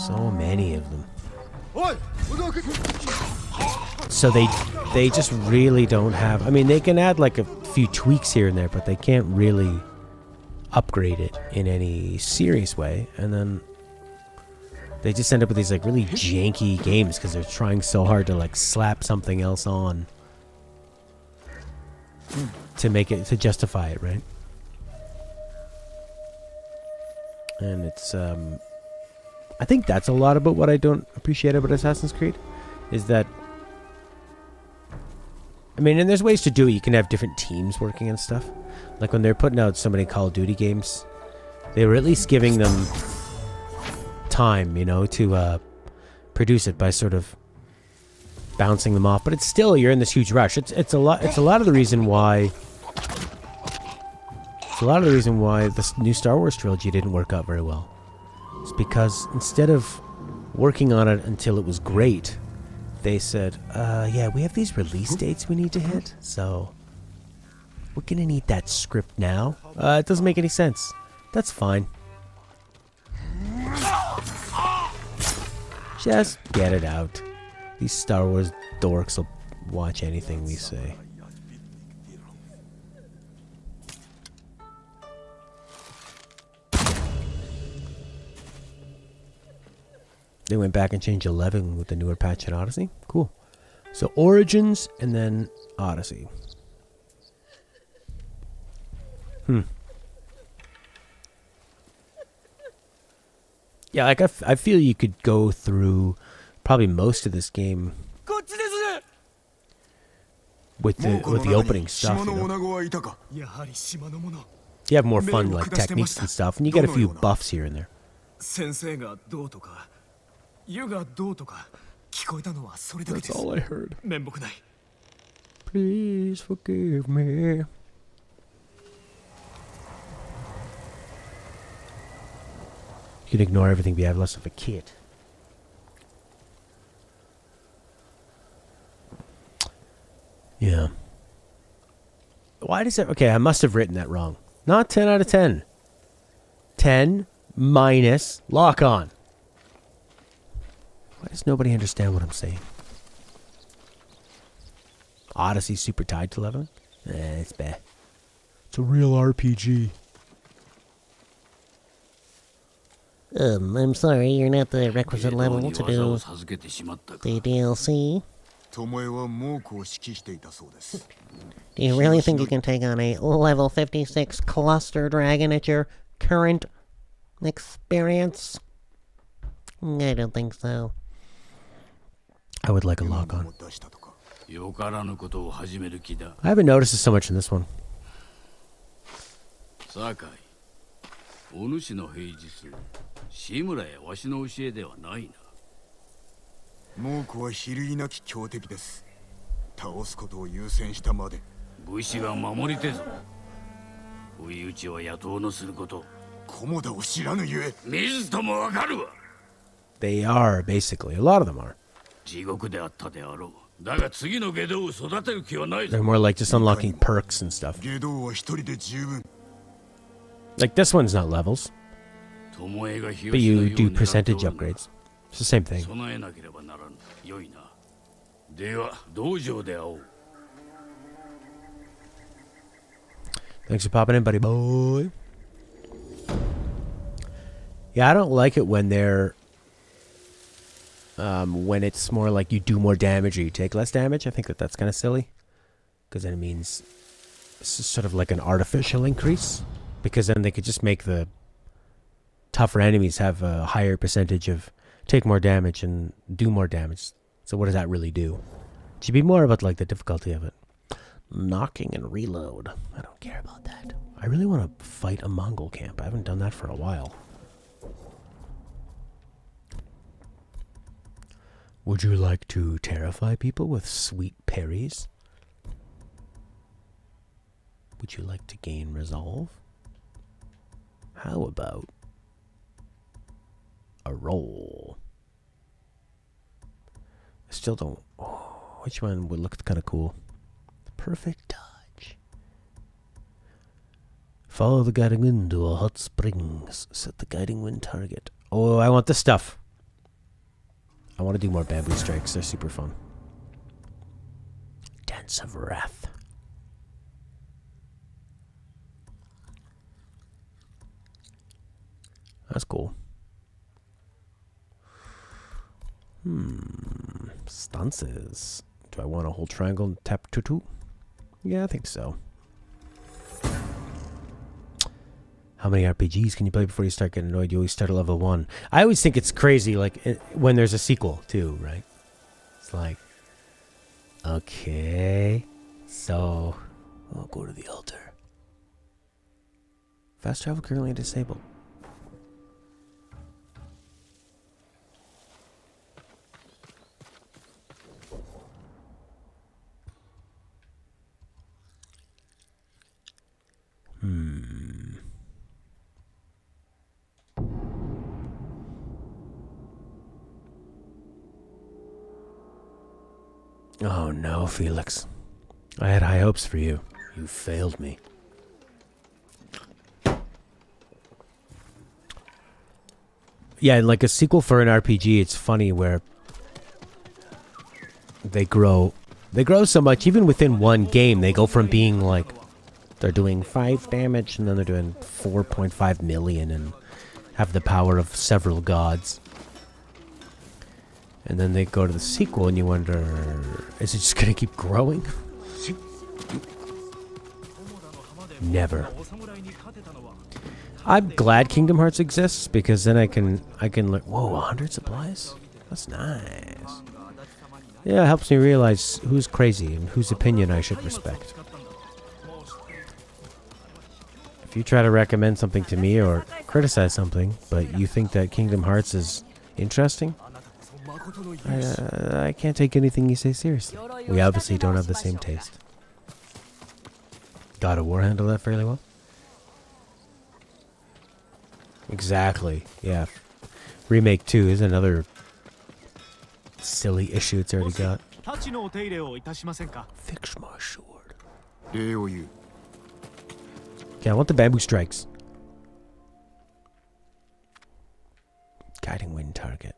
so many of them. So they just really don't have. I mean, they can add like a few tweaks here and there, but they can't really upgrade it in any serious way. And then they just end up with these like really janky games because they're trying so hard to like slap something else on to make it, to justify it, right? And it's I think that's a lot about what I don't appreciate about Assassin's Creed, is that, I mean, and there's ways to do it. You can have different teams working and stuff. Like when they're putting out so many Call of Duty games, they were at least giving them time, you know, to produce it by sort of bouncing them off. But it's still, you're in this huge rush. It's a lot of the reason why. It's a lot of the reason why this new Star Wars trilogy didn't work out very well. It's because instead of working on it until it was great, they said, yeah, we have these release dates we need to hit, so we're gonna need that script now. It doesn't make any sense. That's fine. Just get it out. These Star Wars dorks will watch anything we say. They went back and changed 11 with the newer patch in Odyssey. Cool. So Origins and then Odyssey. Yeah, like I feel you could go through probably most of this game with the opening stuff. You know? You have more fun like techniques and stuff, and you get a few buffs here and there. That's all I heard. Please forgive me. You can ignore everything but you have less of a kid. Yeah. Why does it... Okay, I must have written that wrong. Not 10 out of 10. 10 minus lock on. Why does nobody understand what I'm saying? Odyssey's super tied to 11? It's bad. It's a real RPG. I'm sorry, you're not the requisite level to do the DLC. Do you really think you can take on a level 56 cluster dragon at your current experience? I don't think so. I would like a lock on. I haven't noticed it so much in this one. お主の平日、志村やわしの教えではないな。猛虎は比類なき強敵です。倒すことを優先したまで。武士が守りてぞ。不意打ちは野党のすること。菰田を知らぬゆえ。見ずともわかるわ。They are, basically. A lot of them are. 地獄であったであろう。だが次の下道を育てる気はないぞ。They're more like just unlocking perks and stuff. 下道は一人で十分。 Like this one's not levels, but you do percentage upgrades. It's the same thing. Thanks for popping in, buddy boy. Yeah, I don't like it when they're when it's more like you do more damage or you take less damage. I think that's kind of silly, because then it means it's sort of like an artificial increase. Because then they could just make the tougher enemies have a higher percentage of take more damage and do more damage. So what does that really do? It should be more about like the difficulty of it. Knocking and reload. I don't care about that. I really want to fight a Mongol camp. I haven't done that for a while. Would you like to terrify people with sweet parries? Would you like to gain resolve? How about a roll? I still don't... Oh, which one would look kind of cool? Perfect touch. Follow the guiding wind to a hot springs. Set the guiding wind target. Oh, I want this stuff. I want to do more bamboo strikes. They're super fun. Dance of Wrath. That's cool. Stances. Do I want to hold triangle and tap 2-2? Yeah, I think so. How many RPGs can you play before you start getting annoyed? You always start at level 1. I always think it's crazy, like, when there's a sequel, too, right? It's like, okay, so, I'll go to the altar. Fast travel currently disabled. Oh no, Felix. I had high hopes for you. You failed me. Yeah, like a sequel for an RPG, it's funny where they grow so much. Even within one game, they go from being like they're doing 5 damage and then they're doing 4.5 million and have the power of several gods. And then they go to the sequel and you wonder, is it just gonna keep growing? Never. I'm glad Kingdom Hearts exists because then I can like, whoa, 100 supplies? That's nice. Yeah, it helps me realize who's crazy and whose opinion I should respect. If you try to recommend something to me or criticize something, but you think that Kingdom Hearts is interesting, I can't take anything you say seriously. We obviously don't have the same taste. God of War handled that fairly well. Exactly, yeah. Remake 2 is another silly issue it's already got. Fix my sword. Okay, I want the bamboo strikes. Guiding wind target.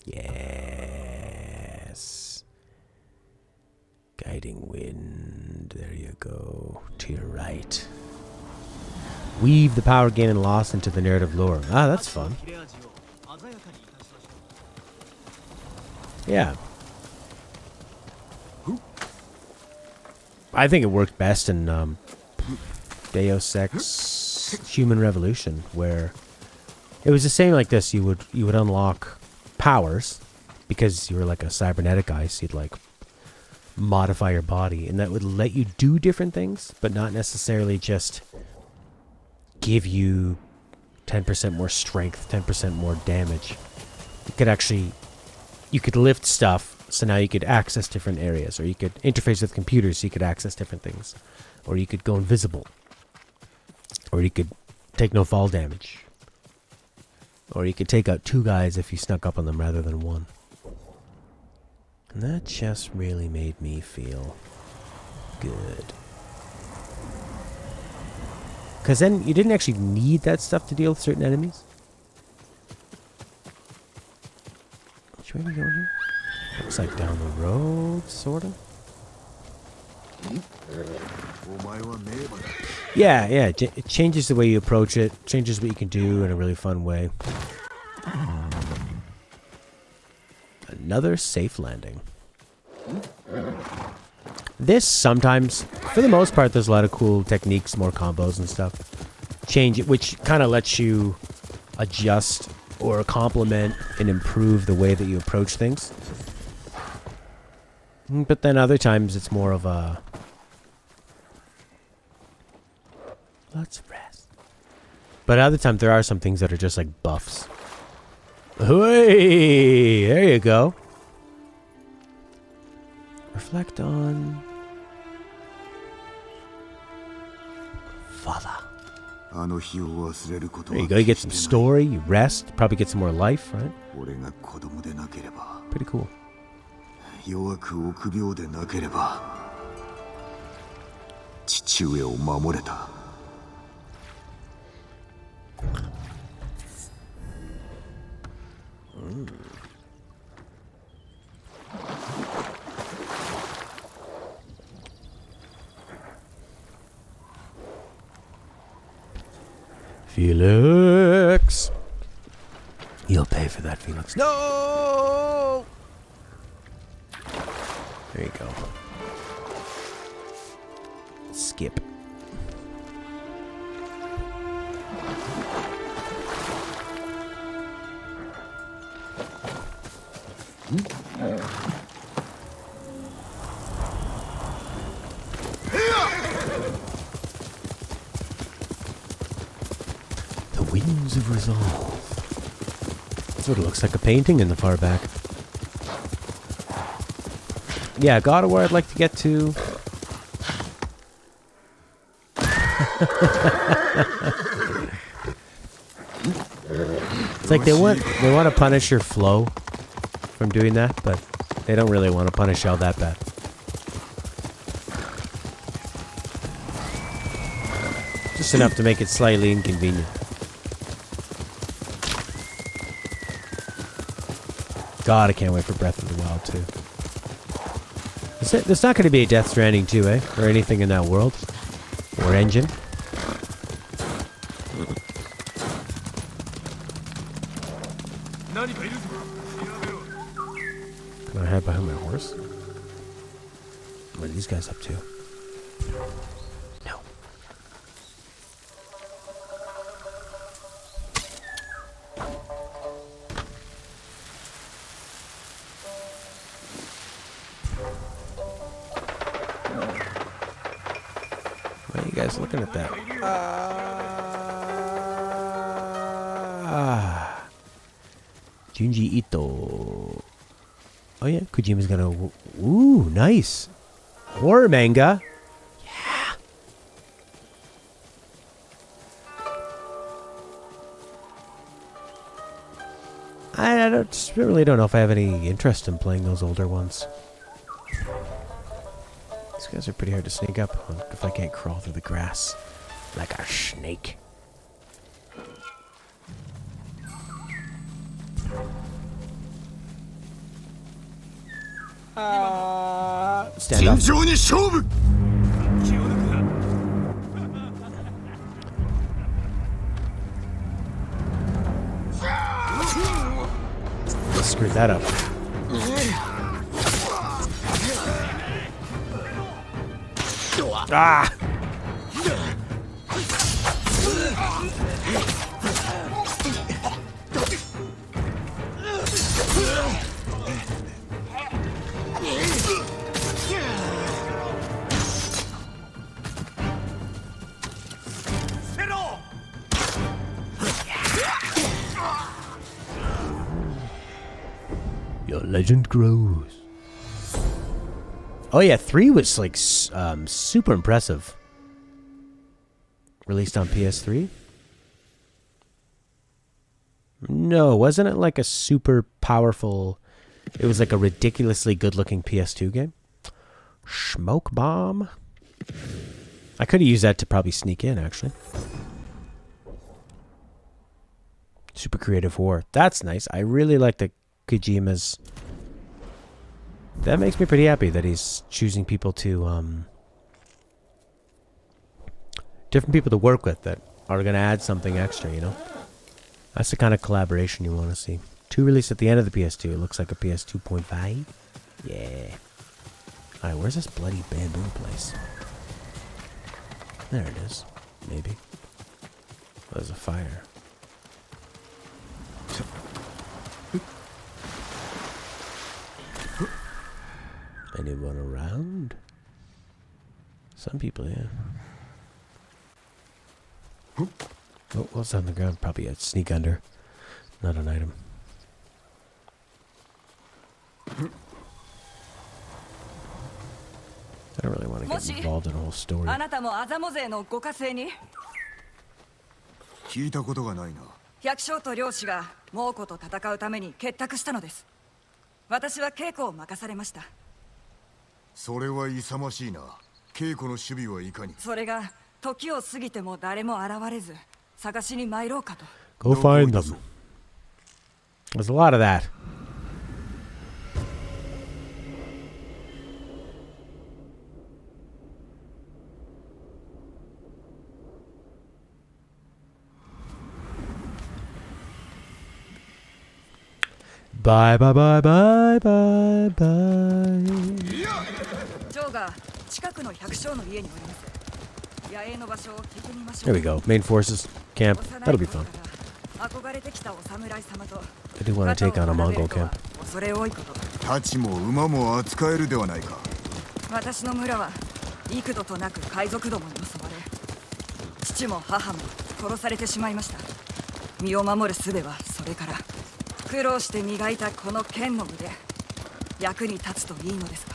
Yes. Guiding wind. There you go. To your right. Weave the power gain and loss into the narrative lore. Ah, that's fun. Yeah. I think it worked best in Deus Ex Human Revolution, where it was the same like this. You would unlock powers because you were like a cybernetic guy, so you'd like modify your body, and that would let you do different things, but not necessarily just give you 10% more strength, 10% more damage. You could lift stuff, so now you could access different areas, or you could interface with computers so you could access different things, or you could go invisible, or you could take no fall damage, or you could take out 2 guys if you snuck up on them rather than 1. And that just really made me feel good. Because then you didn't actually need that stuff to deal with certain enemies. Should we be going here? Looks like down the road, sort of. Yeah, it changes the way you approach it, changes what you can do in a really fun way. Another safe landing. This sometimes, for the most part, there's a lot of cool techniques, more combos and stuff. Change it, which kind of lets you adjust or complement and improve the way that you approach things. But then other times it's more of a let's rest. But other times there are some things that are just like buffs. Hey, there you go. Reflect on Father. There you go, you get some story, you rest, probably get some more life, right? Pretty cool. Felix! You'll pay for that, Felix. No! There you go. Skip. The Winds of Resolve. Sort of looks like a painting in the far back. Yeah, God of War I'd like to get to. It's like they want to punish your flow from doing that, but they don't really want to punish y'all that bad. Just enough to make it slightly inconvenient. God, I can't wait for Breath of the Wild 2. There's not going to be a Death Stranding 2, eh? Or anything in that world. Or engine. I hide behind my horse? What are these guys up to? No. Why are you guys looking at that? Junji Ito. Oh yeah, Kojima's gonna... Ooh, nice. Horror manga. Yeah. Really don't know if I have any interest in playing those older ones. These guys are pretty hard to sneak up on if I can't crawl through the grass like a snake. Stand up. Screwed that up. Ah! Your legend grows. Oh yeah, 3 was like super impressive. Released on PS3? No, wasn't it like a super powerful... It was like a ridiculously good-looking PS2 game? Smoke bomb? I could have used that to probably sneak in, actually. Super Creative War. That's nice. I really like the Kojima's... That makes me pretty happy that he's choosing people to... different people to work with that are going to add something extra, you know? That's the kind of collaboration you want to see. 2 released at the end of the PS2. It looks like a PS 2.5. Yeah. Alright, where's this bloody bamboo place? There it is. Maybe. Oh, there's a fire. Anyone around? Some people, yeah. Oh, what's on the ground? Probably a sneak under. Not an item. I don't really want to get involved in a whole story. 聞いたことがないな。百姓と漁師が猛虎と戦うために結託したのです。私は稽古を任されました。それは勇ましいな。稽古の守備はいかに。それが時を過ぎても誰も現れず、探しに参ろうかと。Go find them. There's a lot of that. Bye bye bye bye bye bye. ジョーが近くの百姓の家におります。野営の場所を聞いてみましょ There う。 we go. Main forces camp. That'll be fun. 憧れてきたお侍様と I do want to take on a Mongol camp. 恐れ多いこと。太刀も馬も扱えるではないか。私の村は幾度となく海賊どもに襲われ、父も母も殺されてしまいました。身を守る術はそれから。苦労して磨いたこの剣の腕、役に立つといいのですが。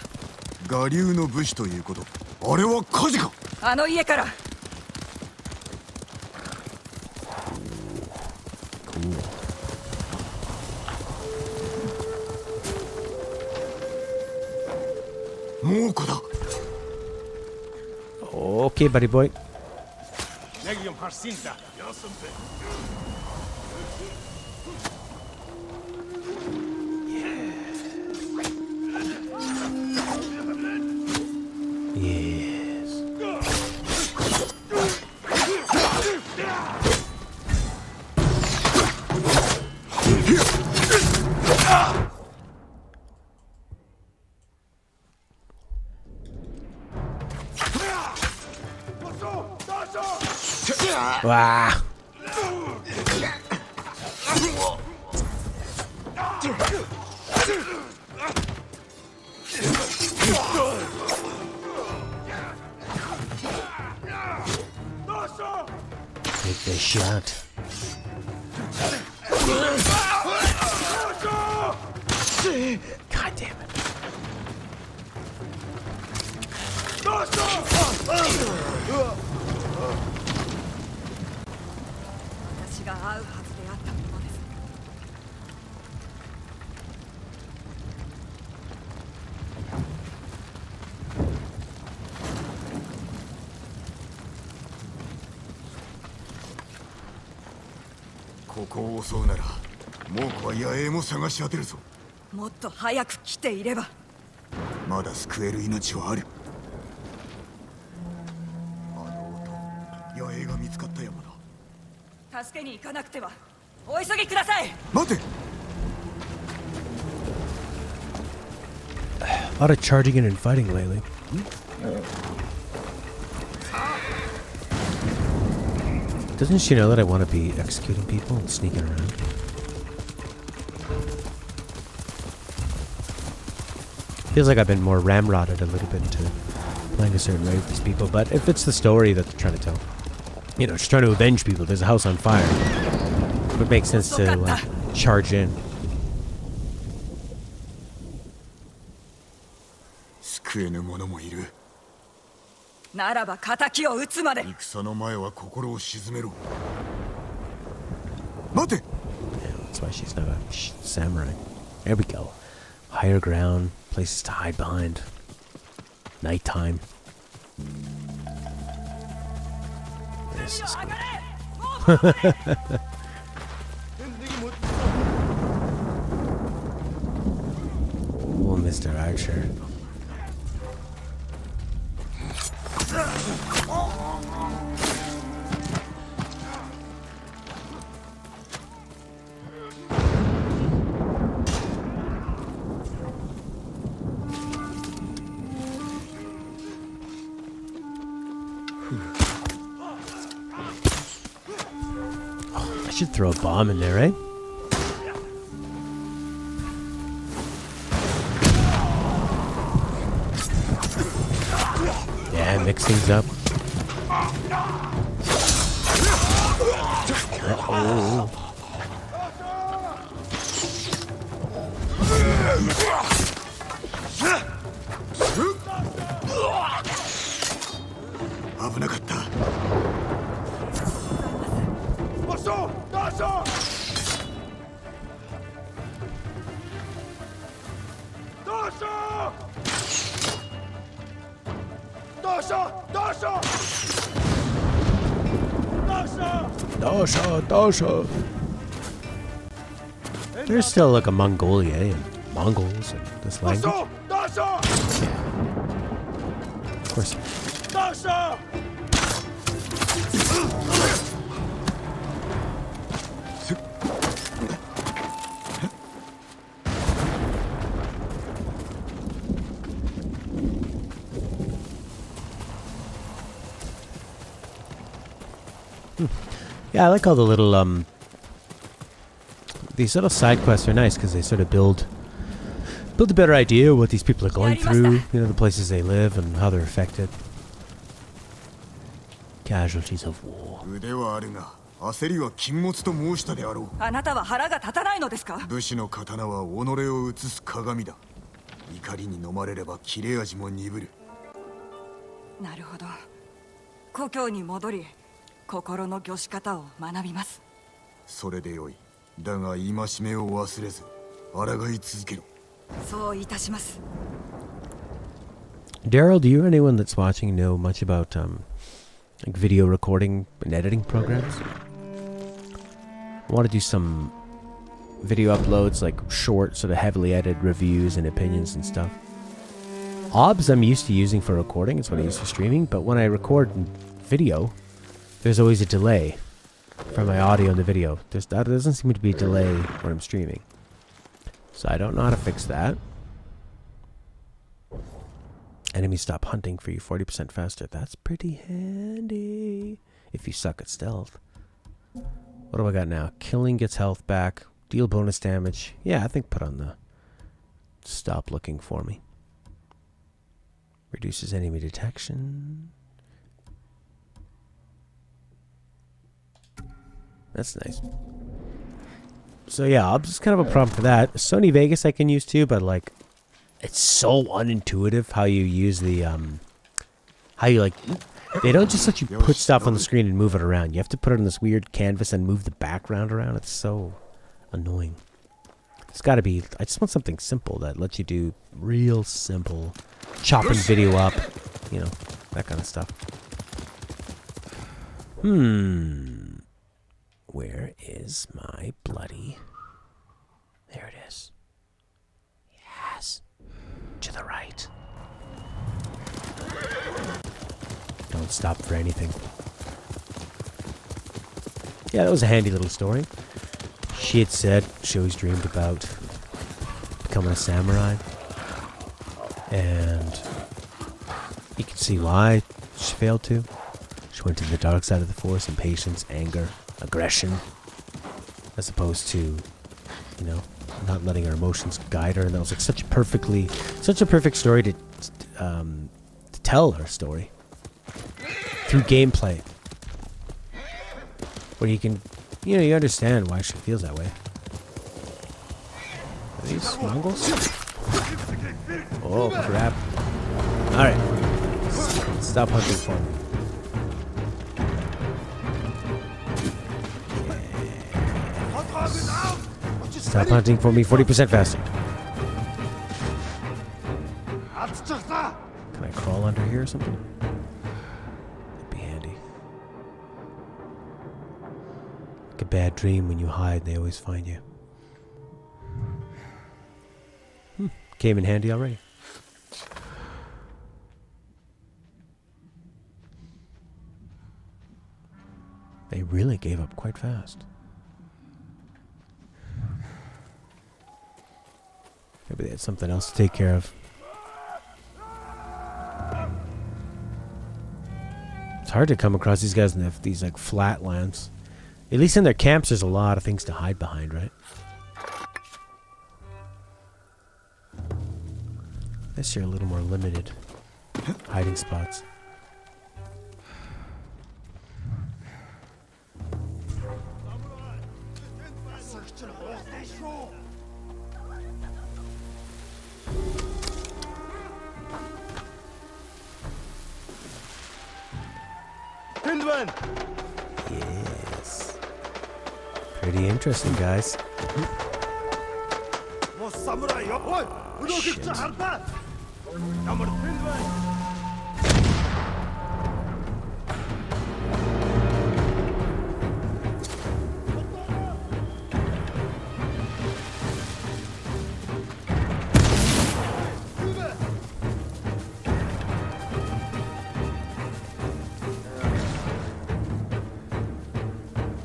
我流の武士ということ。あれは火事か。あの家から。猛虎だ。Okay, buddy boy. Yes. Ah! Take the shot. God damn it.ここを襲うなら猛虎は野営も探し当てるぞ。もっと早く来ていれば。まだ救える命はある。あの音、野営が見つかった山だ。助けに行かなくては。お急ぎください。待て。 A lot of charging in and fighting lately. Doesn't she know that I want to be executing people and sneaking around? Feels like I've been more ramrodded a little bit into playing a certain way with these people, but if it's the story that they're trying to tell, you know, just trying to avenge people, there's a house on fire, it would make sense to like charge in. 救えぬ者もいる。ならば仇を討つまで。戦の前は心を静めろ。待て。 Yeah, that's why she's not a samurai. There we go. Higher ground, places to hide behind. Nighttime. This is good. Oh, Mr. Archer. I should throw a bomb in there, right? Yeah, mix things up. Uh-oh. Dasha. There's still like a Mongolia and Mongols in this language. Yeah. Of course. Yeah, I like all the little these little side quests are nice because they sort of build a better idea of what these people are going through, you know, the places they live and how they're affected. Casualties of war. 腕はあるが、焦りは禁物と申したであろう。あなたは腹が立たないのですか？武士の刀は己を映す鏡だ。怒りに飲まれれば切れ味も鈍る。なるほど。故郷に戻り、心の御し方を学びます。それでよい。だが戒めを忘れず、抗い続けろ。そういたします。Daryl, do you or anyone that's watching know much about like video recording and editing programs? I want to do some video uploads, like short, sort of heavily edited reviews and opinions and stuff. OBS I'm used to using for recording, it's what I use for streaming, but when I record video, there's always a delay from my audio and the video. There doesn't seem to be a delay when I'm streaming. So I don't know how to fix that. Enemies stop hunting for you 40% faster. That's pretty handy. if you suck at stealth. What do I got now? Killing gets health back. Deal bonus damage. Yeah, I think put on the stop looking for me. Reduces enemy detection. That's nice. So yeah, Ob's kind of a problem for that. Sony Vegas I can use too, but like, it's so unintuitive how you use the how you like. They don't just let you put stuff on the screen and move it around. You have to put it on this weird canvas and move the background around. It's so annoying. It's got to be. I just want something simple that lets you do real simple chopping video up, you know, that kind of stuff. Where is my bloody? There it is. Yes. To the right. Don't stop for anything. Yeah, that was a handy little story. She had said she always dreamed about becoming a samurai. And you can see why she failed to. She went to the dark side of the force, impatience, anger, aggression, as opposed to, you know, not letting her emotions guide her. And that was like such a perfect story to tell her story through gameplay, where you can, you know, you understand why she feels that way. Are these Mongols? Oh crap! All right, stop hunting for me. Stop hunting for me 40% faster. Can I crawl under here or something? That'd be handy. Like a bad dream when you hide, they always find you. Came in handy already. They really gave up quite fast. Maybe they had something else to take care of. It's hard to come across these guys in these like flat lands. At least in their camps, there's a lot of things to hide behind, right? This year, a little more limited hiding spots. Yes. Pretty interesting, guys. Shit.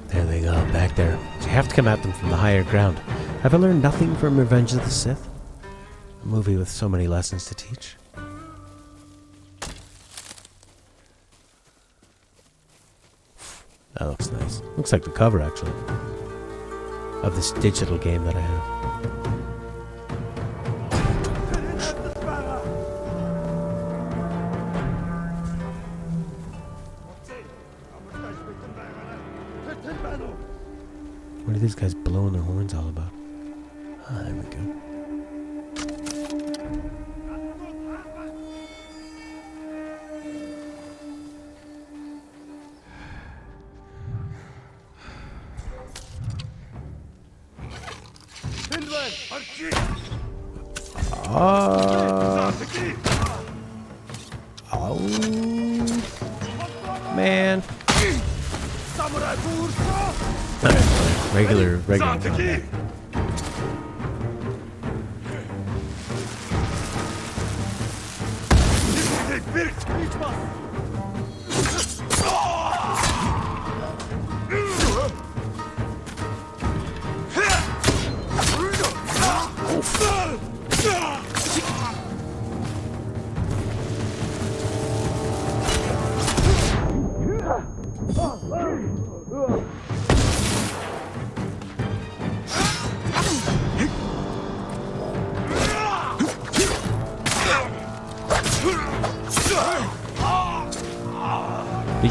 There they go, back there. So you have to come at them from the higher ground. Have I learned nothing from Revenge of the Sith? A movie with so many lessons to teach. That looks nice. Looks like the cover, actually, of this digital game that I have. What are these guys blowing their horns all about? Ah, there we go. Oh, man. Alright, regular combat.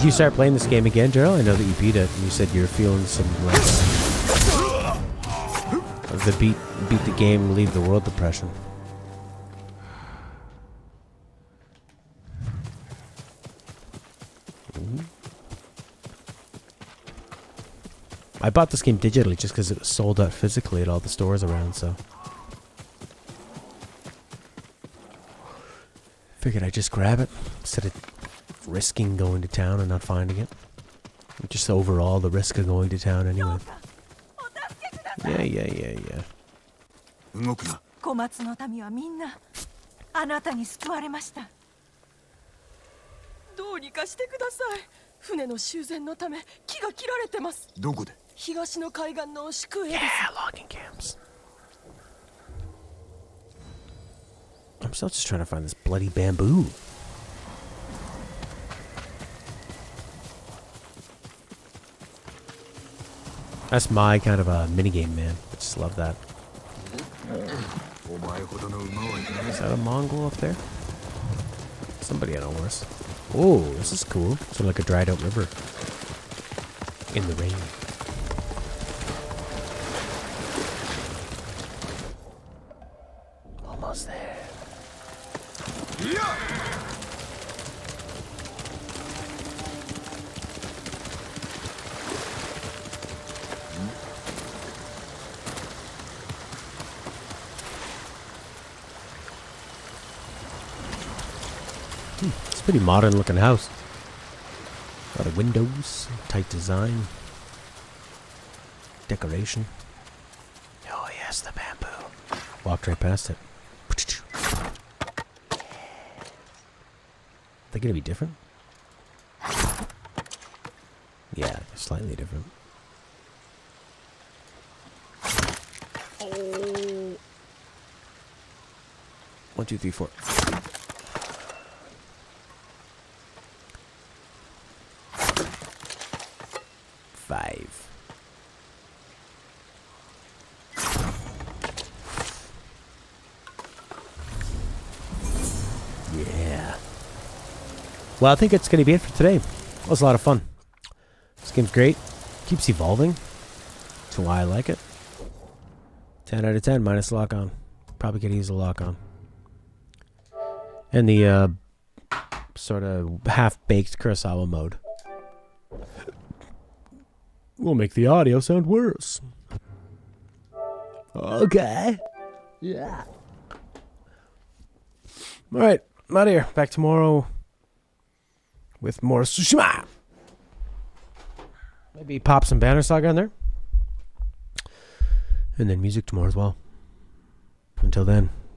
Did you start playing this game again, Gerald? I know that you beat it, and you said you're feeling some like the beat the game, leave the world depression. I bought this game digitally just because it was sold out physically at all the stores around, so figured I'd just grab it instead of risking going to town and not finding it. Just overall the risk of going to town anyway. Yeah. 動くな。小松の民はみんなあなたに救われました。どうにかしてください。船の修繕のため木が切られてます。どこで？東の海岸の宿営です。 Yeah, logging camps. I'm still just trying to find this bloody bamboo. That's my kind of a minigame, man. I just love that. Is that a Mongol up there? Somebody on a horse. Oh, this is cool. Sort of like a dried out river. In the rain. Almost there. It's a pretty modern looking house. A lot of windows, tight design, decoration. Oh yes, the bamboo. Walked right past it. They're gonna be different? Yeah, they're slightly different. Oh. 1, 2, 3, 4. 5. Yeah. Well, I think it's going to be it for today. That was a lot of fun. This game's great. Keeps evolving. That's why I like it. 10 out of 10 minus lock on. Probably could use a lock on. And the sort of half-baked Kurosawa mode will make the audio sound worse. Okay. Yeah. Alright, I'm out of here. Back tomorrow with more Tsushima. Maybe pop some Banner Saga in there. And then music tomorrow as well. Until then.